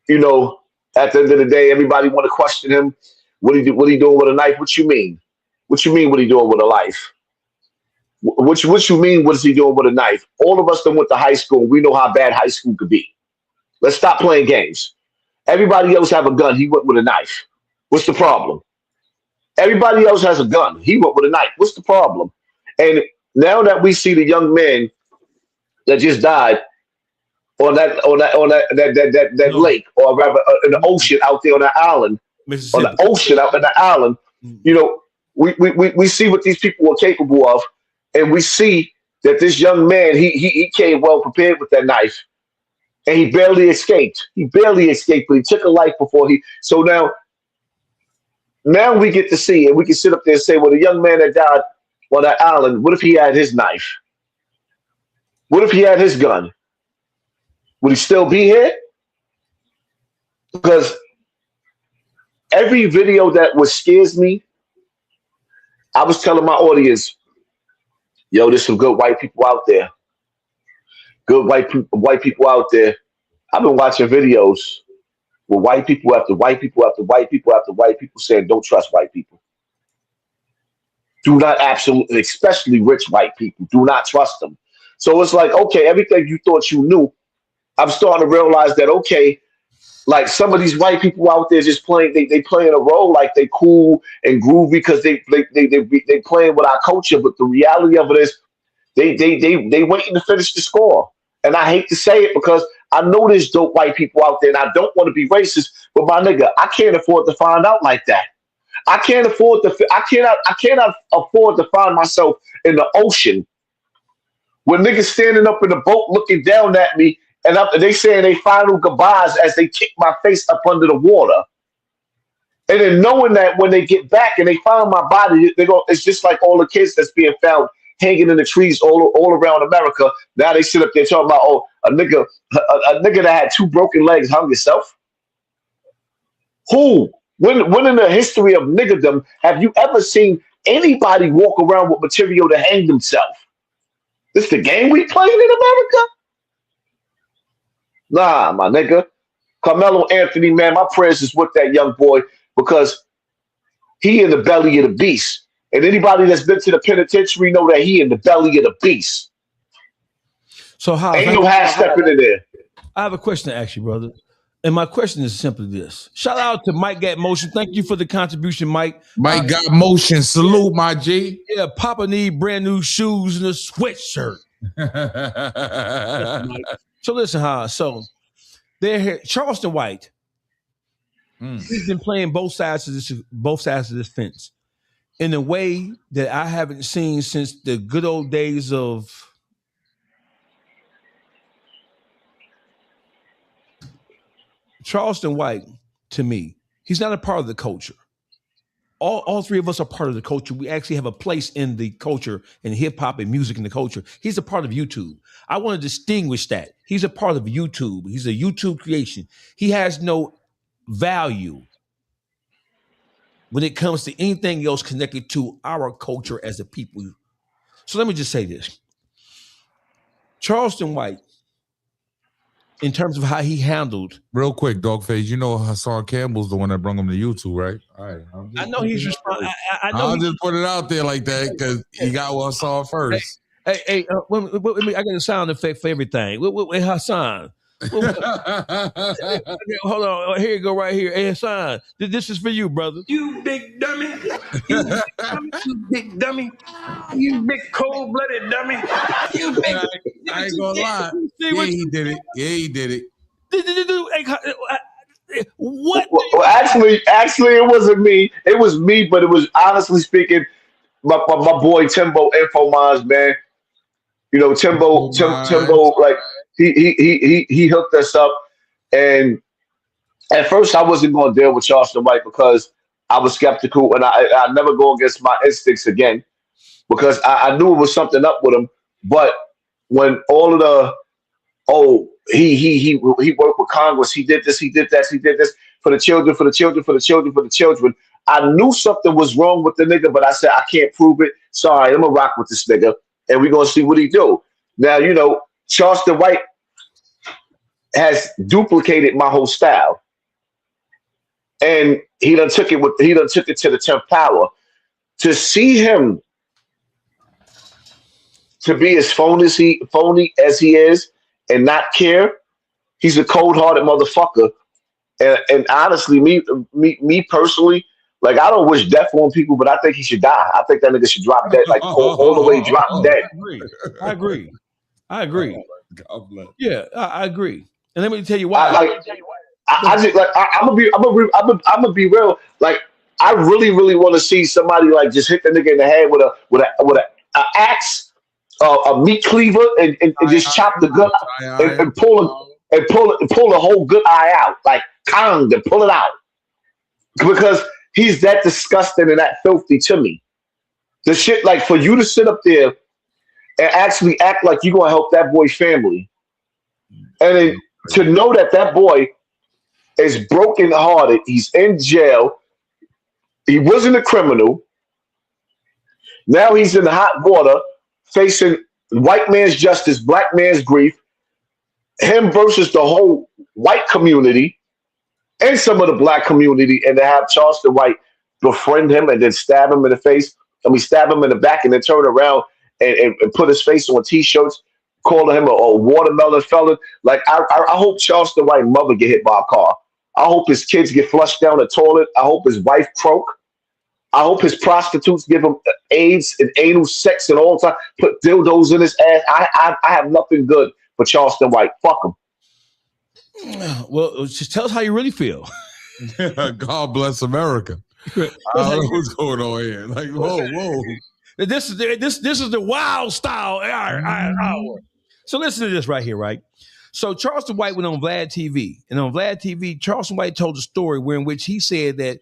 the end of the day, everybody want to question him. What he doing with a knife? What you mean? What you mean what he doing with a life? What you mean what is he doing with a knife? All of us that went to high school, we know how bad high school could be. Let's stop playing games. Everybody else have a gun. He went with a knife. What's the problem? Everybody else has a gun. He went with a knife. What's the problem? And now that we see the young men that just died on that lake, or rather in the ocean out there on the island, on the ocean out in the island. You know, we see what these people are capable of, and we see that this young man, he came well prepared with that knife, and he barely escaped. He barely escaped, but he took a life before he. So now we get to see, and we can sit up there and say, well, the young man that died on that island, what if he had his knife? What if he had his gun? Would he still be here? Because every video that scares me, I was telling my audience, yo, there's some good white people out there. Good white people out there. I've been watching videos with white people after white people after white people after white people saying, don't trust white people. Do not absolutely, especially rich white people, do not trust them. So it's like, okay, everything you thought you knew, I'm starting to realize that, okay, like some of these white people out there just playing, they playing a role like they cool and groovy because they playing with our culture. But the reality of it is they waiting to finish the score. And I hate to say it because I know there's dope white people out there and I don't want to be racist, but my nigga, I can't afford to find out like that. I cannot afford to find myself in the ocean with niggas standing up in the boat looking down at me and they saying they final goodbyes as they kick my face up under the water. And then knowing that when they get back and they find my body, it's just like all the kids that's being found hanging in the trees all around America. Now they sit up there talking about, oh, a nigga that had 2 broken legs hung himself. Who? When in the history of niggerdom have you ever seen anybody walk around with material to hang themselves? This the game we playing in America? Nah, my nigga. Karmelo Anthony, man, my prayers is with that young boy because he in the belly of the beast. And anybody that's been to the penitentiary know that he in the belly of the beast. So how ain't no half stepping in there. I have a question to ask you, brother. And my question is simply this. Shout out to Mike Got Motion. Thank you for the contribution, Mike. Mike Got Motion. Salute, my G. Yeah, Papa need brand new shoes and a sweatshirt. So listen, so they're here. Charleston White. He's been playing both sides of this fence in a way that I haven't seen since the good old days of Charleston White. To me, he's not a part of the culture. All 3 of us are part of the culture. We actually have a place in the culture, in hip hop and music in the culture. He's a part of YouTube. I want to distinguish that. He's a part of YouTube. He's a YouTube creation. He has no value when it comes to anything else connected to our culture as a people. So let me just say this. Charleston White, in terms of how he handled. Real quick, Dawgface, you know Hassan Campbell's the one that brought him to YouTube, right? All right. I know he's responsible. I'll just put it out there like that because he got what I saw first. Hey, I got a sound effect for everything. With Hassan. Hold on, here you go right here. Hey, Hassan, this is for you, brother. You big dummy. You big dummy. You big cold-blooded dummy. You big. I ain't gonna lie. Yeah, he did it. Yeah, he did it. What? Well, actually, it wasn't me. It was me, but it was honestly speaking, my boy Timbo Infomons, man. You know, Timbo, like he hooked us up, and at first I wasn't going to deal with Charleston White because I was skeptical, and I never go against my instincts again because I knew it was something up with him. But when all of the he worked with Congress, he did this, he did that, he did this for the children, for the children, for the children, for the children. I knew something was wrong with the nigga, but I said I can't prove it. Sorry, I'm gonna rock with this nigga, and we're gonna see what he do. Now, you know, Charleston White has duplicated my whole style, and he done took it to the 10th power. To see him to be as phony as he is and not care, he's a cold-hearted motherfucker. And honestly, me personally, like I don't wish death on people, but I think he should die. I think that nigga should drop dead, like all the way drop dead. I agree. God bless. Yeah, I agree. And let me tell you why. I'm gonna be real. Like, I really want to see somebody like just hit the nigga in the head with a axe, a meat cleaver, and just chop the gut and pull the whole good eye out, like Kong, and pull it out, because he's that disgusting and that filthy to me. The shit, like, for you to sit up there and actually act like you're gonna help that boy's family, and then to know that that boy is brokenhearted, he's in jail, he wasn't a criminal, now he's in the hot water, facing white man's justice, black man's grief, him versus the whole white community and some of the black community, and to have Charleston White befriend him and then stab him in the face. Stab him in the back and then turn around and put his face on T-shirts, calling him a watermelon felon. Like, I hope Charleston White mother get hit by a car. I hope his kids get flushed down the toilet. I hope his wife croak. I hope his prostitutes give him AIDS and anal sex and all the time, put dildos in his ass. I have nothing good for Charleston White. Fuck him. Well, just tell us how you really feel. God bless America. I don't know what's going on here. Like, whoa. This is the wild style hour. So listen to this right here, right? So Charleston White went on Vlad TV, and on Vlad TV, Charleston White told a story in which he said that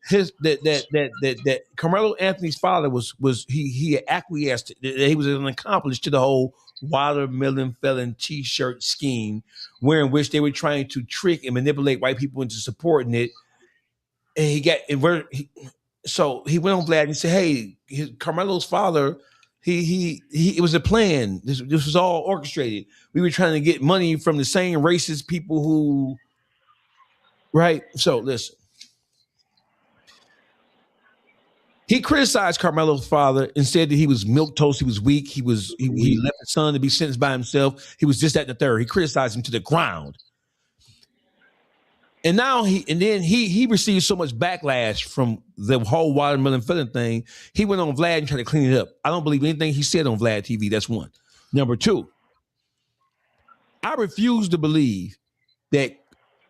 that Karmelo Anthony's father was he acquiesced, that he was an accomplice to the whole watermelon felon T-shirt scheme, where in which they were trying to trick and manipulate white people into supporting it. And so he went on Vlad and said, "Hey, Karmelo's father, it was a plan. This was all orchestrated. We were trying to get money from the same racist people who, right? So listen." He criticized Karmelo's father and said that he was milquetoast, he was weak, he left his son to be sentenced by himself. He was just at the third. He criticized him to the ground. And now he received so much backlash from the whole watermelon felon thing. He went on Vlad and tried to clean it up. I don't believe anything he said on Vlad TV. That's one. Number two, I refuse to believe that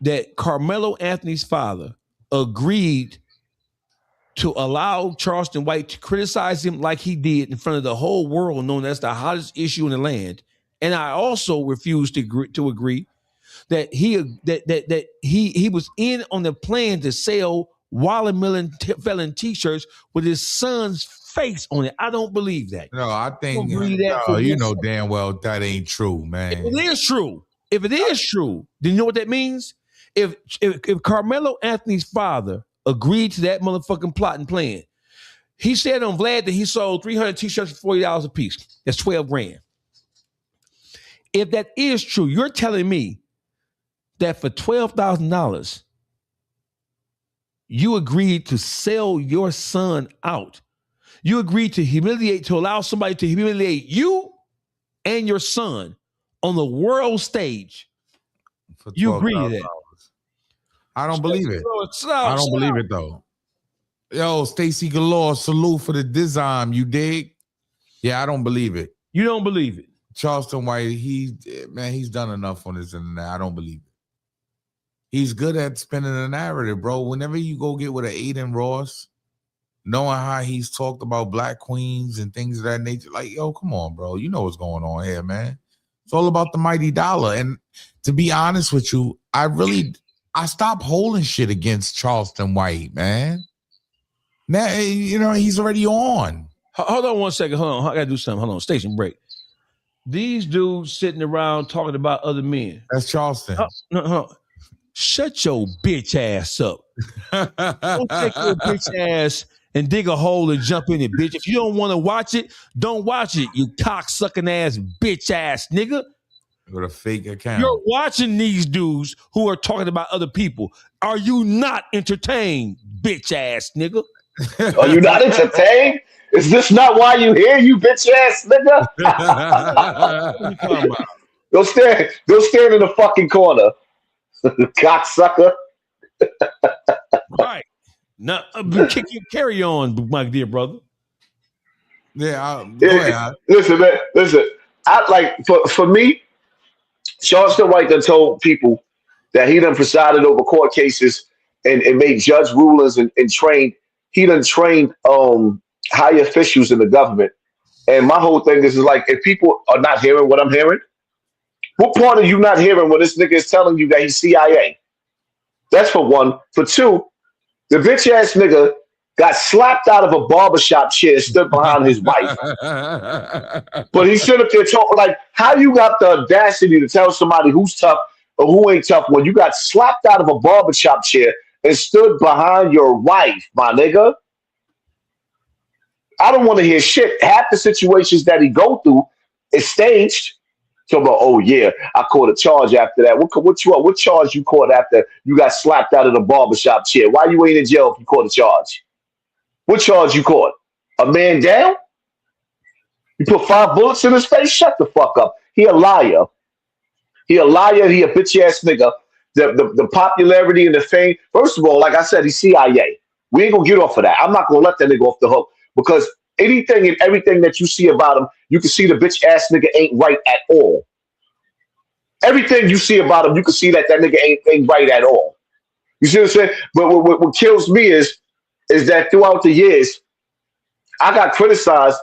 Karmelo Anthony's father agreed to allow Charleston White to criticize him like he did in front of the whole world, knowing that's the hottest issue in the land. And I also refuse to agree that he was in on the plan to sell watermelon felon T-shirts with his son's face on it. I don't believe that. No, I think you know damn well that ain't true, man. If it is true, then you know what that means? If Karmelo Anthony's father agreed to that motherfucking plot and plan, he said on Vlad that he sold 300 T-shirts for $40 a piece. That's $12,000. If that is true, you're telling me that for $12,000, you agreed to sell your son out. You agreed to allow somebody to humiliate you and your son on the world stage. You agree to that? I don't believe it. I don't believe it though. Yo, Stacy Galore, salute for the design. You dig? Yeah, I don't believe it. You don't believe it? Charleston White, he's done enough on this internet. I don't believe it. He's good at spinning the narrative, bro. Whenever you go get with an Aiden Ross, knowing how he's talked about black queens and things of that nature, like, yo, come on, bro. You know what's going on here, man. It's all about the mighty dollar. And to be honest with you, I stopped holding shit against Charleston White, man. Now, he's already on. Hold on 1 second. Hold on. I got to do something. Hold on. Station break. These dudes sitting around talking about other men. That's Charleston. No. Shut your bitch ass up. Don't take your bitch ass and dig a hole and jump in it, bitch. If you don't want to watch it, don't watch it, you cocksucking ass bitch ass nigga. With a fake account. You're watching these dudes who are talking about other people. Are you not entertained, bitch ass nigga? Are you not entertained? Is this not why you here, you bitch ass nigga? What are you talking about? Go stand in the fucking corner. Cocksucker. Right. Now, carry on, my dear brother. Yeah. Listen, man. Listen. I like for me, Charleston White done told people that he done presided over court cases and made judge rulings and trained. He done trained high officials in the government. And my whole thing is like, if people are not hearing what I'm hearing, what part are you not hearing when this nigga is telling you that he's CIA? That's for one. For two, the bitch ass nigga got slapped out of a barbershop chair, stood behind his wife. But he stood up there talking like, how you got the audacity to tell somebody who's tough or who ain't tough when you got slapped out of a barbershop chair and stood behind your wife, my nigga? I don't want to hear shit. Half the situations that he go through is staged. Talking about, oh yeah, I caught a charge after that. What charge you caught after you got slapped out of the barbershop chair? Why you ain't in jail if you caught a charge? What charge you caught? A man down? You put 5 bullets in his face? Shut the fuck up. He a liar. He a liar. He a bitch ass nigga. The popularity and the fame. First of all, like I said, he's CIA. We ain't gonna get off of that. I'm not gonna let that nigga off the hook because anything and everything that you see about him, you can see the bitch ass nigga ain't right at all. Everything you see about him, you can see that nigga ain't right at all. You see what I'm saying? But what kills me is that throughout the years, I got criticized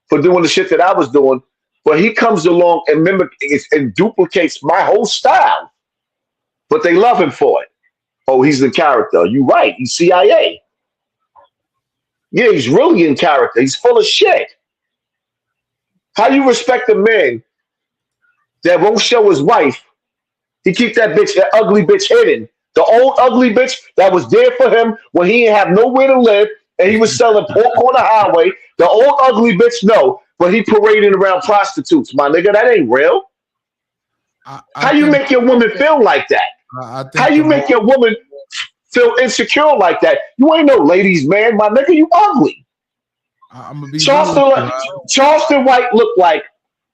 for doing the shit that I was doing, but he comes along and mimics and duplicates my whole style. But they love him for it. Oh, he's in character. You right. He's CIA. Yeah, he's really in character. He's full of shit. How you respect a man that won't show his wife? He keep that ugly bitch hidden. The old ugly bitch that was there for him when he didn't have nowhere to live and he was selling pork on the highway. The old ugly bitch, no, but he parading around prostitutes. My nigga, that ain't real. How you make your woman feel like that? How you make your woman feel insecure like that? You ain't no ladies' man, my nigga. You ugly. Charleston White looked like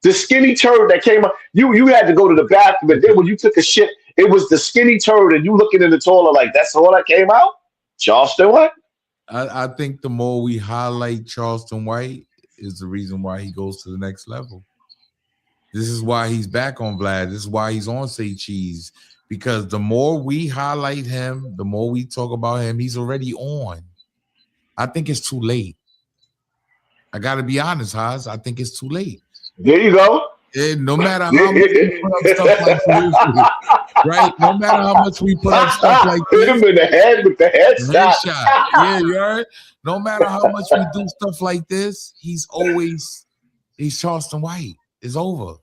the skinny turd that came up. You had to go to the bathroom, and then when you took a shit, it was the skinny turd, and you looking in the toilet like that's all that came out. Charleston White. I think the more we highlight Charleston White is the reason why he goes to the next level. This is why he's back on Vlad. This is why he's on Say Cheese. Because the more we highlight him, the more we talk about him, he's already on. I think it's too late. I got to be honest, Haas. I think it's too late. There you go. No matter how much we put up stuff like this, right? No matter how much we put up stuff like this. Hit him in the head with the headshot. Yeah, you heard? No matter how much we do stuff like this, he's Charleston White. It's over.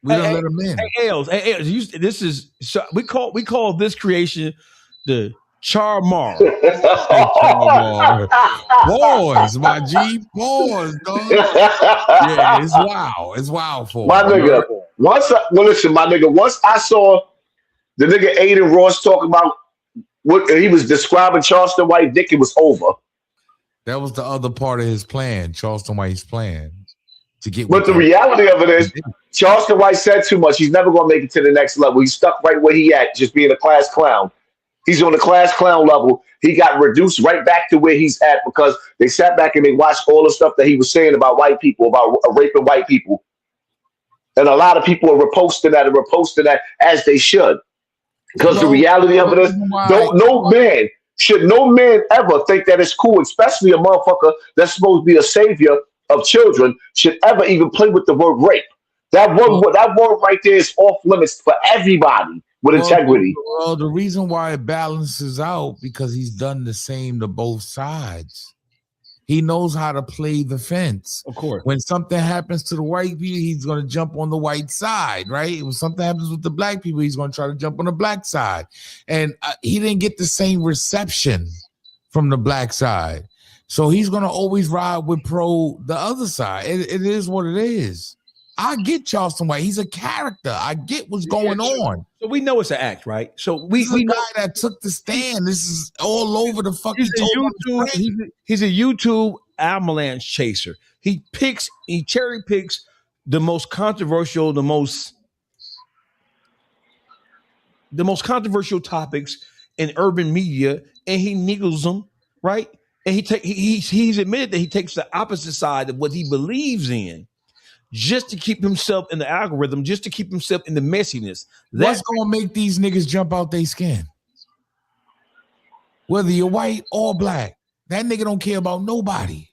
We don't let him in. Hey, Els, this is we call this creation the Charmar. Pause, my G. Pause, dog. Yeah, it's wild. It's wild for my nigga. Once I saw the nigga Aiden Ross talking about what he was describing Charleston White dick, it was over. That was the other part of his plan, Charleston White's plan. But the reality of it is, Charleston White said too much. He's never going to make it to the next level. He's stuck right where he at, just being a class clown. He's on the class clown level. He got reduced right back to where he's at because they sat back and they watched all the stuff that he was saying about white people, about raping white people. And a lot of people are reposting that as they should. Because the reality of it is, no man ever think that it's cool, especially a motherfucker that's supposed to be a savior of children, should ever even play with the word rape. That word right there is off limits for everybody with integrity. Well, the reason why it balances out because he's done the same to both sides. He knows how to play the fence. Of course. When something happens to the white people, he's going to jump on the white side, right? When something happens with the black people, he's going to try to jump on the black side. And he didn't get the same reception from the black side. So he's going to always ride with the other side. It is what it is. I get Charleston White. He's a character. I get what's going on. So we know it's an act, right? So we guy that took the stand. This is all over the fucking. He's a YouTube avalanche chaser. He cherry picks the most controversial, the most controversial topics in urban media, and he niggles them, right? And he's admitted that he takes the opposite side of what he believes in. just to keep himself in the algorithm, just to keep himself in the messiness. What's gonna make these niggas jump out their skin? Whether you're white or black, that nigga don't care about nobody.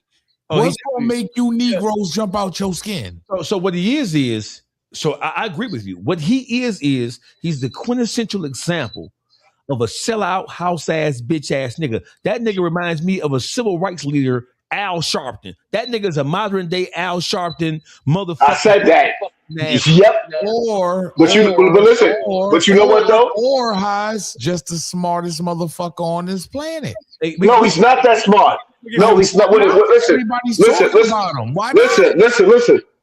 What's gonna make you Negroes jump out your skin? So what he is so I agree with you. What he is he's the quintessential example of a sellout, house ass, bitch ass nigga. That nigga reminds me of a civil rights leader, Al Sharpton. That nigga is a modern day Al Sharpton motherfucker. I said that. Yep. But you know what though? Or Haas just the smartest motherfucker on this planet. No, he's not that smart. No, he's not.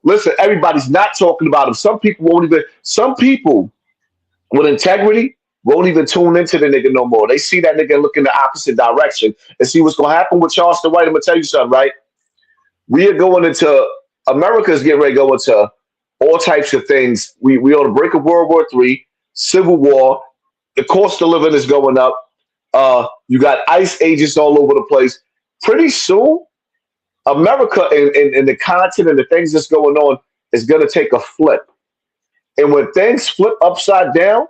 Listen. Everybody's not talking about him. Some people with integrity won't even tune into the nigga no more. They see that nigga and look in the opposite direction and see what's gonna happen with Charleston White. I'm gonna tell you something, right? We are going into America's getting ready to go into all types of things. We on the brink of World War III, Civil War. The cost of living is going up. You got ICE agents all over the place. Pretty soon, America and the content and the things that's going on is going to take a flip. And when things flip upside down,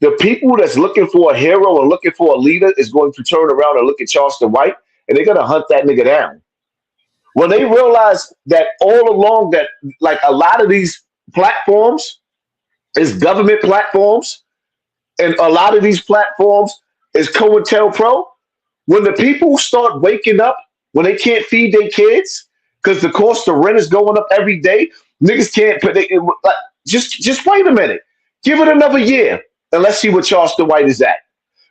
the people that's looking for a hero and looking for a leader is going to turn around and look at Charleston White, and they're going to hunt that nigga down. When they realize that all along that, like, a lot of these platforms is government platforms, and a lot of these platforms is COINTELPRO, when the people start waking up, when they can't feed their kids because the cost of rent is going up every day, niggas can't put it. Just wait a minute. Give it another year and let's see what Charleston White is at.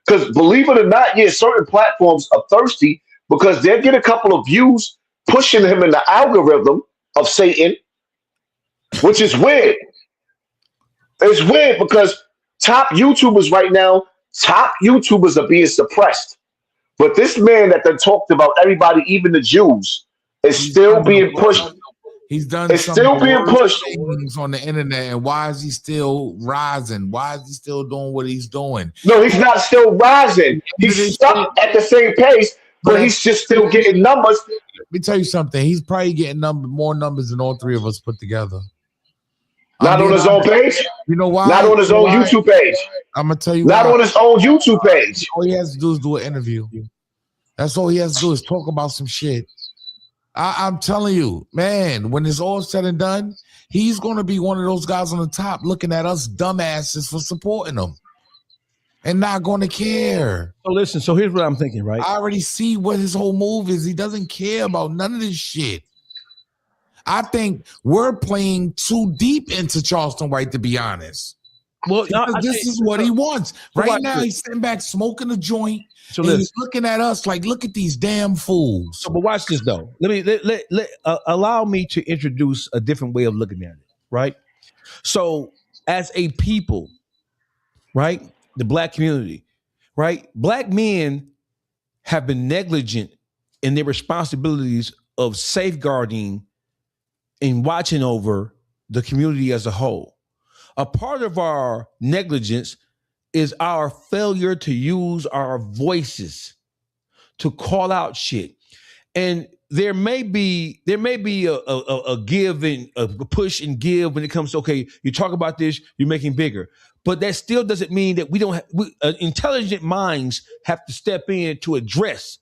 Because believe it or not, certain platforms are thirsty because they'll get a couple of views pushing him in the algorithm of Satan, which is weird. It's weird because top YouTubers right now, are being suppressed. But this man that they talked about, everybody, even the Jews, is still being pushed. He's done. It's still being pushed on the internet. And why is he still rising? Why is he still doing what he's doing? No, he's not still rising. He's stuck at the same pace, but he's just still getting numbers. Let me tell you something. He's probably getting more numbers than all three of us put together. Not on his own page. You know why? Not on his own YouTube page. I'm gonna tell you. Not on his own YouTube page. All he has to do is do an interview. That's all he has to do is talk about some shit. I'm telling you, man, when it's all said and done, he's going to be one of those guys on the top looking at us dumbasses for supporting him and not going to care. So listen, so here's what I'm thinking, right? I already see what his whole move is. He doesn't care about none of this shit. I think we're playing too deep into Charleston White, to be honest. Well, this is what he wants. Right now, he's sitting back smoking a joint. So he's looking at us like, look at these damn fools. So, but watch this though. Allow me to introduce a different way of looking at it. Right. So, as a people, right, the black community, right, black men have been negligent in their responsibilities of safeguarding and watching over the community as a whole. A part of our negligence is our failure to use our voices to call out shit. And there may be a give and a push and give when it comes to, okay, you talk about this, you're making bigger. But that still doesn't mean that we don't have, intelligent minds have to step in to address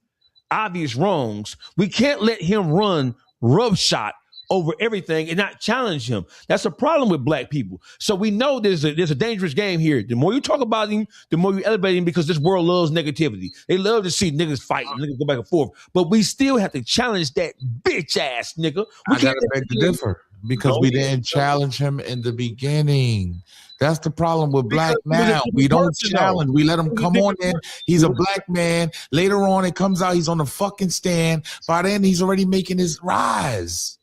obvious wrongs. We can't let him run roughshod over everything and not challenge him. That's a problem with black people. So we know there's a dangerous game here. The more you talk about him, the more you elevate him, because this world loves negativity. They love to see niggas fight and niggas go back and forth. But we still have to challenge that bitch ass nigga. I gotta beg to differ because we didn't challenge him in the beginning. That's the problem with black now. We don't challenge. We let him come on in. He's a black man. Later on, it comes out he's on the fucking stand. By then, he's already making his rise.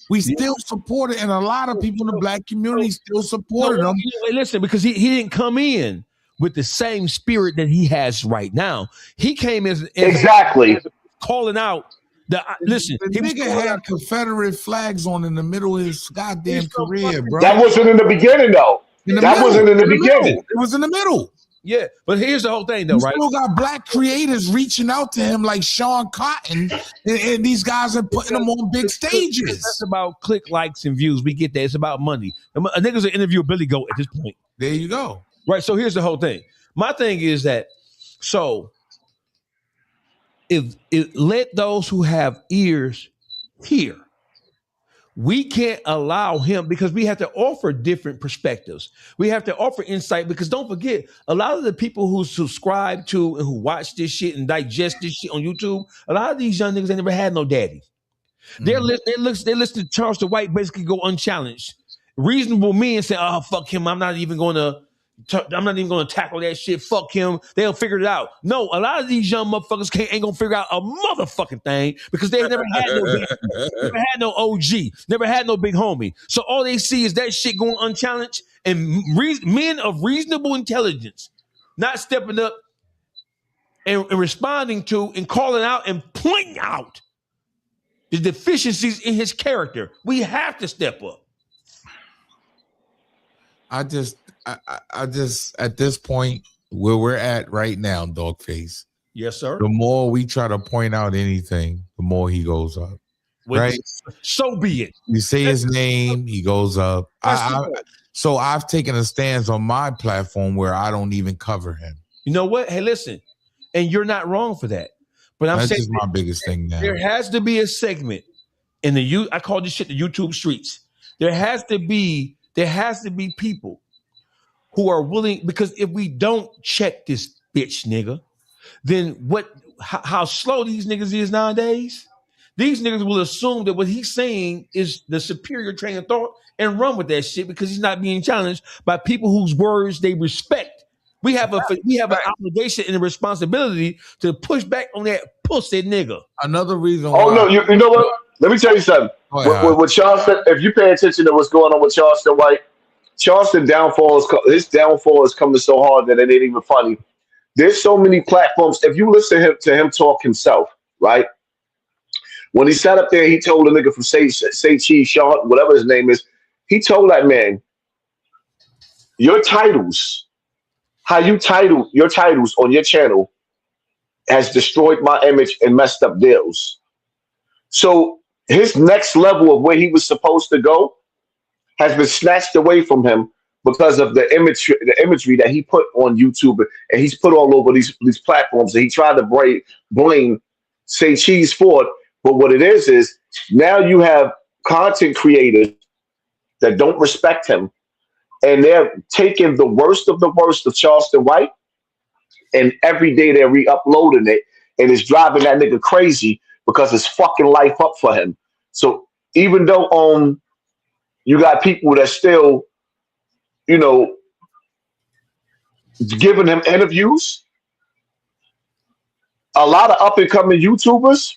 We still support it, and a lot of people in the black community still supported him. Listen, because he didn't come in with the same spirit that he has right now. He came as exactly calling out the listen. The nigga had Confederate flags on in the middle of his goddamn career, bro. That wasn't in the beginning, though. That wasn't in the beginning. It was in the middle. Yeah, but here's the whole thing, though, You right? still got black creators reaching out to him like Sean Cotton, and these guys are putting him on big stages. It's about click, likes, and views. We get that. It's about money. A nigga's an interviewability goat at this point. There you go. Right. So here's the whole thing. My thing is that if let those who have ears hear. We can't allow him because we have to offer different perspectives. We have to offer insight because don't forget, a lot of the people who subscribe to and who watch this shit and digest this shit on YouTube, a lot of these young niggas, they never had no daddy. They listen to Charleston White basically go unchallenged. Reasonable men say, "Oh, fuck him. I'm not even going to tackle that shit. Fuck him. They'll figure it out." No, a lot of these young motherfuckers ain't gonna figure out a motherfucking thing because they never had never had no OG, never had no big homie. So all they see is that shit going unchallenged, and men of reasonable intelligence not stepping up and responding to and calling out and pointing out the deficiencies in his character. We have to step up. I just at this point where we're at right now, Dawgface. Yes, sir. The more we try to point out anything, the more he goes up. Right? So be it. You say his name, he goes up. So I've taken a stance on my platform where I don't even cover him. You know what? Hey, listen, and you're not wrong for that. But I'm That's saying just my biggest thing now. There has to be a segment in the I call this shit the YouTube streets. There has to be people who are willing, because if we don't check this bitch nigga, then how slow these niggas is nowadays, these niggas will assume that what he's saying is the superior train of thought and run with that shit because he's not being challenged by people whose words they respect. We have an obligation and a responsibility to push back on that pussy nigga. Another reason why. No, you know what? Let me tell you something. With Charleston, if you pay attention to what's going on with Charleston White, his downfall is coming so hard that it ain't even funny. There's so many platforms. If you listen to him talk himself, right? When he sat up there, he told a nigga from Say Cheese, Sean, whatever his name is, he told that man, your titles, how you title your titles on your channel has destroyed my image and messed up deals. So his next level of where he was supposed to go has been snatched away from him because of the imagery that he put on YouTube and he's put all over these platforms. And he tried to blame Say Cheese for it. But what it is now you have content creators that don't respect him, and they're taking the worst of Charleston White, and every day they're re-uploading it, and it's driving that nigga crazy because it's fucking life up for him. So even though you got people that still, giving him interviews, a lot of up and coming YouTubers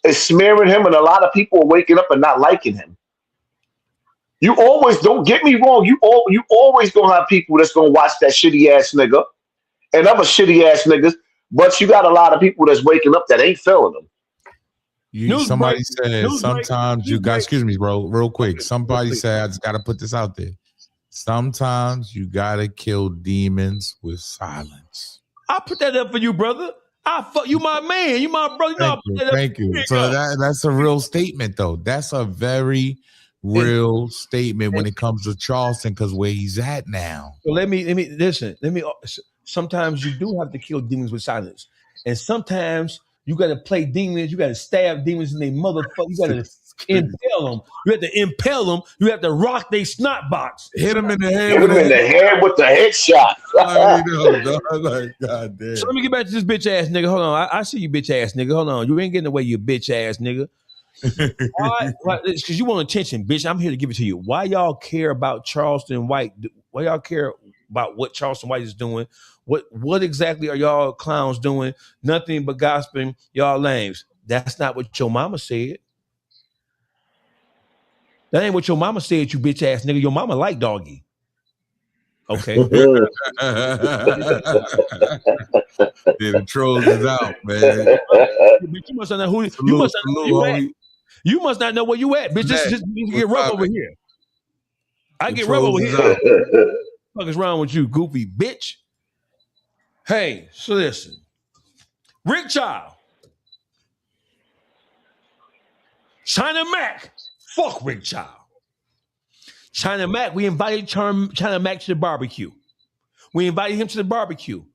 is smearing him, and a lot of people are waking up and not liking him. You always, don't get me wrong, you always gonna have people that's gonna watch that shitty ass nigga and other shitty ass niggas, but you got a lot of people that's waking up that ain't feeling them. Somebody said sometimes you guys, excuse me, bro, real quick. Somebody said, I just gotta put this out there. Sometimes you gotta kill demons with silence. I put that up for you, brother. You my man. You my brother. Thank you. So that's a real statement, though. That's a very real statement when it comes to Charleston, because where he's at now. So let me listen. Sometimes you do have to kill demons with silence, and sometimes you got to play demons. You got to stab demons in their motherfucker. You got to impale them. You have to impale them. You have to rock their snot box. Hit them in the head. Hit them in the head with the headshot. God damn. So let me get back to this bitch ass nigga. Hold on. I see you bitch ass nigga. Hold on. You ain't getting away, you bitch ass nigga. Why? Because you want attention, bitch. I'm here to give it to you. Why y'all care about Charleston White? Why y'all care about what Charleston White is doing? What exactly are y'all clowns doing? Nothing but gossiping. Y'all lames. That's not what your mama said. That ain't what your mama said, you bitch ass nigga. Your mama like doggy. Okay. Yeah, the trolls is out, man. You must not know who you must not know where you at. You must not know where you at, bitch. Just get rough over here. I get rough over here. What the fuck is wrong with you, goofy bitch? Hey, so listen. Rick Child. China Mac. Fuck Rick Child. China Mac, we invited China Mac to the barbecue. We invited him to the barbecue.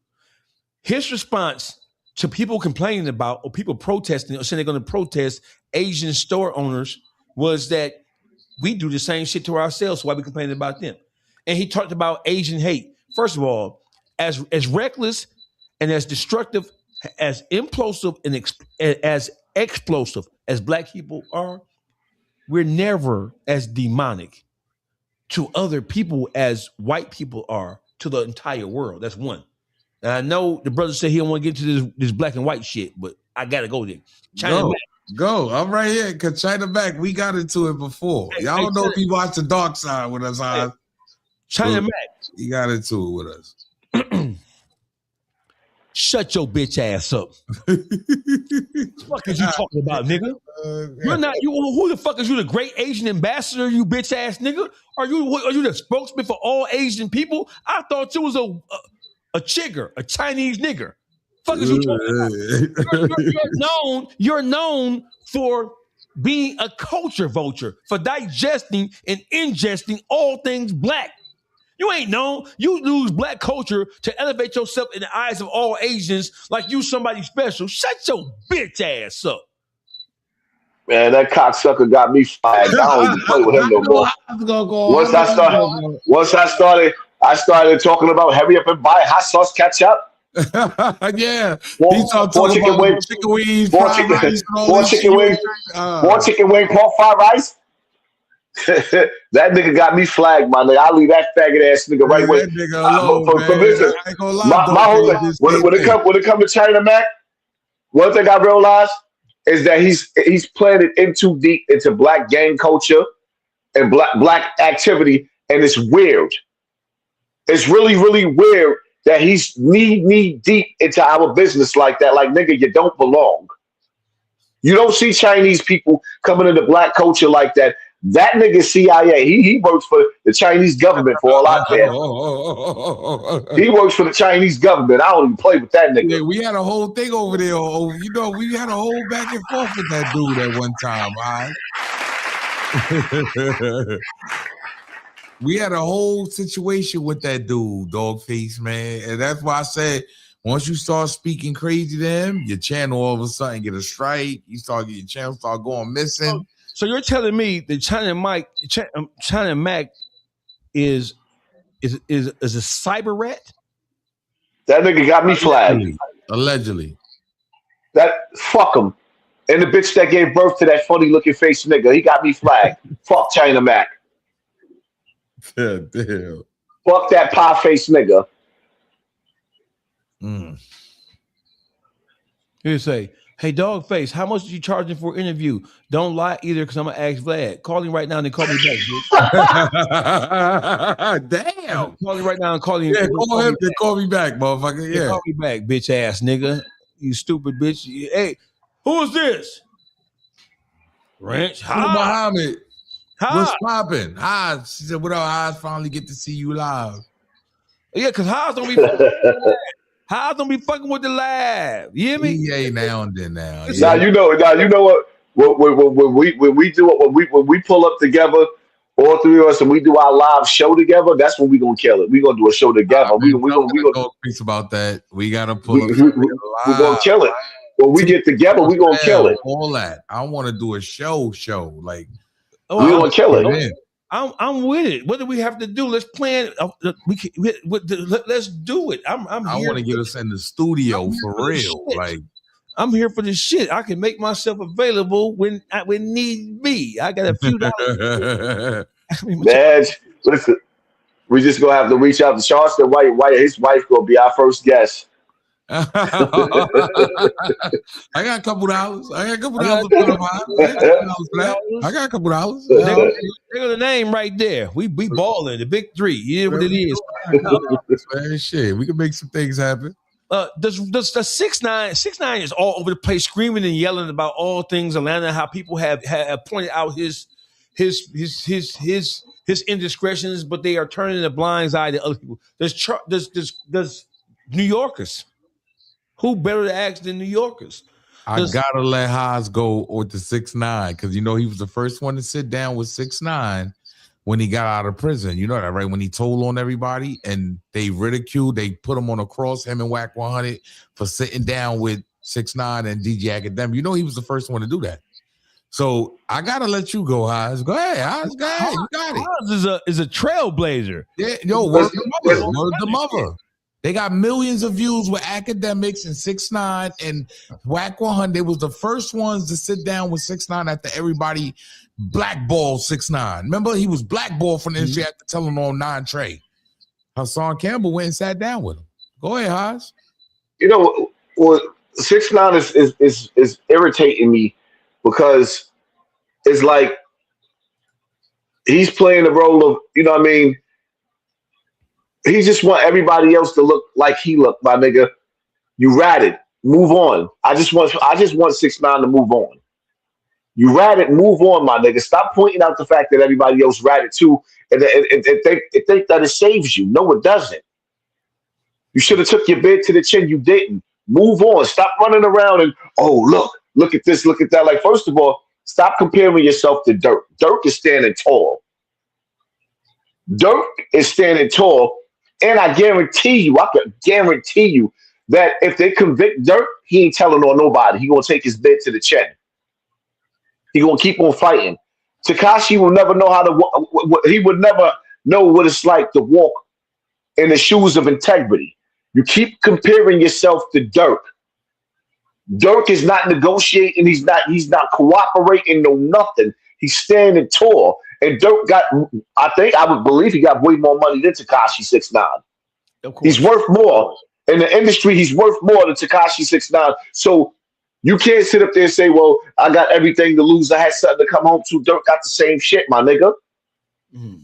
His response to people complaining about or people protesting or saying they're going to protest Asian store owners was that we do the same shit to ourselves, so why we complaining about them? And he talked about Asian hate. First of all, as reckless and as destructive, as implosive and as explosive as black people are, we're never as demonic to other people as white people are to the entire world. That's one. And I know the brother said he don't want to get to this black and white shit, but I gotta go there. China Mac. Go. I'm right here because China Mac, we got into it before. Y'all don't know if you watched the dark side with us. China Mac. He got into it with us. Shut your bitch ass up. What the fuck is you talking about, nigga? You're not you. Who the fuck is you? The great Asian ambassador, you bitch ass nigga? Are you the spokesman for all Asian people? I thought you was a chigger, a Chinese nigger. Fuck is you talking about? You're known for being a culture vulture, for digesting and ingesting all things black. You ain't known. You lose black culture to elevate yourself in the eyes of all Asians like you somebody special. Shut your bitch ass up. Man, that cocksucker got me flagged. I don't even play with him no more. Once I started talking about hurry up and buy hot sauce ketchup. Yeah, More chicken wings, more chicken wing, pork fried rice. That nigga got me flagged, my nigga. I'll leave that faggot ass nigga right with. When it comes to China Mac, one thing I realized is that he's planted in too deep into black gang culture and black activity, and it's weird. It's really, really weird that he's knee deep into our business like that. Like, nigga, you don't belong. You don't see Chinese people coming into black culture like that. That nigga CIA, he works for the Chinese government for all I care. He works for the Chinese government. I don't even play with that nigga. Yeah, we had a whole thing over there. We had a whole back and forth with that dude at one time. All right? We had a whole situation with that dude, Dawgface, man. And that's why I said, once you start speaking crazy to him, your channel all of a sudden get a strike. Your channel start going missing. So you're telling me that China Mac is a cyber rat? That nigga got me flagged. Allegedly. Fuck him. And the bitch that gave birth to that funny looking face nigga, he got me flagged. Fuck China Mac. Damn. Fuck that pie face nigga. Here say, hey, Dawgface, how much are you charging for an interview? Don't lie either, because I'm going to ask Vlad. Call him right now and then call me back, bitch. Damn. Call him right now and call him. Yeah, call him and call me back, motherfucker. Yeah. Call me back, bitch ass nigga. You stupid bitch. Hey, who is this? Ranch. Hi. Muhammad. Hi. What's popping? Hi. She said, what up? I finally get to see you live. Yeah, because Haas don't be fucking with the live. Haas don't be fucking with the live. You hear me? Yeah, now and then now. Now you know what? When we pull up together, all three of us, and we do our live show together, that's when we gonna kill it. We gonna do a show together. We gonna talk about that. We gotta pull up. We gonna kill it. When we get together, we gonna kill it. All that. I want to do a show. Like, we gonna kill it. I'm with it. What do we have to do? Let's plan. Let's do it. I want to get us in the studio for real. Like, I'm here for this shit. I can make myself available when need be. I got a few dollars. Man, listen, we just gonna have to reach out to Charleston White. His wife gonna be our first guest. I got a couple dollars. I got a couple dollars. They got the name right there. We balling the big three. You know what it is. Man, shit, we can make some things happen. Does 6ix9ine is all over the place, screaming and yelling about all things Atlanta. How people have pointed out his indiscretions, but they are turning a blind eye to other people. Does New Yorkers. Who better to ask than New Yorkers? I gotta let Haas go with the 6ix9ine because you know he was the first one to sit down with 6ix9ine when he got out of prison. You know that, right? When he told on everybody and they ridiculed, they put him on a cross, him and Whack 100 for sitting down with 6ix9ine and DJ Akademiks. You know he was the first one to do that. So I gotta let you go, Haas. Go ahead, Haas. Go ahead. You got it. Haas is a trailblazer. Yeah, yo, word the mother. They got millions of views with Akademiks and 6ix9ine and Whack 100. They was the first ones to sit down with 6ix9ine after everybody blackballed 6ix9ine. Remember, he was blackballed from the industry after telling on 9 Trey. Hassan Campbell went and sat down with him. Go ahead, Haas. You know, well, 6ix9ine is irritating me because it's like he's playing the role of, you know what I mean? He just want everybody else to look like he looked, my nigga. You ratted. Move on. I just want 6ix9ine to move on. You ratted, move on, my nigga. Stop pointing out the fact that everybody else ratted too and think that it saves you. No, it doesn't. You should have took your bid to the chin. You didn't. Move on. Stop running around and, oh, look at this, look at that. Like, first of all, stop comparing yourself to Dirk. Dirk is standing tall. Dirk is standing tall. And I guarantee you that if they convict Dirk, he ain't telling on nobody. He gonna take his bid to the chin. He gonna keep on fighting. Tekashi will never know how to. He would never know what it's like to walk in the shoes of integrity. You keep comparing yourself to Dirk. Dirk is not negotiating. He's not cooperating. No nothing. He's standing tall. And Dirk got, I would believe he got way more money than Tekashi 6ix9ine. He's worth more. In the industry, he's worth more than Tekashi 6ix9ine. So you can't sit up there and say, well, I got everything to lose. I had something to come home to. Dirk got the same shit, my nigga.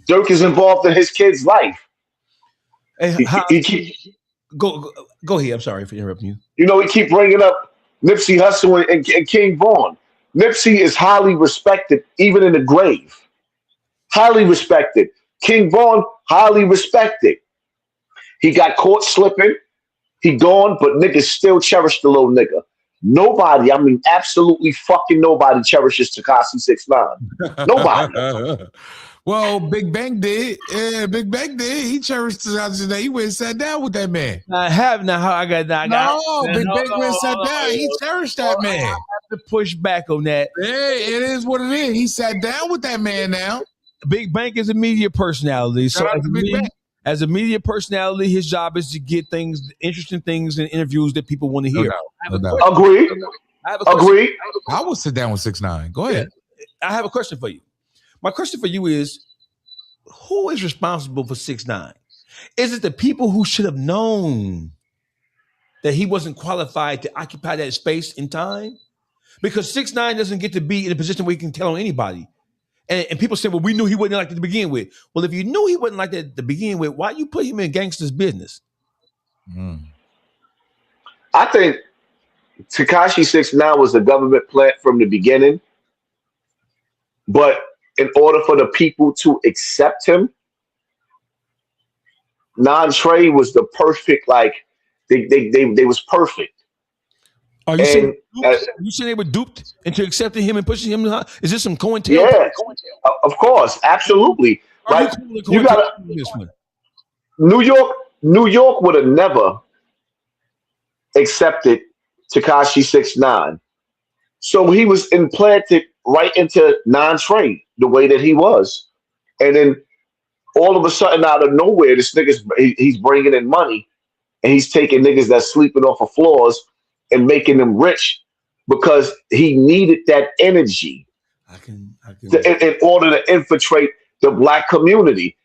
Dirk is involved in his kid's life. Hey, go ahead. I'm sorry for interrupting you. You know, he keep bringing up Nipsey Hussle and King Von. Nipsey is highly respected, even in the grave. Highly respected. King Von, highly respected. He got caught slipping. He gone, but niggas still cherish the little nigga. Nobody, I mean, absolutely fucking nobody cherishes Tekashi 6ix9ine. Nobody. Well, Big Bang did. Yeah, Big Bang did. He cherished Tekashi today. He went and sat down with that man. I have now. I got Big Bang went and sat down. He cherished that man. I have to push back on that. Yeah, it is what it is. He sat down with that man now. Big Bang is a media personality. So as a media personality, his job is to get things, interesting things in interviews that people want to hear. Agree. I will sit down with 6ix9ine. Go ahead. I have a question for you. My question for you is, who is responsible for 6ix9ine? Is it the people who should have known that he wasn't qualified to occupy that space in time? Because 6ix9ine doesn't get to be in a position where he can tell on anybody. And people say, well, we knew he wasn't like that to begin with. Well, if you knew he wasn't like that to begin with, why you put him in gangster's business? I think Tekashi 6ix9ine was a government plant from the beginning. But in order for the people to accept him, 9 Trey was the perfect, like, they was perfect. Are you saying they were duped into accepting him and pushing him? Is this some COINTEL? Yeah, of course, absolutely. Like, you got this one. New York would have never accepted Tekashi 6ix9ine, so he was implanted right into 9 Trey the way that he was, and then all of a sudden, out of nowhere, this he's bringing in money, and he's taking niggas that's sleeping off of floors and making them rich because he needed that energy in order to infiltrate the black community.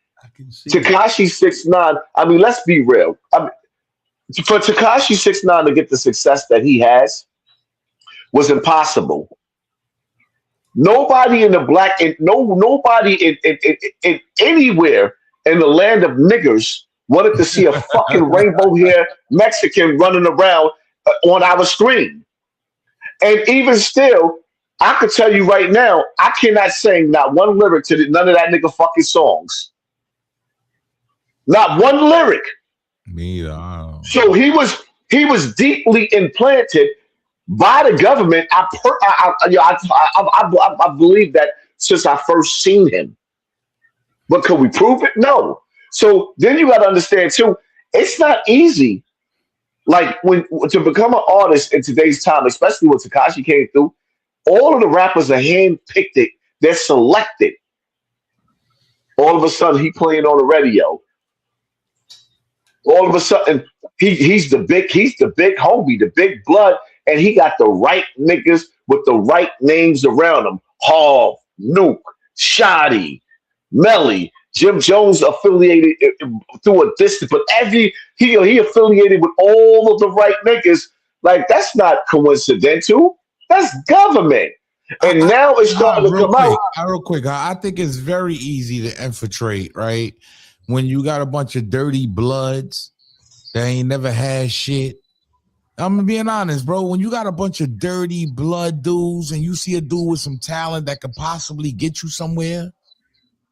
Tekashi 6ix9ine, I mean, let's be real. For Tekashi 6ix9ine to get the success that he has was impossible. Nobody in the black, nobody in anywhere in the land of niggers wanted to see a fucking rainbow hair Mexican running around on our screen. And even still, I could tell you right now, I cannot sing not one lyric to none of that nigga fucking songs. Not one lyric. Me either. I don't know. So he was deeply implanted by the government. I believe that since I first seen him. But could we prove it? No. So then you got to understand too, it's not easy. Like when to become an artist in today's time, especially when Tekashi came through, all of the rappers are hand-picked. They're selected. All of a sudden, he playing on the radio. All of a sudden, he's the big homie, the big blood, and he got the right niggas with the right names around him. Hov, Nuke, Shoddy, Melly, Jim Jones affiliated through a distance, but he affiliated with all of the right niggas. Like, that's not coincidental. That's government. And now it's starting to come out. Real quick, I think it's very easy to infiltrate, right? When you got a bunch of dirty bloods that ain't never had shit. I'm being honest, bro. When you got a bunch of dirty blood dudes and you see a dude with some talent that could possibly get you somewhere,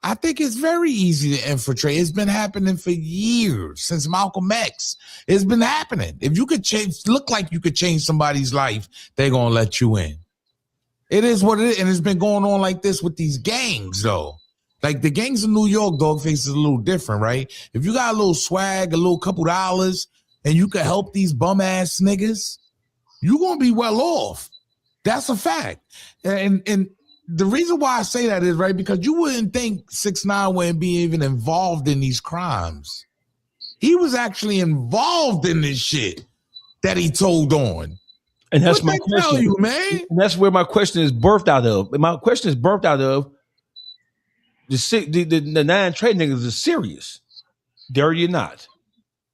I think it's very easy to infiltrate. It's been happening for years, since Malcolm X. It's been happening. If you could look like you could change somebody's life, they're going to let you in. It is what it is, and it's been going on like this with these gangs, though. Like the gangs in New York, Dawgface is a little different, right? If you got a little swag, a little couple dollars, and you can help these bum-ass niggas, you're going to be well off. That's a fact. And the reason why I say that is, right, because you wouldn't think 6ix9ine wouldn't be even involved in these crimes. He was actually involved in this shit that he told on. And that's what my question. Tell you, man? And that's where my question is birthed out of. And my question is birthed out of the 9 trade niggas are serious. Dirty or not.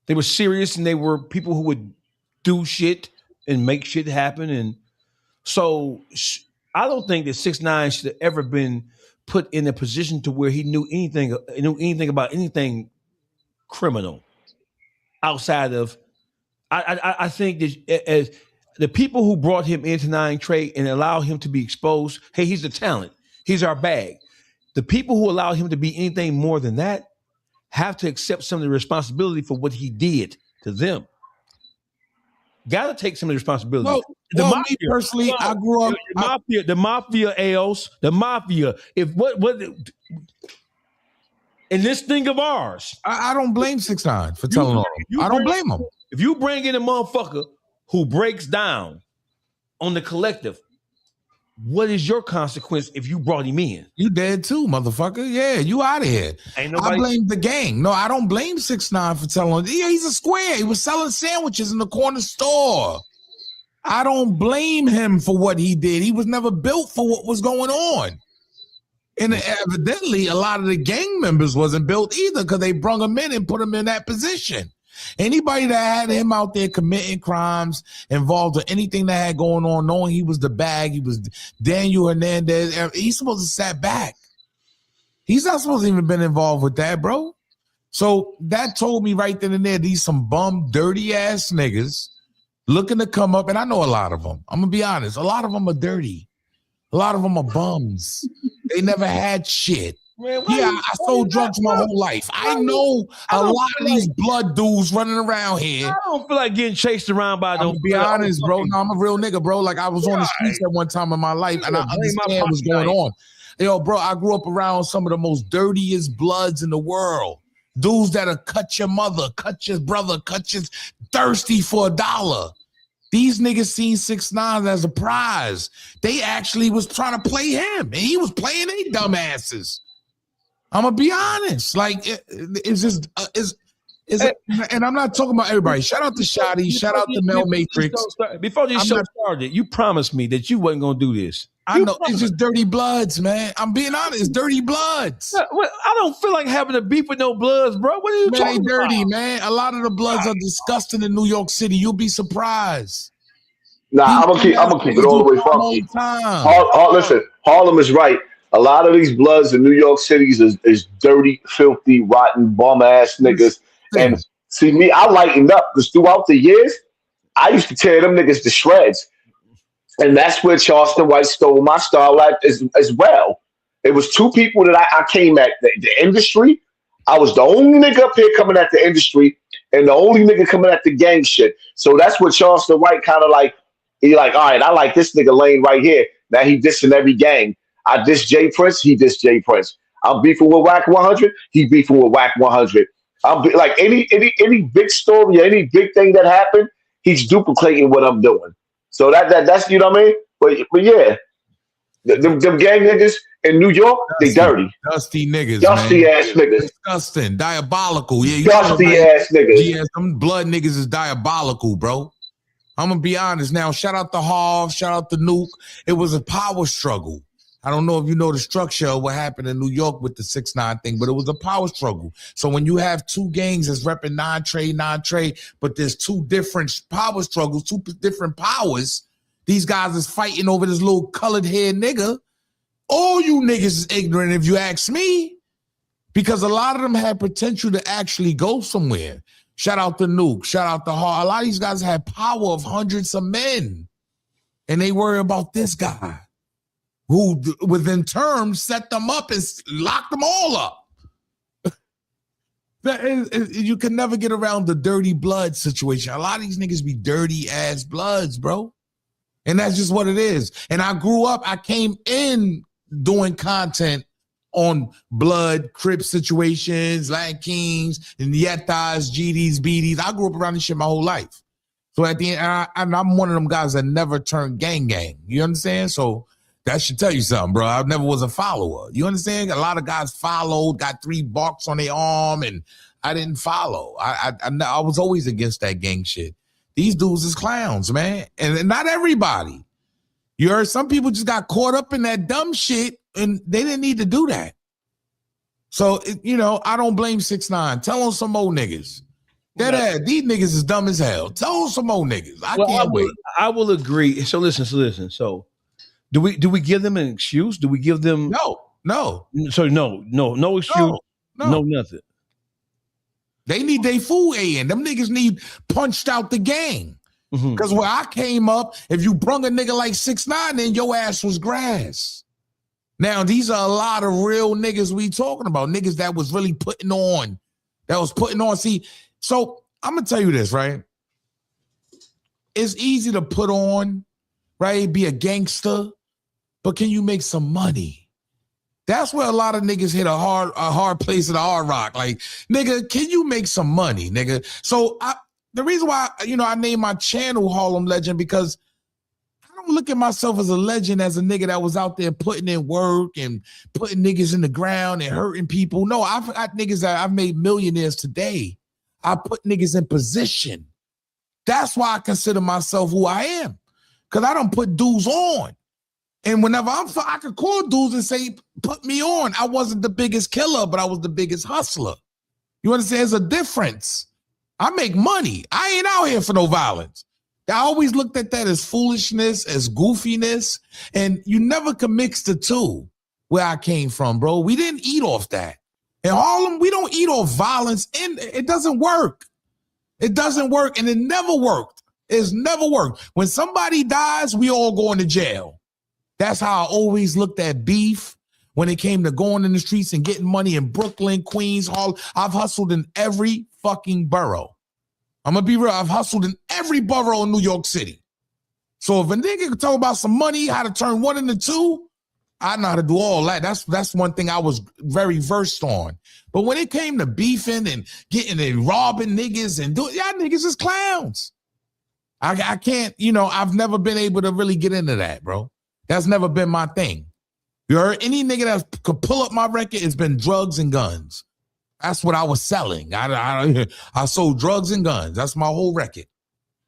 They were serious, and they were people who would do shit and make shit happen. And so I don't think that 6ix9ine should have ever been put in a position to where he knew anything about anything criminal outside of. I think that as the people who brought him into 9 Trade and allowed him to be exposed, hey, he's the talent, he's our bag. The people who allow him to be anything more than that have to accept some of the responsibility for what he did to them. Got to take some of the responsibility. Well, me personally, I grew up. The mafia, Ales, the mafia. If what in this thing of ours, I don't blame 6ix9ine for telling on him. I don't blame him. If you bring in a motherfucker who breaks down on the collective, what is your consequence if you brought him in? You dead too, motherfucker. Yeah, you out of here. Ain't nobody. I blame the gang. No, I don't blame 6ix9ine for telling on. Yeah, he's a square. He was selling sandwiches in the corner store. I don't blame him for what he did. He was never built for what was going on. And evidently, a lot of the gang members wasn't built either because they brung him in and put him in that position. Anybody that had him out there committing crimes, involved with anything that had going on, knowing he was the bag, he was Daniel Hernandez, he's supposed to sat back. He's not supposed to even been involved with that, bro. So that told me right then and there, these some bum, dirty ass niggas looking to come up, and I know a lot of them. I'm gonna be honest, a lot of them are dirty. A lot of them are bums. They never had shit. Man, I sold drugs my whole life. I know a lot of these blood dudes running around here. I don't feel like getting chased around by those. Be honest, bro. No, I'm a real nigga, bro. Like I was on the streets at one time in my life, and I understand what's going on. Yo, bro, I grew up around some of the most dirtiest bloods in the world. Dudes that'll cut your mother, cut your brother, cut your thirsty for $1. These niggas seen 6ix9ine as a prize. They actually was trying to play him, and he was playing they dumbasses. I'm gonna be honest. Like it's just and I'm not talking about everybody. Shout out to Shoddy. Shout out to Mel Matrix. Before this show started, you promised me that you wasn't gonna do this. I know it's just dirty bloods, man. I'm being honest. It's dirty bloods. I don't feel like having a beef with no bloods, bro. What are you talking about? Dirty, man. A lot of the bloods are disgusting in New York City. You'll be surprised. Nah, I'm gonna keep it all the way funky. Listen, Harlem is right. A lot of these bloods in New York City is dirty, filthy, rotten, bum ass niggas. And see me, I lightened up because throughout the years, I used to tear them niggas to shreds. And that's where Charleston White stole my style as well. It was 2 people that I came at the industry. I was the only nigga up here coming at the industry. and the only nigga coming at the gang shit. So that's what Charleston White kind of like. He like, all right, I like this nigga Lane right here. Now he dissing every gang. I diss Jay Prince, he diss Jay Prince. I'm beefing with Whack 100, he beefing with Whack 100. Like any big story, or any big thing that happened, he's duplicating what I'm doing. So that's you know what I mean. But yeah, them gang niggas in New York, they dirty, dusty niggas, dusty man. ass niggas, disgusting, diabolical. Yeah, dusty ass niggas. Yeah, them blood niggas is diabolical, bro. I'm gonna be honest now. Shout out to Harv, shout out to Nuke. It was a power struggle. I don't know if you know the structure of what happened in New York with the 6ix9ine thing, but it was a power struggle. So when you have two gangs that's repping non-trade, but there's two different power struggles, two different powers, these guys is fighting over this little colored hair nigga. All you niggas is ignorant if you ask me, because a lot of them had potential to actually go somewhere. Shout out to Nuke, shout out to Harv. A lot of these guys had power of hundreds of men, and they worry about this guy, who within terms set them up and locked them all up. You can never get around the dirty blood situation. A lot of these niggas be dirty ass bloods, bro. And that's just what it is. And I grew up, I came in doing content on blood, Crip situations, Latin Kings, and Yetas, GDs, BDs. I grew up around this shit my whole life. So at the end, I'm one of them guys that never turned gang. You understand? So that should tell you something, bro. I never was a follower. You understand? A lot of guys followed, got 3 barks on their arm, and I didn't follow. I was always against that gang shit. These dudes is clowns, man. And not everybody. You heard some people just got caught up in that dumb shit, and they didn't need to do that. So, I don't blame 6ix9ine. Tell them some old niggas. These niggas is dumb as hell. Tell them some old niggas. I can't wait. I will agree. So listen. So do we give them an excuse? Do we give them no? So no excuse, no nothing. They need their food in. Them niggas need punched out the gang. Because where I came up, if you brung a nigga like 6ix9ine, then your ass was grass. Now, these are a lot of real niggas we talking about. Niggas that was really putting on. See, so I'm going to tell you this, right? It's easy to put on, right? Be a gangster, but can you make some money? That's where a lot of niggas hit a hard place in the hard rock. Like, nigga, can you make some money, nigga? So the reason why, I named my channel Harlem Legend, because I don't look at myself as a legend, as a nigga that was out there putting in work and putting niggas in the ground and hurting people. No, I've got niggas that I've made millionaires today. I put niggas in position. That's why I consider myself who I am, because I don't put dudes on. And whenever I could call dudes and say, put me on. I wasn't the biggest killer, but I was the biggest hustler. You understand? There's a difference. I make money. I ain't out here for no violence. I always looked at that as foolishness, as goofiness, and you never can mix the two where I came from, bro. We didn't eat off that. In Harlem, we don't eat off violence, and it doesn't work. It doesn't work, and it never worked. It's never worked. When somebody dies, we all go into jail. That's how I always looked at beef when it came to going in the streets and getting money in Brooklyn, Queens, Harlem. I've hustled in every fucking borough. I'm going to be real. I've hustled in every borough in New York City. So if a nigga can talk about some money, how to turn 1 into 2, I know how to do all that. That's one thing I was very versed on. But when it came to beefing and getting and robbing niggas and doing, y'all niggas is clowns. I can't, I've never been able to really get into that, bro. That's never been my thing. You heard any nigga that could pull up my record, it's been drugs and guns. That's what I was selling. I sold drugs and guns. That's my whole record.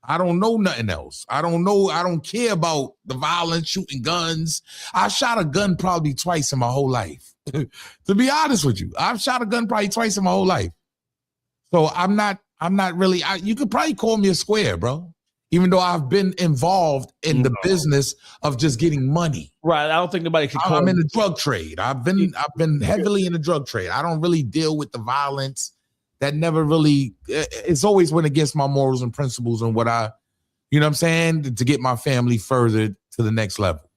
I don't know nothing else. I don't care about the violence, shooting guns. I shot a gun probably twice in my whole life. To be honest with you, I've shot a gun probably twice in my whole life. So I'm not really, you could probably call me a square, bro. Even though I've been involved in the business of just getting money. Right. I don't think nobody can call I'm in the drug trade. I've been heavily in the drug trade. I don't really deal with the violence. That never really, it's always went against my morals and principles and what you know what I'm saying? To get my family further to the next level.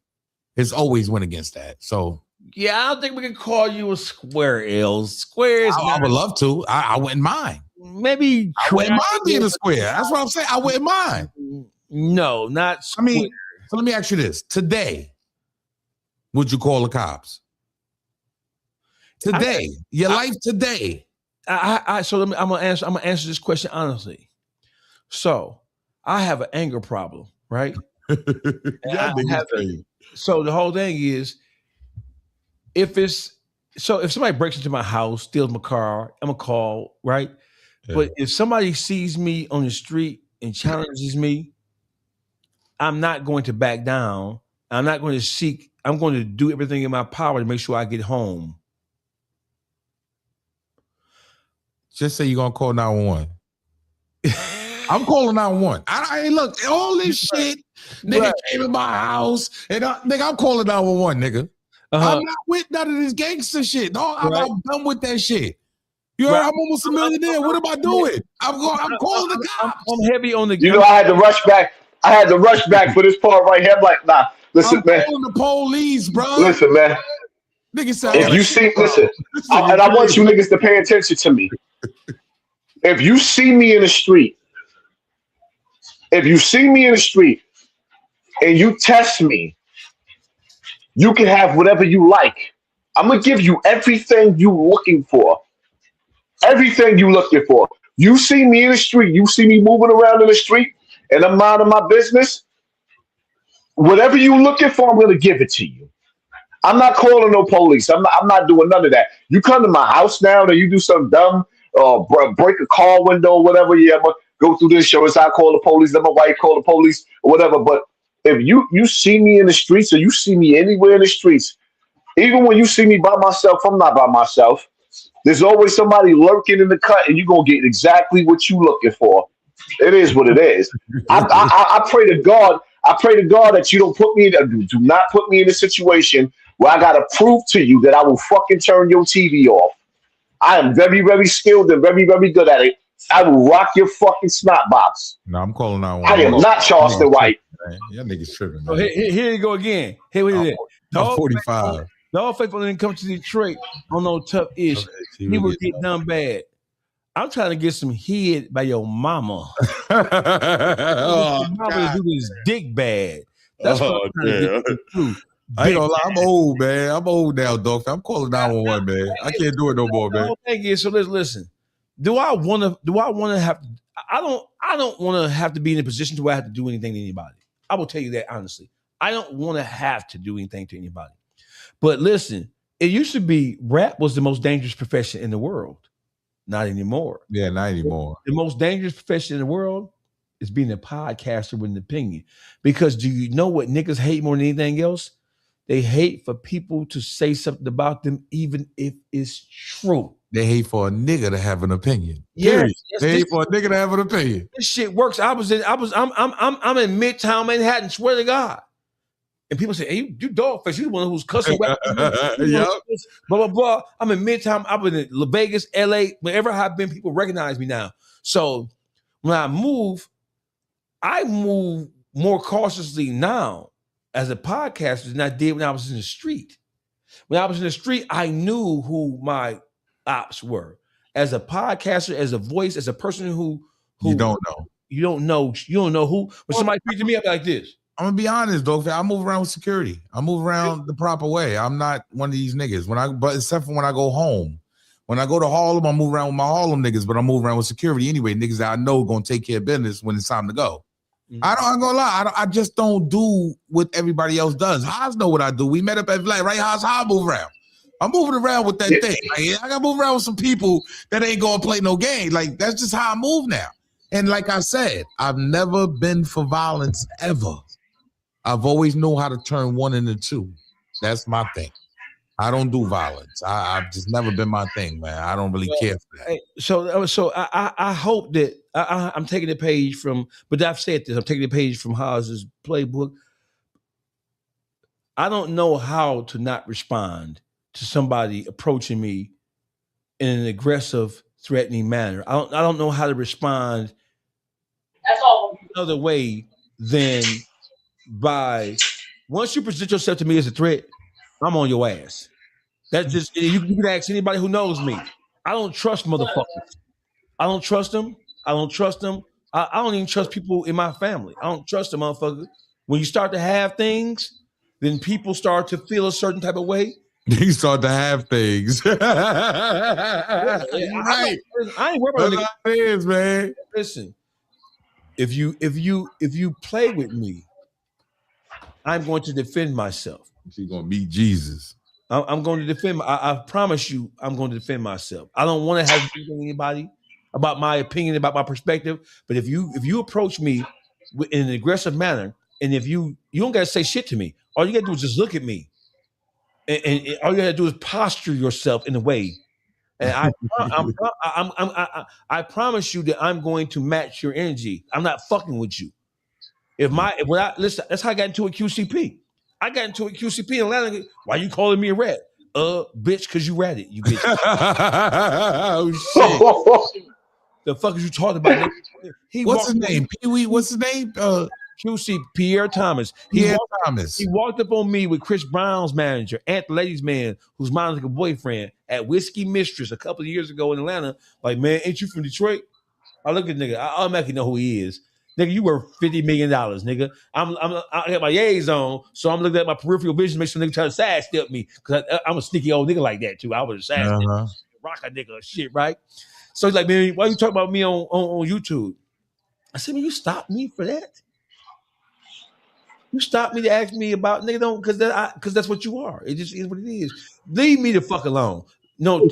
It's always went against that. So. Yeah, I don't think we can call you a square, Els. Square is I would love to. I wouldn't mind. maybe I wouldn't mind being a square. That's what I'm saying. I wouldn't mind. No, not square. I mean, so let me ask you this. Today, would you call the cops? Today, your life today. So I'm gonna answer this question honestly. So I have an anger problem, right? So the whole thing is, if somebody breaks into my house, steals my car, I'm gonna call, right? Yeah. But if somebody sees me on the street and challenges me, I'm not going to back down. I'm not going to seek. I'm going to do everything in my power to make sure I get home. Just say you're gonna call 911. I'm calling 911. I look, all this shit, nigga came in my house, and nigga, I'm calling 911, nigga. I'm not with none of this gangster shit. No, I'm done with that shit. You heard, I'm almost a millionaire. What am I doing? I'm calling the cops. I'm heavy on the. You know, I had to rush back. I had to rush back for this part right here. I'm like, nah, listen, man. I'm calling the police, bro. Listen, man. Nigga said, if you see, listen, and I want you niggas to pay attention to me. If you see me in the street, and you test me, you can have whatever you like. I'm gonna give you everything you looking for. Everything you looking for. You see me in the street, you see me moving around in the street, and I'm minding my business. Whatever you looking for, I'm gonna give it to you. I'm not calling no police. I'm not doing none of that. You come to my house now, and you do something dumb, break a car window or whatever. Yeah, I'm gonna go through this show. It's I call the police. Then my wife call the police or whatever. But if you see me in the streets, or you see me anywhere in the streets, even when you see me by myself, I'm not by myself. There's always somebody lurking in the cut, and you're gonna get exactly what you looking for. It is what it is. I pray to God. I pray to God that you don't put me in. Do not put me in a situation where I gotta prove to you that I will fucking turn your TV off. I am very, very skilled and very, very good at it. I will rock your fucking snot box. No, I'm calling 911. I am not Charleston White. Y'all niggas tripping. So here you go again. Here we go. I'm 45. Dawgface didn't come to Detroit on no tough ish. He would get done bad. I'm trying to get some head by your mama. Your mama do this dick bad. That's what I'm trying to get through. I ain't gonna lie, I'm old, man. I'm old now, dog. I'm calling 911, man. I can't do it no more, man. The whole thing is, so listen. Do I want to have? I don't want to have to be in a position to where I have to do anything to anybody. I will tell you that honestly. I don't want to have to do anything to anybody. But listen, it used to be rap was the most dangerous profession in the world. Not anymore. Yeah, not anymore. The most dangerous profession in the world is being a podcaster with an opinion. Because do you know what niggas hate more than anything else? They hate for people to say something about them, even if it's true. They hate for a nigga to have an opinion. Yes, they hate for a nigga to have an opinion. This shit works. I'm in Midtown Manhattan, swear to God. And people say, hey, you Dawgface, you the one who's cussing. Yep. Blah, blah, blah. I'm in Midtown. I've been in Vegas, LA, wherever I've been, people recognize me now. So when I move more cautiously now as a podcaster than I did when I was in the street. When I was in the street, I knew who my ops were. As a podcaster, as a voice, as a person who you don't know. You don't know who. When somebody speaks to me, I'll be like this. I'm gonna be honest, Dawgface. I move around with security. I move around the proper way. I'm not one of these niggas. But except for when I go home. When I go to Harlem, I move around with my Harlem niggas, but I move around with security anyway. Niggas that I know gonna take care of business when it's time to go. Mm-hmm. I'm gonna lie. I just don't do what everybody else does. Haas know what I do. We met up at Black, right? Haas, how I move around. I'm moving around with that thing. Like, I gotta move around with some people that ain't gonna play no game. Like, that's just how I move now. And like I said, I've never been for violence ever. I've always known how to turn one into two. That's my thing. I don't do violence. I've just never been my thing, man. I don't really care for that. So I hope that I'm taking the page from, but I've said this, I'm taking the page from Haas's playbook. I don't know how to not respond to somebody approaching me in an aggressive, threatening manner. I don't know how to respond another way than by, once you present yourself to me as a threat, I'm on your ass. That's just, you can ask anybody who knows me. I don't trust motherfuckers. I don't trust them. I don't trust them. I don't even trust people in my family. I don't trust them, motherfucker. When you start to have things, then people start to feel a certain type of way. You start to have things. Right. I ain't worried about it is, man. Listen, if you play with me, I'm going to defend myself. You're gonna meet Jesus. I'm going to defend. I promise you, I'm going to defend myself. I don't want to have to with anybody about my opinion, about my perspective. But if you approach me in an aggressive manner, and if you don't got to say shit to me, all you got to do is just look at me, and all you got to do is posture yourself in a way. And I promise you that I'm going to match your energy. I'm not fucking with you. Listen, that's how I got into a QCP. I got into a QCP in Atlanta. Why you calling me a rat? Bitch, because you ratted, you bitch. Oh, shit. The fuck is you talking about? What's his name? Pee-wee? What's his name? QC, Pierre Thomas. He walked up on me with Chris Brown's manager, Aunt the Ladies Man, who's Monica's boyfriend, at Whiskey Mistress a couple of years ago in Atlanta. Like, man, ain't you from Detroit? I look at nigga. I automatically know who he is. Nigga, you worth $50 million, nigga. I got my yays on, so I'm looking at my peripheral vision, make sure nigga try to sidestep me, because I'm a sneaky old nigga like that too. I was a sidestep, rock a nigga shit, right? So he's like, man, why you talking about me on YouTube? I said, man, you stopped me for that? You stopped me to ask me about nigga don't because that's what you are. It just is what it is. Leave me the fuck alone. No,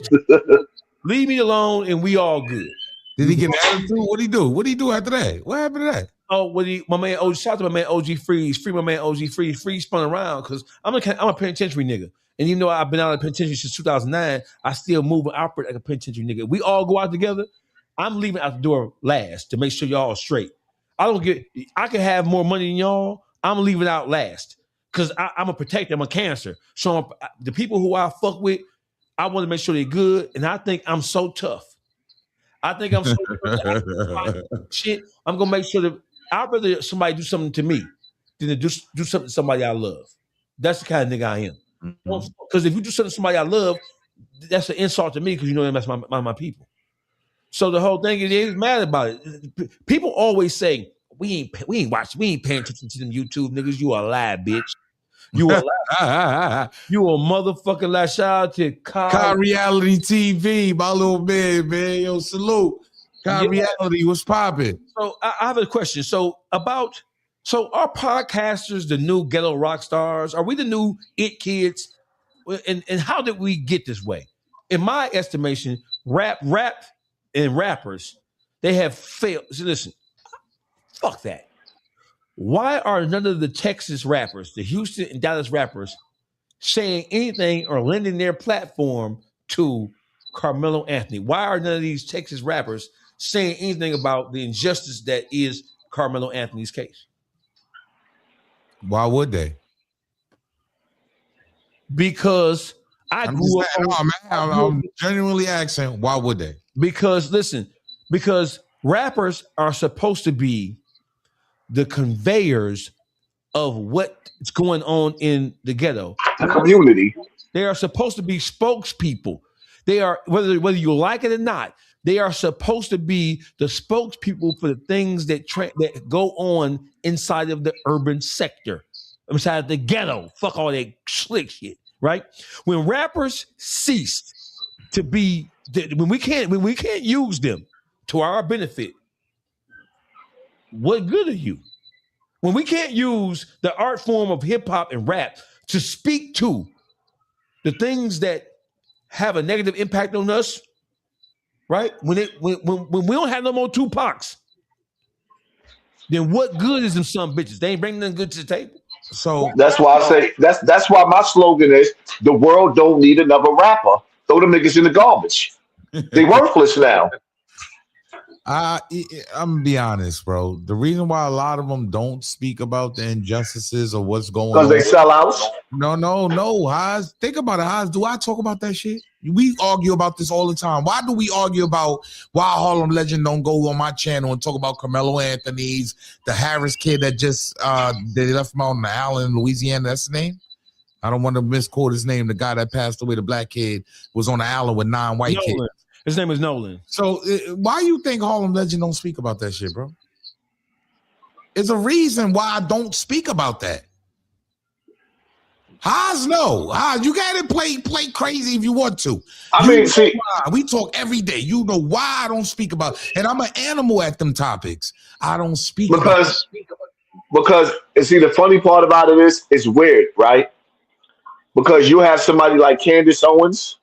leave me alone, and we all good. Did he get an attitude? What'd he do? What'd he do after that? What happened to that? Oh, my man OG, shout out to my man OG Freeze. Free my man OG Freeze. Freeze spun around because I'm a penitentiary nigga. And even though I've been out of the penitentiary since 2009, I still move and operate like a penitentiary nigga. We all go out together. I'm leaving out the door last to make sure y'all are straight. I can have more money than y'all. I'm leaving out last because I'm a protector. I'm a cancer. So the people who I fuck with, I want to make sure they're good. And I think I'm so tough. I think I'm so shit. I'm gonna make sure that I'd rather somebody do something to me than to do something to somebody I love. That's the kind of nigga I am. Because if you do something to somebody I love, that's an insult to me because you know that's my people. So the whole thing is they mad about it. People always say we ain't paying attention to them YouTube niggas. You a lie, bitch. You a lie. You a motherfucking lie. Shout out to Kai Reality TV, my little man. Yo, salute. Kai Reality, what's popping? So I have a question. So are podcasters the new ghetto rock stars? Are we the new it kids? And how did we get this way? In my estimation, rap and rappers, they have failed. So listen, fuck that. Why are none of the Texas rappers, the Houston and Dallas rappers, saying anything or lending their platform to Karmelo Anthony? Why are none of these Texas rappers saying anything about the injustice that is Karmelo Anthony's case? Why would they? Because I'm genuinely asking, why would they? Because rappers are supposed to be the conveyors of what's going on in the ghetto. The community. They are supposed to be spokespeople. They are, whether you like it or not, they are supposed to be the spokespeople for the things that go on inside of the urban sector, inside of the ghetto. Fuck all that slick shit, right? When rappers ceased to be, when we can't use them to our benefit, what good are you? When we can't use the art form of hip hop and rap to speak to the things that have a negative impact on us, right? When we don't have no more Tupacs, then what good is them some bitches? They ain't bringing nothing good to the table. So that's why I say that's why my slogan is the world don't need another rapper. Throw them niggas in the garbage. They worthless now. I'm gonna be honest, bro. The reason why a lot of them don't speak about the injustices or what's going on, because they sell out. No, Haas. Think about it, Haas. Do I talk about that shit? We argue about this all the time. Why do we argue about why Harlem Legend don't go on my channel and talk about Karmelo Anthony's, the Harris kid that just they left him out on the island in Louisiana? That's his name. I don't want to misquote his name. The guy that passed away, the black kid, was on the island with 9 white kids. His name is Nolan. So why you think Harlem Legend don't speak about that shit, bro? There's a reason why I don't speak about that. Haas, no. Haas, you got to play crazy if you want to. I mean, see, we talk every day. You know why I don't speak about it. And I'm an animal at them topics. I don't speak because see, the funny part about it is it's weird, right? Because you have somebody like Candace Owens.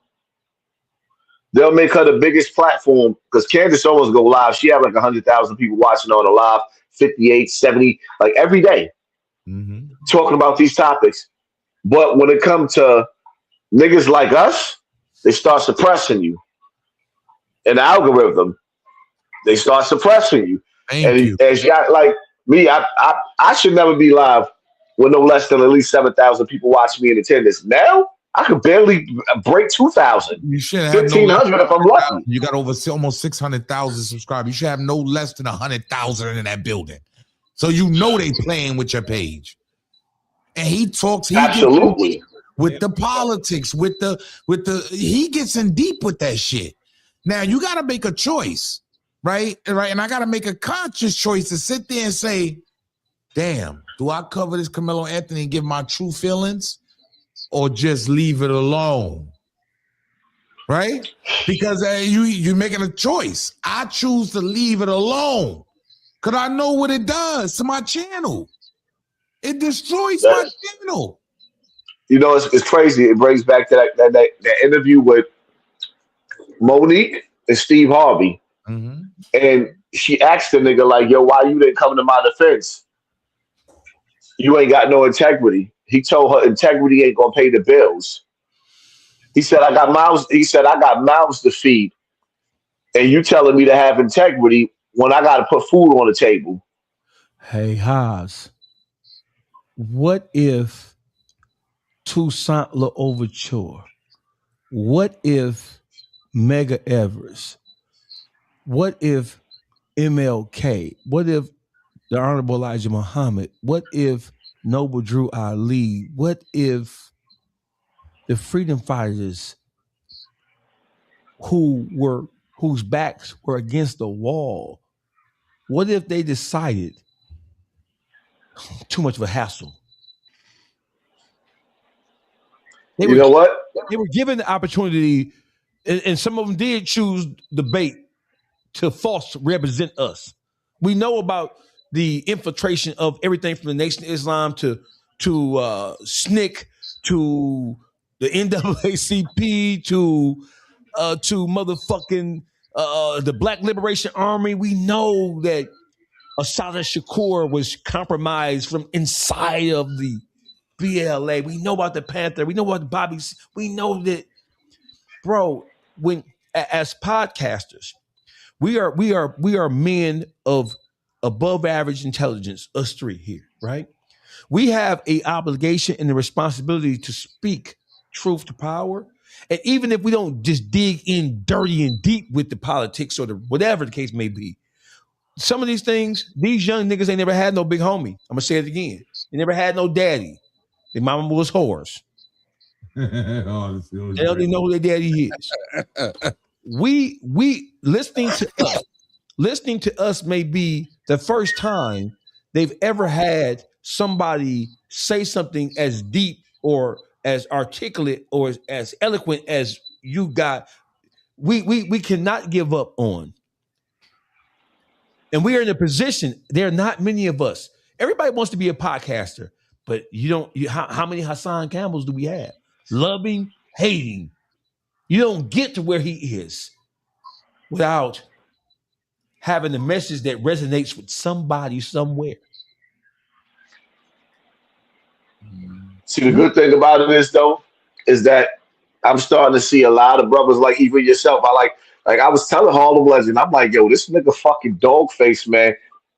They'll make her the biggest platform because Candace Owens go live. She have like 100,000 people watching on the live, 58, 70, like every day, talking about these topics. But when it comes to niggas like us, they start suppressing you. In the algorithm, they start suppressing you. As you got like me, I should never be live with no less than at least 7,000 people watching me in attendance. Now I could barely break 2,000. You should have 1,500 if I'm lucky. You got over almost 600,000 subscribers. You should have no less than 100,000 in that building. So you know they playing with your page. And he talks absolutely with the politics, with the he gets in deep with that shit. Now you got to make a choice, right? And I got to make a conscious choice to sit there and say, damn, do I cover this Karmelo Anthony and give my true feelings or just leave it alone? Right? Because you're making a choice. I choose to leave it alone because I know what it does to my channel. It destroys my channel. You know, it's crazy. It brings back to that interview with Monique and Steve Harvey. And she asked the nigga, like, yo, why you didn't come to my defense? You ain't got no integrity. He told her integrity ain't gonna pay the bills. He said, I got mouths to feed. And you telling me to have integrity when I gotta put food on the table. Hey, Haas. What if Toussaint L'Ouverture? What if Mega Everest? What if MLK? What if the Honorable Elijah Muhammad? What if Noble Drew Ali? What if the freedom fighters whose backs were against the wall? What if they decided too much of a hassle? They were given the opportunity, and some of them did choose debate to false represent us. We know about the infiltration of everything from the Nation of Islam to SNCC to the NAACP to motherfucking the Black Liberation Army. We know that Assata Shakur was compromised from inside of the BLA. We know about the Panther. We know about the Bobbies. We know that, bro. When as podcasters, we are men of above average intelligence. Us three here, right? We have a obligation and the responsibility to speak truth to power. And even if we don't just dig in dirty and deep with the politics or the whatever the case may be, some of these things, these young niggas ain't never had no big homie. I'm gonna say it again. They never had no daddy. Their mama was whores. They don't even know who their daddy is. We listening to us may be the first time they've ever had somebody say something as deep or as articulate or as eloquent as you got. We cannot give up on. And we are in a position, there are not many of us. Everybody wants to be a podcaster, but how many Hassan Campbells do we have? Loving, hating. You don't get to where he is without having a message that resonates with somebody somewhere. See, the good thing about it is that I'm starting to see a lot of brothers like even yourself. I was telling Harlem Legend, I'm like, yo, this nigga fucking Dawgface, man.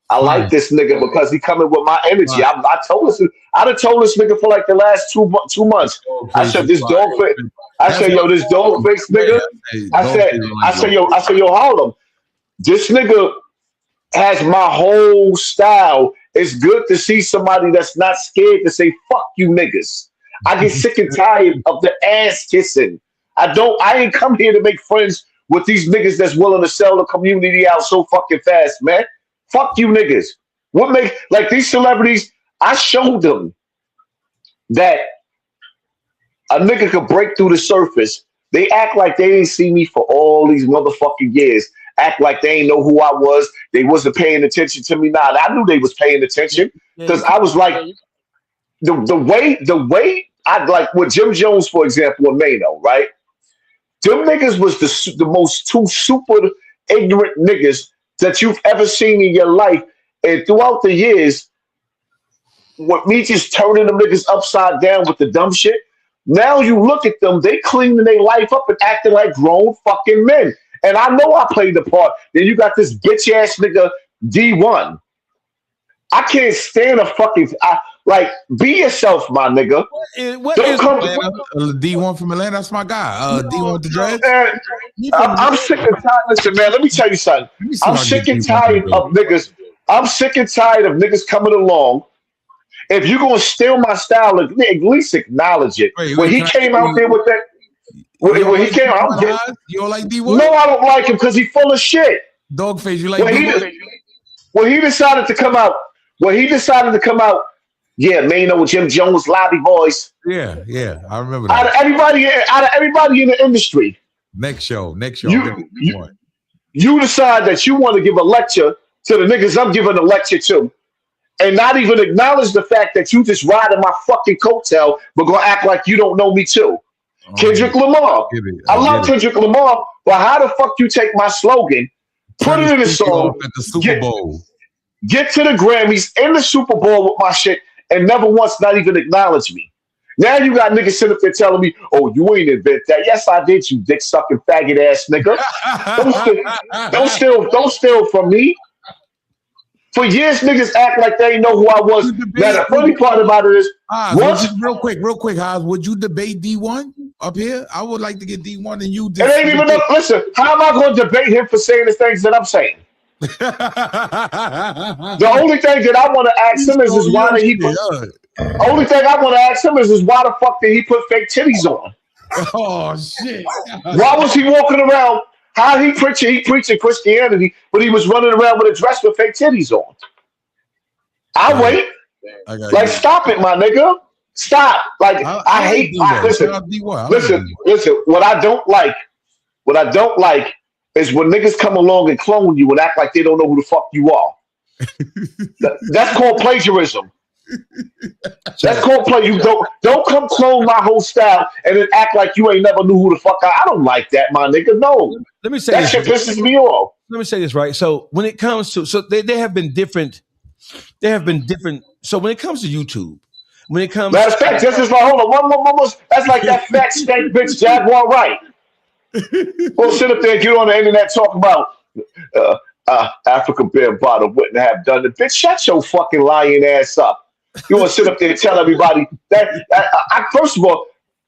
I like this nigga because he coming with my energy. I'd have told this nigga for like the last 2 months. I said, this Dawgface. I said, yo, this Dawgface nigga. I said, yo, Harlem. This nigga has my whole style. It's good to see somebody that's not scared to say fuck you niggas. I get sick and tired of the ass kissing. I ain't come here to make friends with these niggas that's willing to sell the community out so fucking fast, man. Fuck you niggas. What make like these celebrities? I showed them that a nigga could break through the surface. They act like they didn't see me for all these motherfucking years. Act like they ain't know who I was. They wasn't paying attention to me. Nah, I knew they was paying attention because I was like the way I like with Jim Jones, for example, and Mano, right? Them niggas was the most two super ignorant niggas that you've ever seen in your life. And throughout the years, with me just turning them niggas upside down with the dumb shit, now you look at them, they cleaning their life up and acting like grown fucking men. And I know I played the part. Then you got this bitch ass nigga D1. I can't stand a fucking like be yourself, my nigga. What is D1 from Atlanta? That's my guy. D1 with the dreads. I'm sick and tired. Listen, man, let me tell you something. I'm sick and tired of niggas. I'm sick and tired of niggas coming along. If you're gonna steal my style, at least acknowledge it. When he came out there with that, when he came out, you don't like D1? No, I don't like him because he's full of shit. Dawgface, you like D1? When he decided to come out, yeah, Mano with Jim Jones, lobby voice. Yeah, I remember that. Out of everybody in the industry. Next show. You decide that you want to give a lecture to the niggas I'm giving a lecture to, and not even acknowledge the fact that you just riding my fucking coattail, but gonna act like you don't know me too. Kendrick Lamar. I love Kendrick Lamar, but how the fuck you take my slogan, put it in a song, at the Super Bowl, get to the Grammys in the Super Bowl with my shit, and never once not even acknowledge me? Now you got niggas sitting up there telling me, "Oh, you ain't invent that." Yes, I did, you dick sucking faggot ass nigga. Don't steal from me. For years, niggas act like they ain't know who I was. Now the funny part about it is, real quick, Haas, would you debate D1 up here? I would like to get D1 and you. It ain't even up. Listen, how am I going to debate him for saying the things that I'm saying? The only thing that I want to ask him is why did he put? Only thing I want to ask him is why the fuck did he put fake titties on? Oh shit! Why was he walking around? How he preaching Christianity, but he was running around with a dress with fake titties on. I'll wait. Like, stop it, my nigga. Stop. Like, I hate. Listen. What I don't like is when niggas come along and clone you and act like they don't know who the fuck you are. That's called plagiarism. That's called play. You don't come clone my whole style and then act like you ain't never knew who the fuck I don't like that, my nigga. No. Let me say that shit pisses me off. Let me say this, right? So when it comes to they have been different. So when it comes to YouTube, matter of fact, this is like, hold on, one more. That's like that fat stank bitch Jaguar Wright. We'll sit up there and get on the internet talking about African beer bottle wouldn't have done it. Bitch, shut your fucking lying ass up. You want to sit up there and tell everybody that first of all,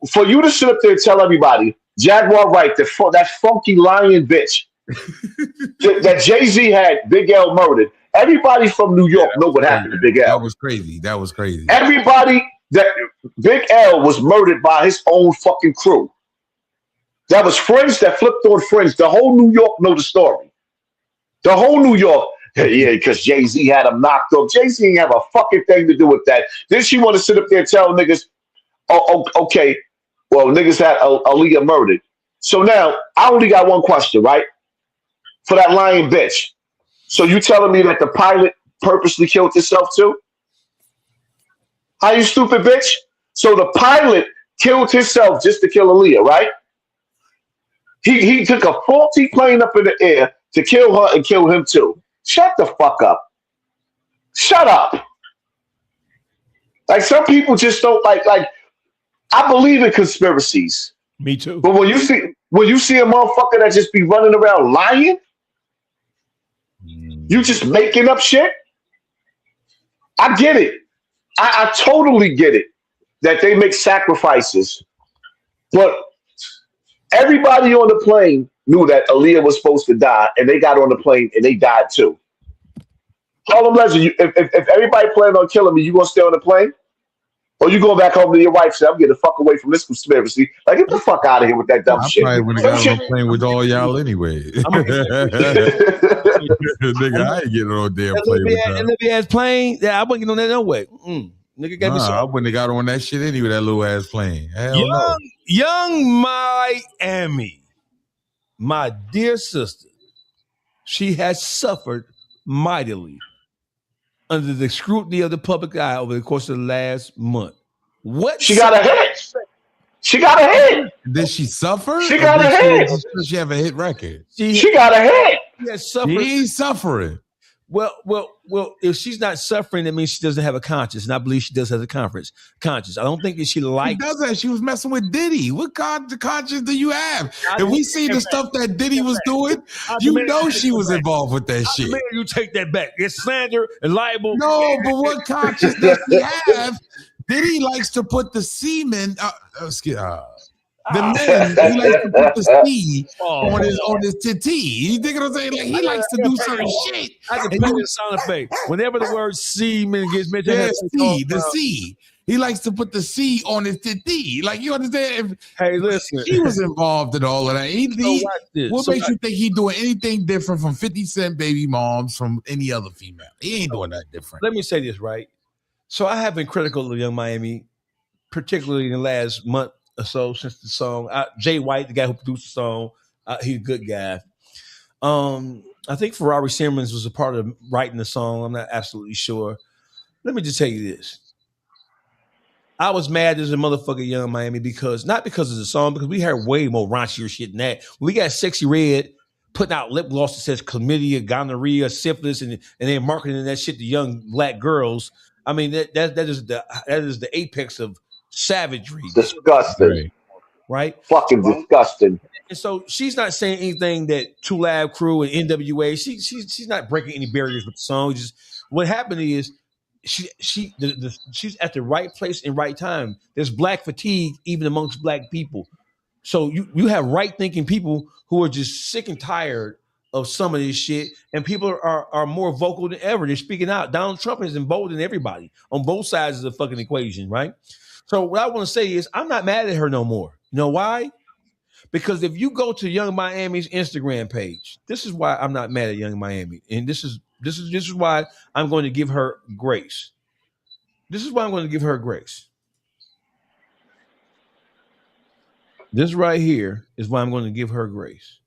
for you to sit up there and tell everybody Jaguar Wright, that funky lying bitch that Jay-Z had Big L murdered. Everybody from New York know what happened to Big L. That was crazy. Everybody that Big L was murdered by his own fucking crew. That was friends that flipped on friends. The whole New York know the story. The whole New York. Yeah, because Jay-Z had him knocked up. Jay-Z didn't have a fucking thing to do with that. Then she want to sit up there and tell niggas, oh, okay, well, niggas had Aaliyah murdered. So now, I only got one question, right? For that lying bitch. So you telling me that the pilot purposely killed himself too? How you stupid bitch? So the pilot killed himself just to kill Aaliyah, right? He took a faulty plane up in the air to kill her and kill him too. Shut the fuck up. Shut up. Like some people just don't like I believe in conspiracies. Me too. But when you see a motherfucker that just be running around lying, you just making up shit. I get it. I totally get it that they make sacrifices. But everybody on the plane knew that Aaliyah was supposed to die, and they got on the plane and they died too. Harlem Legend, if everybody planned on killing me, you gonna stay on the plane? Or you going back home to your wife and say, I'm getting the fuck away from this conspiracy. Like, get the fuck out of here with that dumb I shit. probably would have Some got shit. on a plane with all y'all anyway. Nigga, I ain't getting on a damn plane with y'all. That little ass plane, yeah, I wouldn't get on that no way. Nigga got me I wouldn't have got on that shit anyway, that little ass plane. Hell no. Young Miami, my dear sister, she has suffered mightily under the scrutiny of the public eye over the course of the last month. What? She got a hit. She got a hit. Did she suffer? She got a hit. She have a hit record. She got a hit. She has suffered. She ain't suffering. Well, if she's not suffering, that means she doesn't have a conscience. And I believe she does have a conscience. I don't think that she likes. She does that. She was messing with Diddy. What conscience do you have? If we see the stuff that Diddy was doing, you know she was involved with that shit. You take that back. It's slander and libel. No, but what conscience does he have? Diddy likes to put the semen. The men, he likes to put the C on his titty. You think what I'm saying? Like, he likes to do certain shit. I can play the sound effect. Whenever the word semen gets mentioned, the C. He likes to put the C on his titty. Like, you understand? Hey, listen. He was involved in all of that. What makes you think he doing anything different from 50 Cent baby moms from any other female? He ain't doing that different. Let me say this, right? So I have been critical of Young Miami, particularly in the last month or so since the song. Jay White, the guy who produced the song, he's a good guy. I think Ferrari Simmons was a part of writing the song. I'm not absolutely sure. Let me just tell you this. I was mad as a motherfucker Young Miami not because of the song, because we heard way more raunchier shit than that. We got Sexy Red putting out lip gloss that says chlamydia, gonorrhea, syphilis, and then marketing that shit to young black girls. I mean, that is the apex of savagery. Disgusting. Right? Fucking disgusting. And so she's not saying anything that Two Lab Crew and NWA, she's not breaking any barriers with the song. Just what happened is she's at the right place and right time. There's black fatigue even amongst black people. So you have right thinking people who are just sick and tired of some of this shit, and people are more vocal than ever. They're speaking out. Donald Trump has emboldened everybody on both sides of the fucking equation, right? So what I want to say is I'm not mad at her no more. You know why? Because if you go to Young Miami's Instagram page, this is why I'm not mad at Young Miami, and this is why I'm going to give her grace. This is why I'm going to give her grace. This right here is why I'm going to give her grace.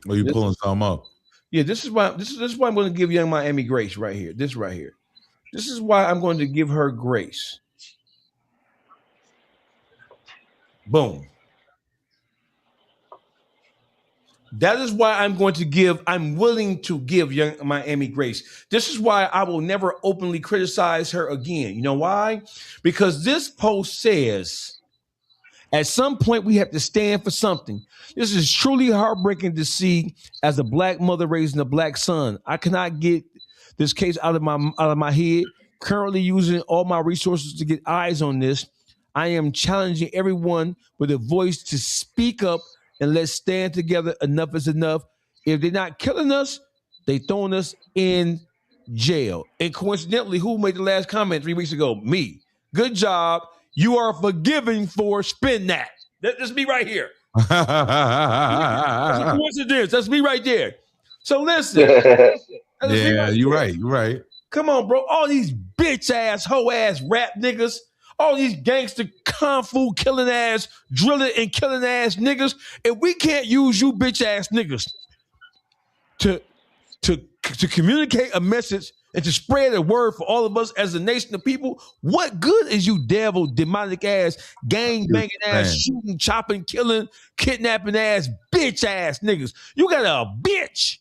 Are you pulling something up? Yeah, this is why I'm going to give Young Miami grace right here. This right here. This is why I'm going to give her grace. Boom. That is why I'm willing to give Young Miami grace. This is why I will never openly criticize her again. You know why? Because this post says, at some point, we have to stand for something. This is truly heartbreaking to see as a black mother raising a black son. I cannot get this case out of my head. Currently using all my resources to get eyes on this. I am challenging everyone with a voice to speak up and let's stand together. Enough is enough. If they're not killing us, they throwing us in jail. And coincidentally, who made the last comment 3 weeks ago? Me. Good job. You are forgiving for spin that. That's me right here. That's a coincidence. That's me right there. So listen. Yeah, you're right. You're right. Come on, bro. All these bitch ass, hoe ass rap niggas, all these gangster, kung fu killing ass, drilling and killing ass niggas. If we can't use you bitch ass niggas to communicate a message and to spread a word for all of us as a nation of people, what good is you devil, demonic ass, gang banging ass, shooting, chopping, killing, kidnapping ass, bitch ass niggas? You got a bitch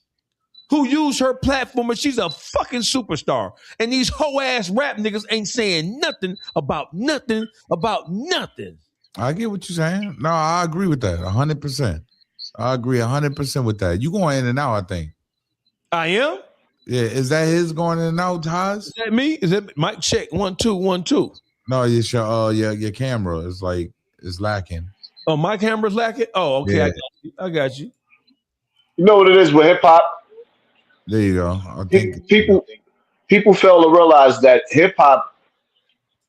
who used her platform and she's a fucking superstar. And these hoe ass rap niggas ain't saying nothing about nothing about nothing. I get what you're saying. No, I agree with that 100%. I agree 100% with that. You going in and out, I think. I am? Yeah, is that his going in and out, Taz? Is that me? Is that mic check? 1 2 1 2. No, it's your camera is like it's lacking. Oh, my camera's lacking? Oh, okay. Yeah. I got you. You know what it is with hip hop? There you go. I think People fail to realize that hip hop.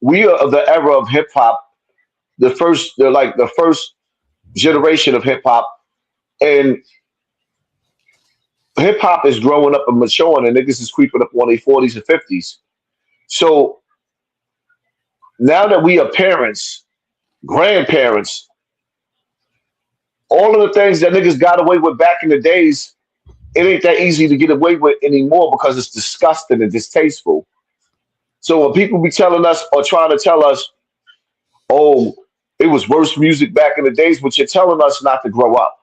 We are of the era of hip hop. The first generation of hip hop, and hip hop is growing up and maturing, and niggas is creeping up on their 40s and 50s. So now that we are parents, grandparents, all of the things that niggas got away with back in the days, it ain't that easy to get away with anymore because it's disgusting and distasteful. So when people be telling us or trying to tell us, oh, it was worse music back in the days, but you're telling us not to grow up.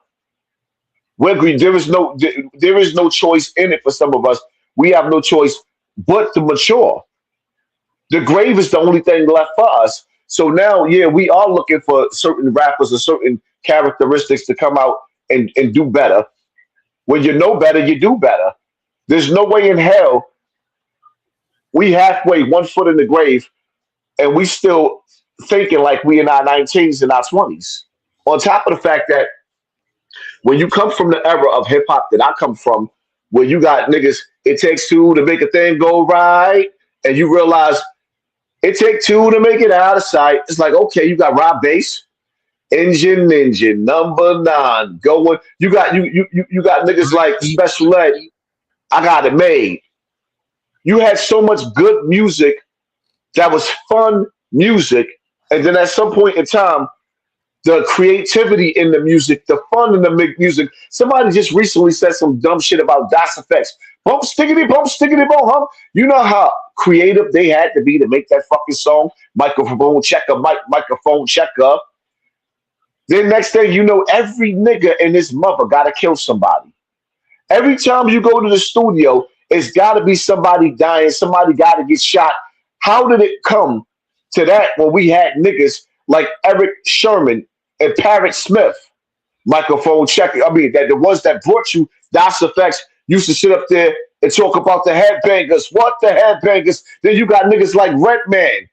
There is no choice in it for some of us. We have no choice but to mature. The grave is the only thing left for us. So now, yeah, we are looking for certain rappers or certain characteristics to come out and do better. When you know better, you do better. There's no way in hell we halfway, 1 foot in the grave, and we still thinking like we in our 19s and our 20s. On top of the fact that when you come from the era of hip hop that I come from, where you got niggas, it takes two to make a thing go right, and you realize it takes two to make it out of sight. It's like, okay, you got Rob Bass, Engine, number 9 going. You got niggas like Special Ed. I Got It Made. You had so much good music that was fun music, and then at some point in time, the creativity in the music, the fun in the music. Somebody just recently said some dumb shit about DOS effects. Bump, stickity, bump, huh? You know how creative they had to be to make that fucking song? Microphone checker, microphone checker. Then next thing you know, every nigga and his mother gotta kill somebody. Every time you go to the studio, it's gotta be somebody dying, somebody gotta get shot. How did it come to that when we had niggas like Eric Sherman and Parrot Smith, microphone checker? I mean, that the ones that brought you DOS effects used to sit up there and talk about the headbangers. What the headbangers? Then you got niggas like Redman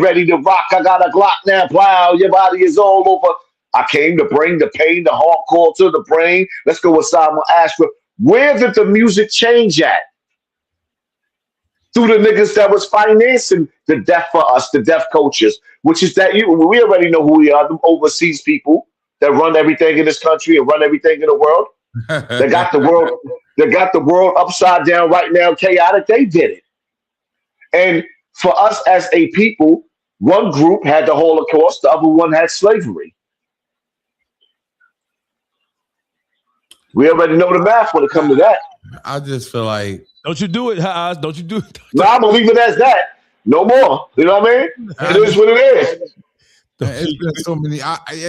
ready to rock. I got a Glock now. Wow, your body is all over. I came to bring the pain, the hardcore to the brain. Let's go with Simon Ashford. Where did the music change at? Through the niggas that was financing the death for us, the deaf coaches, which is that we already know who we are, them overseas people that run everything in this country and run everything in the world. They got the world upside down right now, chaotic. They did it. And for us as a people, one group had the Holocaust, the other one had slavery. We already know the math when it comes to that. I just feel like, don't you do it, Haas. Don't you do it. No, I'm gonna leave it as that. No more. You know what I mean? It is what it is. It's been so many.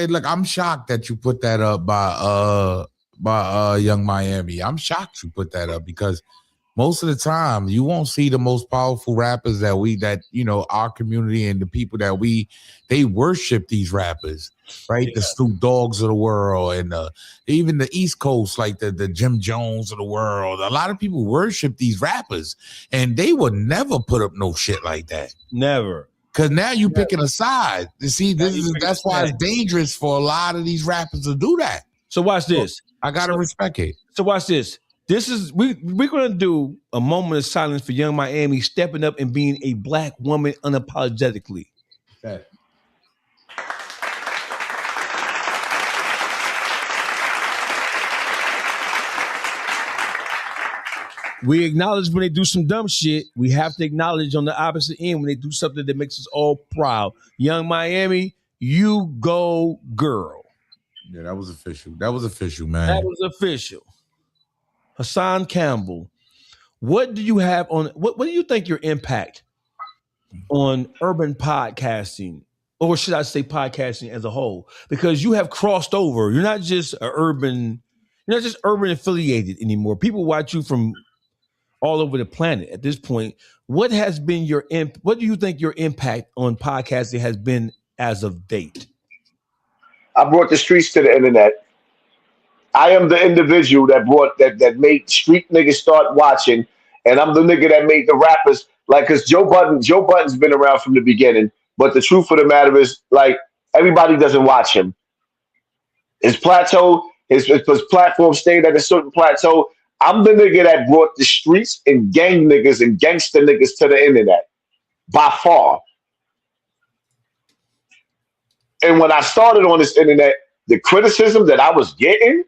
Look, I'm shocked that you put that up by Young Miami. I'm shocked you put that up because most of the time you won't see the most powerful rappers that our community and the people that they worship these rappers, right? Yeah. The Snoop Dogs of the world and even the East Coast, like the Jim Jones of the world. A lot of people worship these rappers, and they would never put up no shit like that. Never. Because now you picking a side. You see, that's why it's dangerous for a lot of these rappers to do that. So watch this. I gotta respect it. So watch this. This is we're gonna do a moment of silence for Young Miami stepping up and being a black woman unapologetically. Okay. We acknowledge when they do some dumb shit. We have to acknowledge on the opposite end when they do something that makes us all proud. Young Miami, you go, girl. Yeah, that was official. That was official, man. That was official. Hassan Campbell, what do you have on? What do you think your impact on urban podcasting, or should I say podcasting as a whole? Because you have crossed over. You're not just urban affiliated anymore. People watch you from all over the planet at this point. What has been your what do you think your impact on podcasting has been as of date? I brought the streets to the internet. I am the individual that made street niggas start watching, and I'm the nigga that made the rappers because Joe Budden's been around from the beginning, but the truth of the matter is everybody doesn't watch him. His plateau, his platform stayed at a certain plateau. I'm the nigga that brought the streets and gang niggas and gangster niggas to the internet by far. And when I started on this internet, the criticism that I was getting,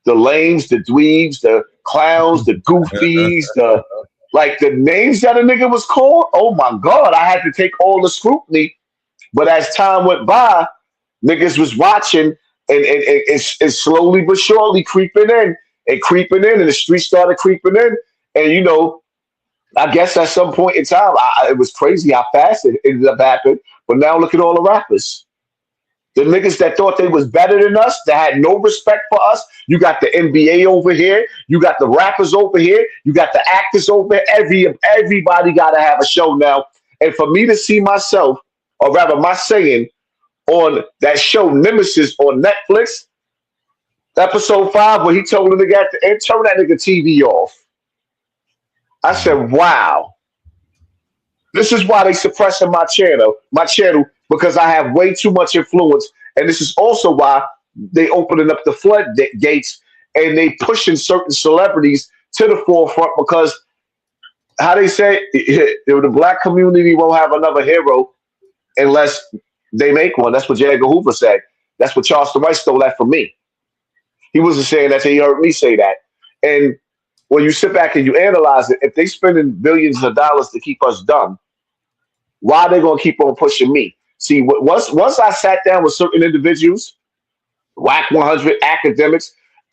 the lames, the dweebs, the clowns, the goofies, the names that a nigga was called, oh my God, I had to take all the scrutiny. But as time went by, niggas was watching and it's slowly but surely creeping in, and the streets started creeping in. And, you know, I guess at some point in time, it was crazy how fast it ended up happening. But now look at all the rappers. The niggas that thought they was better than us, that had no respect for us. You got the NBA over here. You got the rappers over here. You got the actors over here. Everybody got to have a show now. And for me to see myself, or rather my saying, on that show Nemesis on Netflix, episode 5, where he told the nigga at the end, turn that nigga TV off. I said, wow. This is why they suppressing my channel, because I have way too much influence. And this is also why they opening up the floodgates and they pushing certain celebrities to the forefront, because how they say, the black community won't have another hero unless they make one. That's what J. Edgar Hoover said. That's what Charleston White stole that from me. He wasn't saying that, he heard me say that. And when you sit back and you analyze it, if they spending billions of dollars to keep us dumb, why are they going to keep on pushing me? See, once I sat down with certain individuals, WAC 100,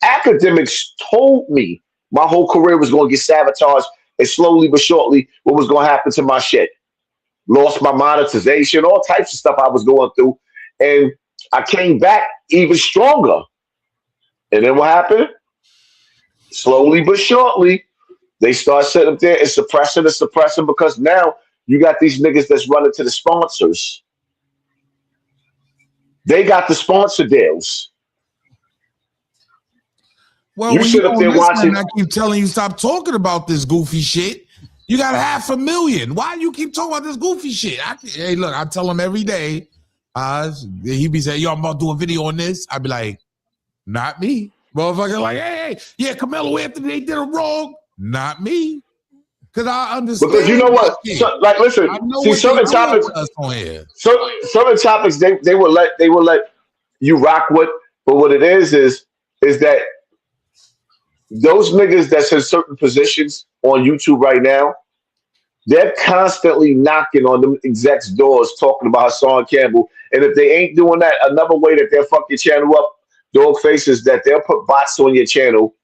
Akademiks told me my whole career was going to get sabotaged, and slowly but shortly, what was going to happen to my shit. Lost my monetization, all types of stuff I was going through. And I came back even stronger. And then what happened? Slowly but shortly, they start sitting up there and suppressing, because now you got these niggas that's running to the sponsors. They got the sponsor deals. Well, you sit up there watching. I keep telling you, stop talking about this goofy shit. You got 500,000. Why you keep talking about this goofy shit? Hey, look, I tell him every day. He be saying, yo, I'm about to do a video on this. I be like, not me. Motherfucker, like, hey, yeah, Karmelo Anthony, they did it wrong. Not me. Because I understand. Because you know what? So, like, listen, see, certain topics, they will let you rock with. But what it is that those niggas that's in certain positions on YouTube right now, they're constantly knocking on them execs' doors talking about Hassan Campbell. And if they ain't doing that, another way that they'll fuck your channel up, Dawgface, is that they'll put bots on your channel.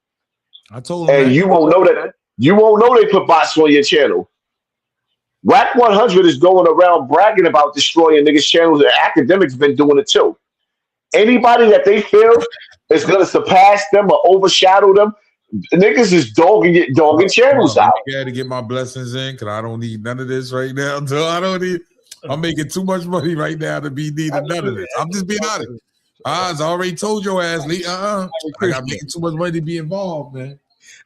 I told them, and you won't know that. You won't know they put bots on your channel. WAC 100 is going around bragging about destroying niggas' channels, and Akademiks been doing it too. Anybody that they feel is going to surpass them or overshadow them, niggas is dogging channels out. I got to get my blessings in, because I don't need none of this right now. I'm making too much money right now to be needing none of this. I'm just being honest. I already told your ass, Lee. I got making too much money to be involved, man.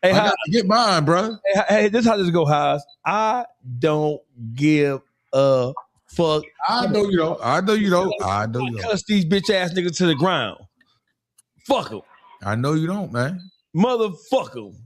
Hey, I gotta get mine, bro. Hey, this is how this go, Haas. I don't give a fuck. I know you don't. I know you don't. Cuss these bitch ass niggas to the ground. Fuck them. I know you don't, man. Motherfuck them.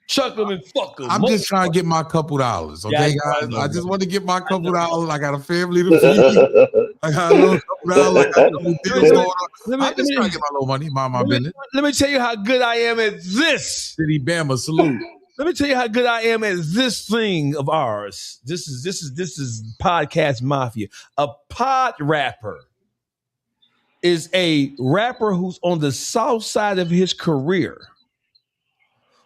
Chuck them and fuck them. I'm just trying to get my couple dollars, okay, guys? I just want to get my couple dollars. I got a family to feed. I got a little couple dollars. I got a couple deals going on. I'm just trying to get my little money, mind my business. Let me tell you how good I am at this. City Bama, salute. Let me tell you how good I am at this thing of ours. This is podcast mafia. A pod rapper is a rapper who's on the south side of his career,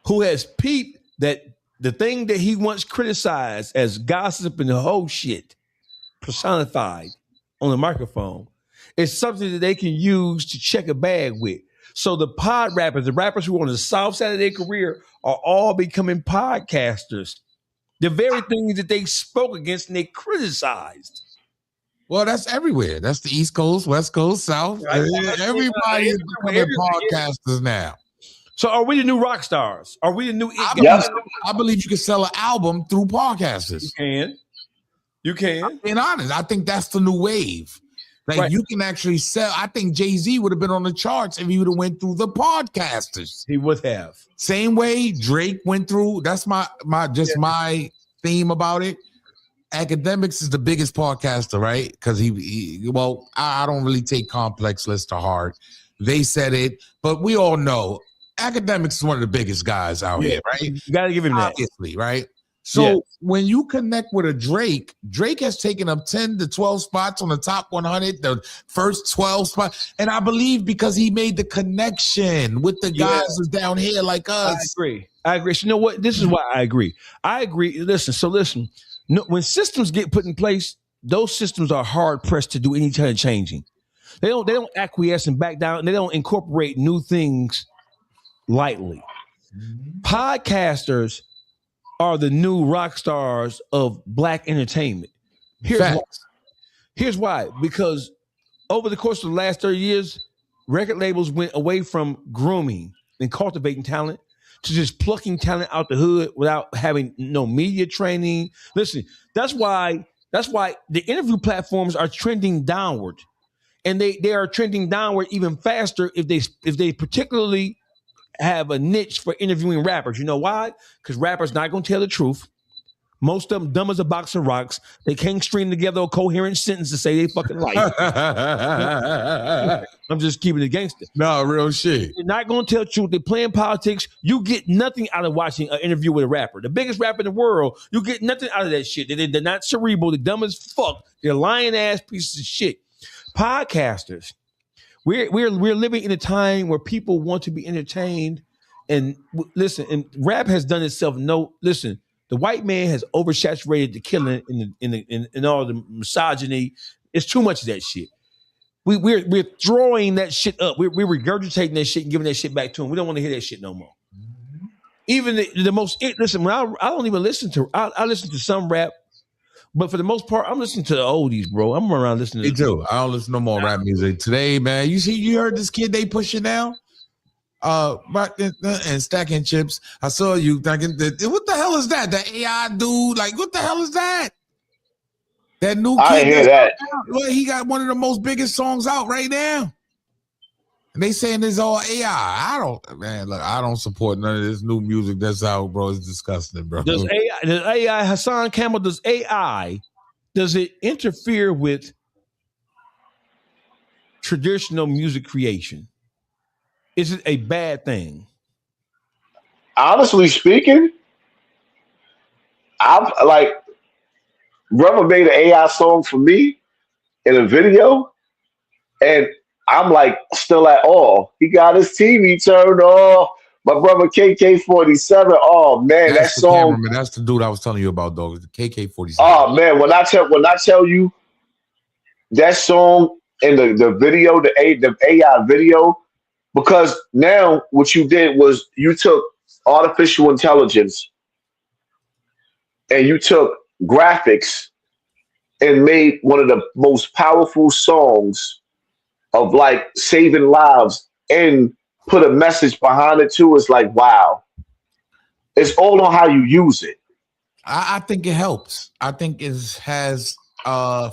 who has peeped that the thing that he once criticized as gossip and the whole shit personified on the microphone is something that they can use to check a bag with. So the pod rappers, the rappers who are on the south side of their career, are all becoming podcasters. The very things that they spoke against and they criticized. Well, that's everywhere. That's the East Coast, West Coast, South. Right. Everybody is becoming podcasters now. So are we the new rock stars? Are we the new? I believe you can sell an album through podcasters. You can. I'm being honest. I think that's the new wave. Like Right. you can actually sell. I think Jay-Z would have been on the charts if he would have went through the podcasters. He would have. Same way Drake went through. That's my my theme about it. Akademiks is the biggest podcaster, right? Because I don't really take complex lists to heart. They said it, but we all know Akademiks is one of the biggest guys out here, right? You gotta give him that. Obviously, right? So when you connect with a Drake has taken up 10 to 12 spots on the top 100, the first 12 spots. And I believe because he made the connection with the guys who's down here like us. I agree. So you know what? This is why I agree. Listen. No, when systems get put in place, those systems are hard pressed to do any kind of changing. They don't acquiesce and back down. And they don't incorporate new things lightly. Podcasters are the new rock stars of black entertainment. Here's why. Because over the course of the last 30 years, record labels went away from grooming and cultivating talent to just plucking talent out the hood without having no media training. Listen, that's why the interview platforms are trending downward. And they are trending downward even faster if they particularly have a niche for interviewing rappers. You know why? Because rappers not gonna tell the truth. Most of them dumb as a box of rocks. They can't string together a coherent sentence to say they fucking like. I'm just keeping it gangster. No, real shit. They're not gonna tell the truth. They're playing politics. You get nothing out of watching an interview with a rapper. The biggest rapper in the world, you get nothing out of that shit. They're not cerebral. They're dumb as fuck. They're lying ass pieces of shit. Podcasters. We're living in a time where people want to be entertained, and listen. And rap has done itself. Listen. The white man has oversaturated the killing in all the misogyny. It's too much of that shit. We're throwing that shit up. We're regurgitating that shit and giving that shit back to them. We don't want to hear that shit no more. Even the most listen. When I don't even listen to. I listen to some rap. But for the most part, I'm listening to the oldies, bro. I'm around listening to. Me too. I don't listen to no more rap music today, man. You heard this kid they pushing now? And stacking chips. I saw you thinking, what the hell is that? The AI dude? Like, what the hell is that? That new kid. I hear that. Well, he got one of the most biggest songs out right now. And they saying it's all AI. I don't support none of this new music that's out, bro. It's disgusting, bro. Does AI, Hassan Campbell, does it interfere with traditional music creation? Is it a bad thing? Honestly speaking, Brother made an AI song for me in a video, and I'm like still at all. He got his TV turned off. My brother KK47. Oh man, that song. Cameraman. That's the dude I was telling you about, dog. The KK47. Oh man, when I tell you that song in the video, the AI video, because now what you did was you took artificial intelligence and you took graphics and made one of the most powerful songs of like saving lives and put a message behind it too. It's like, wow. It's all on how you use it. I think it helps. I think it has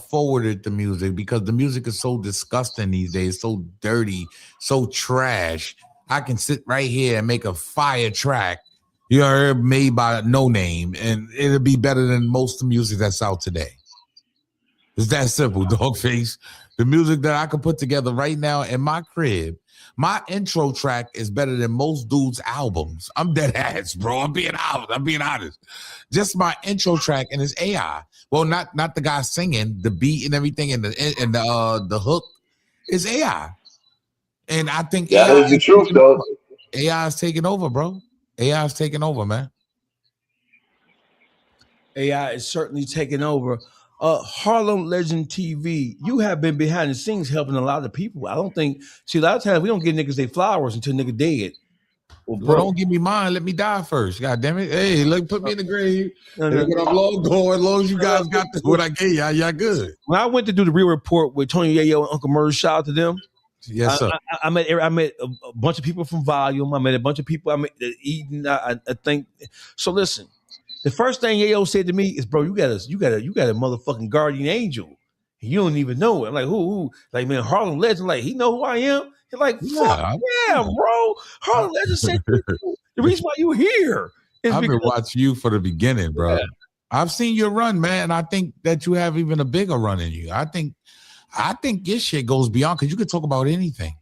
forwarded the music because the music is so disgusting these days, so dirty, so trash. I can sit right here and make a fire track, made by no name, and it'll be better than most of the music that's out today. It's that simple, Dawgface. The music that I can put together right now in my crib, my intro track is better than most dudes' albums. I'm dead ass, bro. I'm being honest. Just my intro track and it's AI. Well, not the guy singing, the beat and everything, and the hook is AI. And I think that is the truth, though. AI is taking over, bro. AI is taking over, man. AI is certainly taking over. Harlem Legend TV, you have been behind the scenes helping a lot of people. I don't think, a lot of times we don't give niggas their flowers until nigga dead. Well, bro, don't give me mine. Let me die first. God damn it. Hey, look, put me in the grave. When I'm long gone, as long as you guys got what I gave y'all good. When I went to do the real report with Tony Yayo and Uncle Murray, shout out to them. Yes, sir. I met a bunch of people from Volume. I met a bunch of people. I met Eden. I think. So listen, the first thing Yayo said to me is, "Bro, you got a motherfucking guardian angel." You don't even know it. I'm like, who? Like, man, Harlem Legend, like, he know who I am? You're like, fuck yeah, bro. Harlem Legend said the reason why you here is I've because been watching you for the beginning, bro. Yeah. I've seen your run, man. And I think that you have even a bigger run in you. I think your shit goes beyond, because you could talk about anything.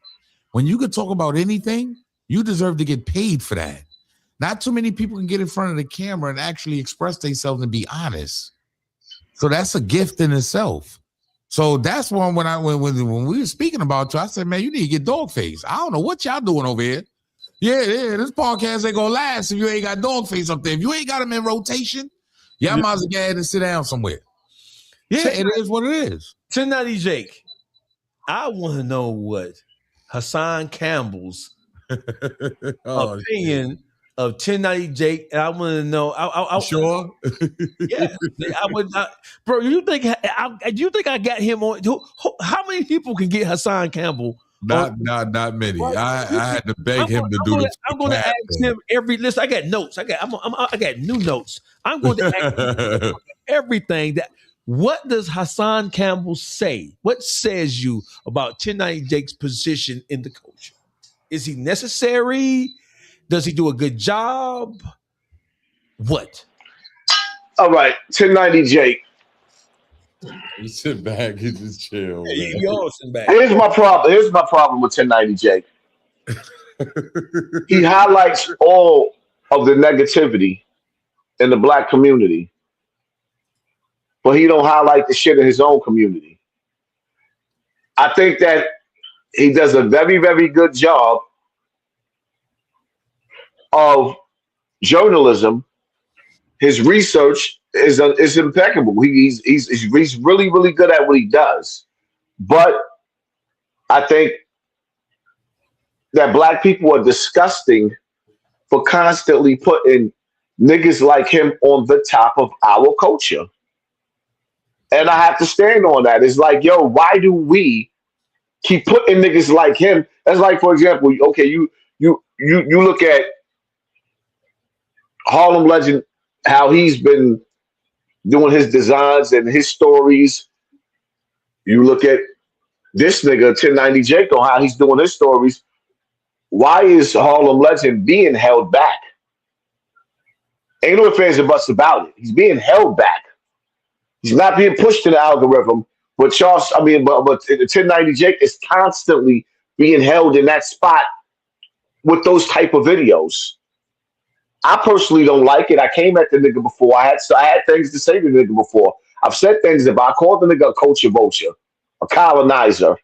When you could talk about anything, you deserve to get paid for that. Not too many people can get in front of the camera and actually express themselves and be honest. So that's a gift in itself. So that's one when we were speaking about you, I said, man, you need to get Dawgface. I don't know what y'all doing over here. Yeah, this podcast ain't gonna last if you ain't got Dawgface up there. If you ain't got him in rotation, y'all might as well get ahead and sit down somewhere. Yeah, it is what it is. 1090 Jake, I want to know what Hassan Campbell's opinion of 1090 Jake, and I want to know. Sure. Yeah, I would not, bro. You think I got him on? How many people can get Hassan Campbell? Not many. I had to beg him to do this. I'm going to ask him every list. I got notes. I got new notes. I'm going to ask him everything that. What does Hassan Campbell say? What says you about 1090 Jake's position in the culture? Is he necessary? Does he do a good job? What? All right, 1090 Jake. You sit back, you just chill. Yeah, you all sit back. Here's my problem with 1090 Jake. He highlights all of the negativity in the black community, but he don't highlight the shit in his own community. I think that he does a very, very good job of journalism. His research is impeccable. He's really, really good at what he does. But I think that black people are disgusting for constantly putting niggas like him on the top of our culture. And I have to stand on that. It's like, yo, why do we keep putting niggas like him? That's like, for example, okay, you look at Harlem Legend, how he's been doing his designs and his stories. You look at this nigga, 1090 Jake, on how he's doing his stories. Why is Harlem Legend being held back? Ain't no ifs and buts about it. He's being held back. He's not being pushed to the algorithm, but but 1090 Jake is constantly being held in that spot with those type of videos. I personally don't like it. I came at the nigga before. I had things to say to the nigga before. I've said things about. I called the nigga a culture vulture, a colonizer.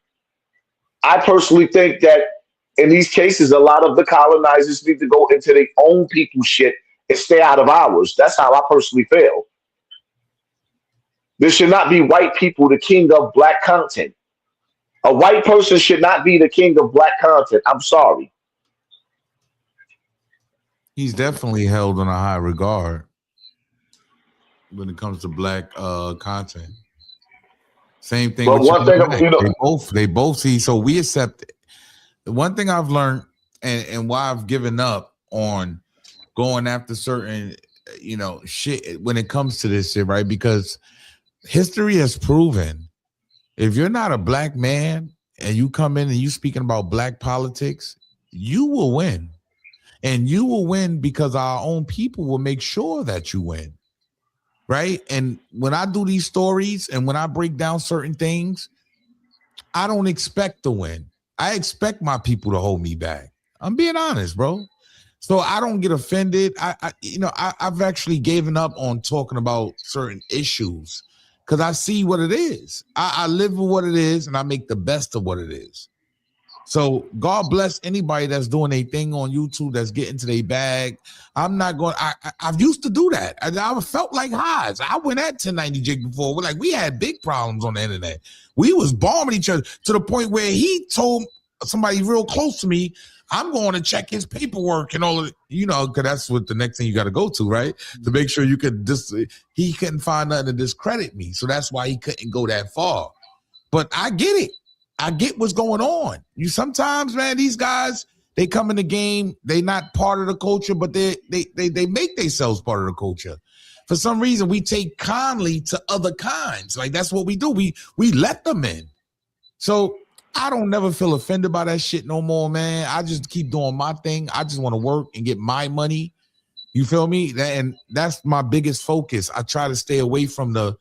I personally think that in these cases, a lot of the colonizers need to go into their own people's shit and stay out of ours. That's how I personally feel. There should not be white people the king of black content. A white person should not be the king of black content. I'm sorry. He's definitely held in a high regard when it comes to black content. Same thing. But one thing, they both see. So we accept it. The one thing I've learned and why I've given up on going after certain, shit when it comes to this shit, right? Because history has proven if you're not a black man and you come in and you speaking about black politics, you will win. And you will win because our own people will make sure that you win. Right? And when I do these stories and when I break down certain things, I don't expect to win. I expect my people to hold me back. I'm being honest, bro. So I don't get offended. I've actually given up on talking about certain issues because I see what it is. I live with what it is and I make the best of what it is. So God bless anybody that's doing a thing on YouTube that's getting to their bag. I'm not going. I've used to do that. I felt like highs. I went at 1090 Jake before. We had big problems on the internet. We was bombing each other to the point where he told somebody real close to me, I'm going to check his paperwork and all of it, because that's what the next thing you got to go to, right? To make sure you could he couldn't find nothing to discredit me. So that's why he couldn't go that far. But I get it. I get what's going on. Sometimes, man, these guys, they come in the game, they not part of the culture, but they make themselves part of the culture. for some reason we take kindly to other kinds. Like that's what we do. We let them in. So I don't never feel offended by that shit no more, man. I just keep doing my thing. I just want to work and get my money. You feel me? And that's my biggest focus. I try to stay away from the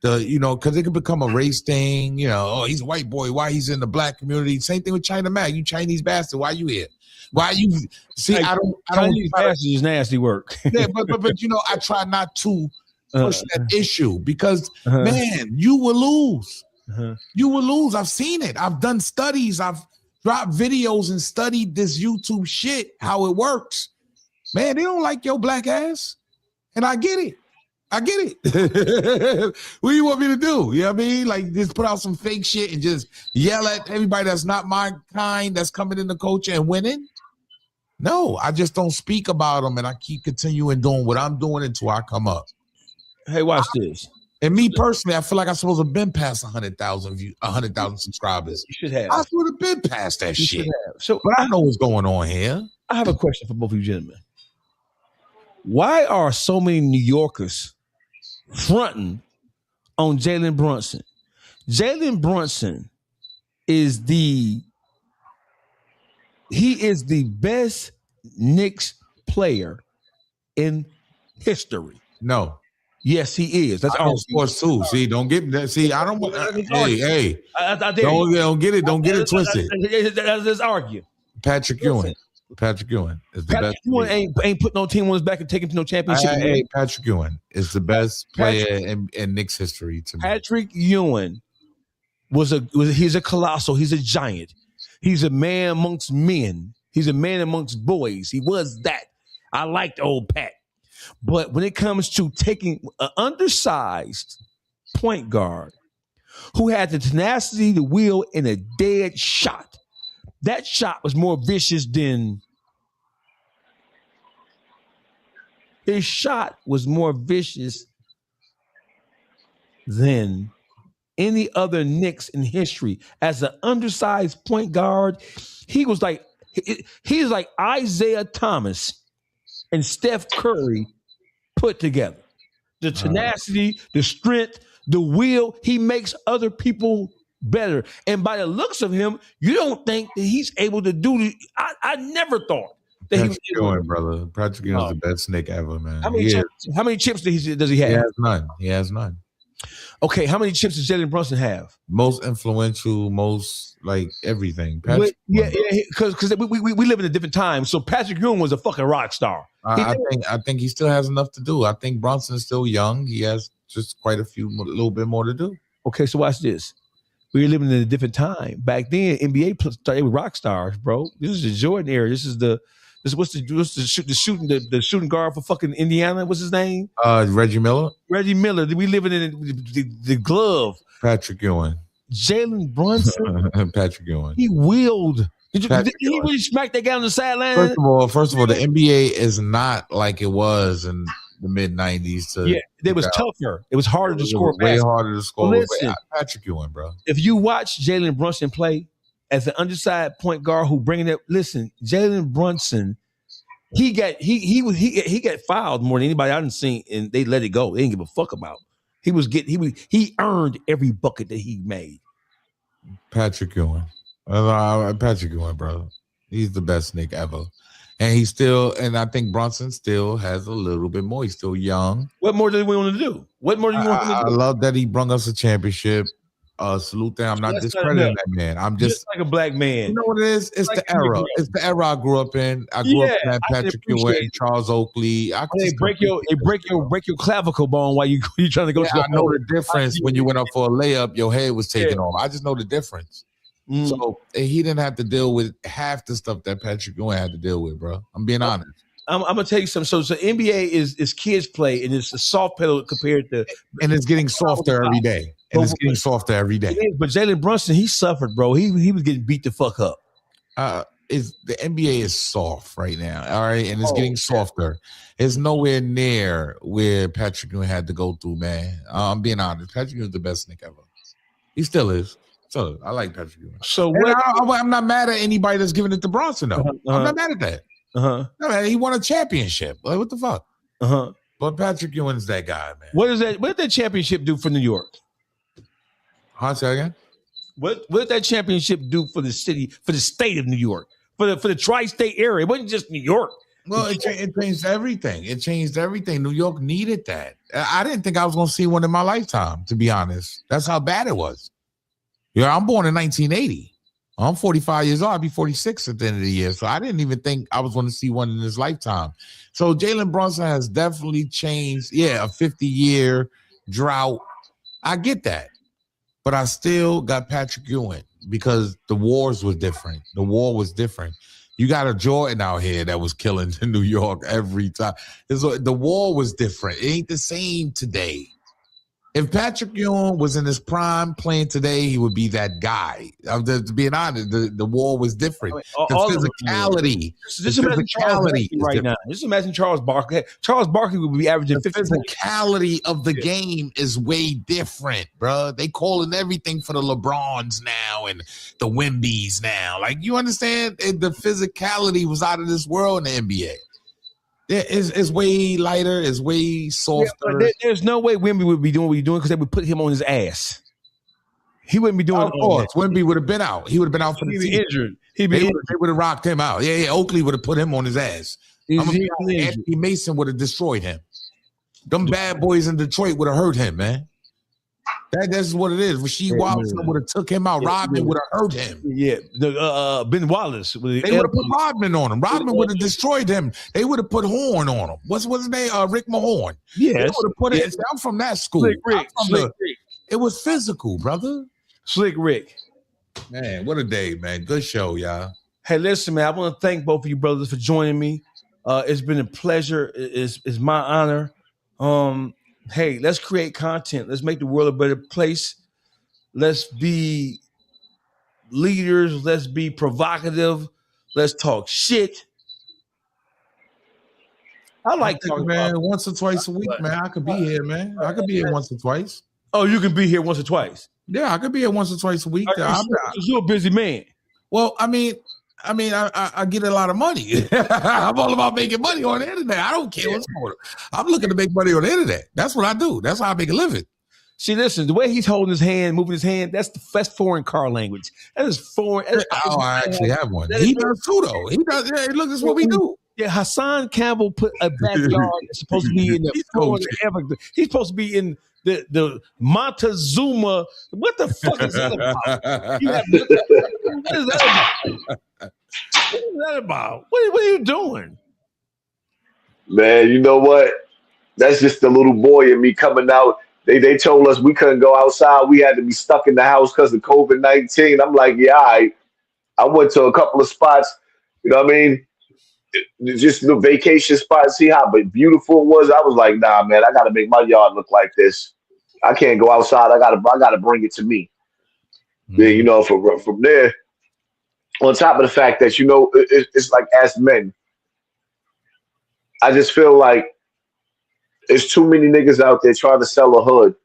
because it could become a race thing. Oh, he's a white boy. Why he's in the black community? Same thing with China Man. You Chinese bastard. Why you here? Why you see? Hey, I don't. Chinese bastard is nasty work. Yeah, but I try not to push that issue because man, you will lose. You will lose. I've seen it. I've done studies. I've dropped videos and studied this YouTube shit, how it works. Man, they don't like your black ass. And I get it. What do you want me to do? You know what I mean? Like just put out some fake shit and just yell at everybody that's not my kind that's coming in the culture and winning? No, I just don't speak about them and I keep continuing doing what I'm doing until I come up. Hey, watch this. And me personally, I feel like I'm supposed to have been past 100,000 views, 100,000 subscribers. You should have. I should have been past that shit. So, but I know what's going on here. I have a question for both of you gentlemen. Why are so many New Yorkers fronting on Jalen Brunson? Jalen Brunson is the best Knicks player in history. No. Yes, he is. That's all sports too. See, don't get that. See, I don't want. Hey, don't get it twisted. Let's argue. Patrick Ewing is the best. Ewing ain't put no team on his back and taking to no championship. Hey, Patrick Ewing is the best player in Knicks history to me. Patrick Ewing he's a colossal. He's a giant. He's a man amongst men. He's a man amongst boys. He was that. I liked old Pat. But when it comes to taking an undersized point guard who had the tenacity, the will, and a dead shot, that shot was more vicious than his shot was more vicious than any other Knicks in history. As an undersized point guard, he's like Isaiah Thomas and Steph Curry put together. The tenacity, the strength, the will, he makes other people better. And by the looks of him, you don't think that he's able to do it. I never thought that Patrick Ewing, brother. Patrick Ewing is the best Knick ever, man. How many chips does he have? He has none. Okay, how many chips does Jalen Brunson have? Most influential, most like everything. Because we live in a different time. So Patrick Ewing was a fucking rock star. I think he still has enough to do. I think Brunson's still young. He has just quite a little bit more to do. Okay, so watch this. We were living in a different time. Back then, NBA started with rock stars, bro. This is the Jordan era. This is the shooting guard for fucking Indiana. What's his name? Reggie Miller. Reggie Miller. We living in the glove. Patrick Ewing. Jalen Brunson. Patrick Ewing. He willed. Did he really smack that guy on the sideline? First of all, the NBA is not like it was in the mid '90s. It was tougher. It was harder to score. Way harder to score. Listen, Patrick Ewing, bro. If you watch Jalen Brunson play as an undersized point guard who bringing it, listen, Jalen Brunson, he got fouled more than anybody I didn't see, and they let it go. They didn't give a fuck about. He earned every bucket that he made. Patrick Ewing. Patrick Ewing, bro. He's the best Knick ever. And I think Brunson still has a little bit more. He's still young. What more do we want to do? What more do you want him to do? I love that he brought us a championship. Salute that. I'm not discrediting that man. I'm just like a black man. You know what it is? It's like the era. It's the era I grew up in. I grew up in that Patrick Ewing, Charles Oakley. They break your clavicle bone while you trying to go. I know the difference when you went up for a layup. Your head was taken off. I just know the difference. So he didn't have to deal with half the stuff that Patrick Ewing had to deal with, bro. I'm being honest. I'm gonna tell you something. So NBA is kids play, and it's a soft pedal compared to, and it's getting softer every day. And it's getting softer every day. But Jalen Brunson, he suffered, bro. He was getting beat the fuck up. The NBA is soft right now, all right, and it's getting softer. It's nowhere near where Patrick Ewing had to go through, man. I'm being honest. Patrick Ewing is the best Knick ever. He still is. So I like Patrick Ewing. So I'm not mad at anybody that's giving it to Bronson, though. I'm not mad at that. No, man, he won a championship. Like, what the fuck? But Patrick Ewing's that guy, man. What did that championship do for New York? Say again? What did that championship do for the city, for the state of New York, for the tri-state area? It wasn't just New York. Well, it changed everything. It changed everything. New York needed that. I didn't think I was going to see one in my lifetime, to be honest. That's how bad it was. Yeah, I'm born in 1980. I'm 45 years old. I'll be 46 at the end of the year. So I didn't even think I was going to see one in this lifetime. So Jalen Brunson has definitely changed. Yeah, a 50-year drought. I get that. But I still got Patrick Ewing because the wars was different. The war was different. You got a Jordan out here that was killing in New York every time. The war was different. It ain't the same today. If Patrick Ewing was in his prime playing today, he would be that guy. To be honest, the war was different. The physicality. Just imagine Charles Barkley right now. Just imagine Charles Barkley. Charles Barkley would be averaging 50. The physicality of the game is way different, bro. They calling everything for the LeBrons now and the Wembys now. Like, you understand? The physicality was out of this world in the NBA. It's way lighter. It's way softer. Yeah, but there's no way Wemby would be doing what he's doing because they would put him on his ass. He wouldn't be doing it. Of course, Wemby would have been out. He would have been out for the season. Injured. They would have rocked him out. Yeah. Oakley would have put him on his ass. Anthony Mason would have destroyed him. Them bad boys in Detroit would have hurt him, man. That's what it is. Rasheed Watson would have took him out. Rodman would have hurt him. Yeah, Ben Wallace. They would have put Rodman on him. Rodman would have destroyed him. They would have put Horn on him. What's his name? Rick Mahorn. Yes. They would have put it. I'm from that school. Slick Rick. It was physical, brother. Slick Rick. Man, what a day, man. Good show, y'all. Hey, listen, man. I want to thank both of you brothers for joining me. It's been a pleasure. It's my honor. Hey, let's create content. Let's make the world a better place. Let's be leaders. Let's be provocative. Let's talk shit. I like talking, man. Once or twice a week, man. I could be here, man. I could be here once or twice. Oh, you can be here once or twice? Yeah, I could be here once or twice a week. You're a busy man. Well, I mean, I get a lot of money. I'm all about making money on the internet. I don't care what's going on. I'm looking to make money on the internet. That's what I do. That's how I make a living. See, listen, the way he's holding his hand, moving his hand, that's foreign car language. That is foreign. I actually have one. He does too, though. He does. Yeah, look, this is what we do. Yeah, Hassan Campbell put a backyard that's supposed to be in the Florida Everglades. He's supposed to be in the Montezuma. What the fuck is that about? What is that about? What are you doing? Man, you know what? That's just the little boy in me coming out. They told us we couldn't go outside. We had to be stuck in the house because of COVID-19. I'm like, yeah, all right. I went to a couple of spots, you know what I mean? Just the vacation spot, see how beautiful it was. I was like, nah, man, I got to make my yard look like this. I can't go outside. I gotta bring it to me. Mm-hmm. Then, you know, from there, on top of the fact that, you know, it's like as men, I just feel like there's too many niggas out there trying to sell a hood.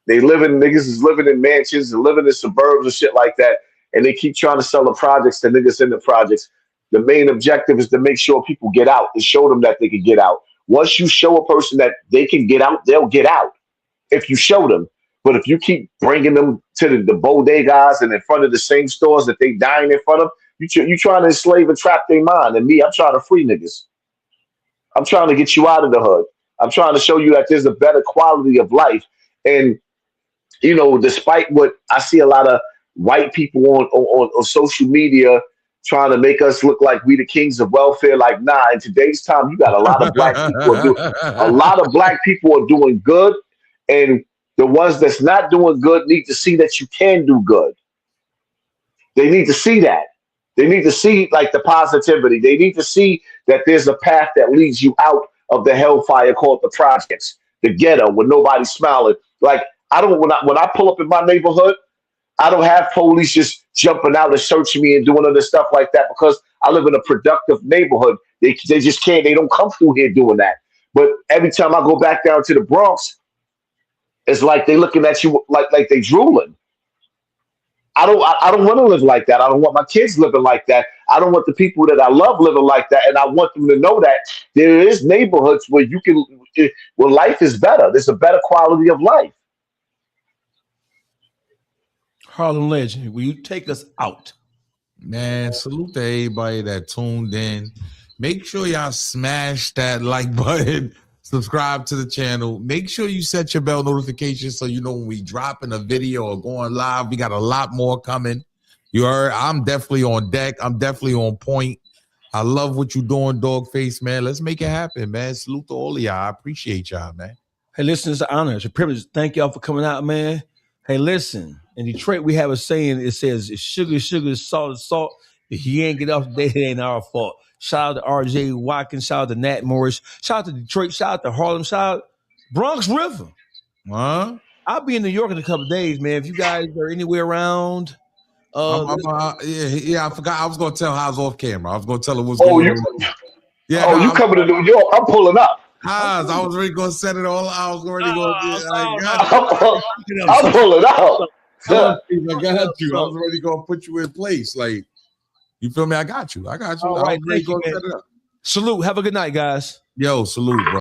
Niggas is living in mansions and living in suburbs and shit like that, and they keep trying to sell the projects to niggas in the projects. The main objective is to make sure people get out and show them that they can get out. Once you show a person that they can get out, they'll get out if you show them. But if you keep bringing them to the bodegas and in front of the same stores that they dying in front of, you trying to enslave and trap their mind. And me, I'm trying to free niggas. I'm trying to get you out of the hood. I'm trying to show you that there's a better quality of life. And, you know, despite what I see a lot of white people on social media trying to make us look like we the kings of welfare, like, nah, in today's time, you got a lot of black people are doing good. And the ones that's not doing good need to see that you can do good. They need to see that. They need to see like the positivity. They need to see that there's a path that leads you out of the hellfire called the projects, the ghetto, where nobody's smiling. Like, when I pull up in my neighborhood, I don't have police just jumping out and searching me and doing other stuff like that because I live in a productive neighborhood. They just can't. They don't come through here doing that. But every time I go back down to the Bronx, it's like they looking at you like they drooling. I don't want to live like that. I don't want my kids living like that. I don't want the people that I love living like that, and I want them to know that there is neighborhoods where where life is better. There's a better quality of life. Harlem Legend, will you take us out? Man, salute to everybody that tuned in. Make sure y'all smash that like button, subscribe to the channel. Make sure you set your bell notifications so you know when we dropping a video or going live. We got a lot more coming. You heard? I'm definitely on deck. I'm definitely on point. I love what you're doing, Dawgface, man. Let's make it happen, man. Salute to all of y'all. I appreciate y'all, man. Hey, listen, it's an honor. It's a privilege. Thank y'all for coming out, man. Hey, listen, in Detroit, we have a saying. It says, "It's sugar, sugar, salt, salt. If you ain't get off today, it ain't our fault." Shout out to RJ Watkins. Shout out to Nat Morris. Shout out to Detroit. Shout out to Harlem. Shout out Bronx River. Huh? I'll be in New York in a couple of days, man. If you guys are anywhere around. Yeah, I forgot. I was going to tell Haas off camera. I was going to tell her what's going on. You coming to New York? I'm pulling up. Haas, I was already going to set it all out. I was already going to I'm pulling up. I got you. I was already going to put you in place. Like, you feel me? I got you. All right, thank you, man. Salute. Have a good night, guys. Yo, salute, bro.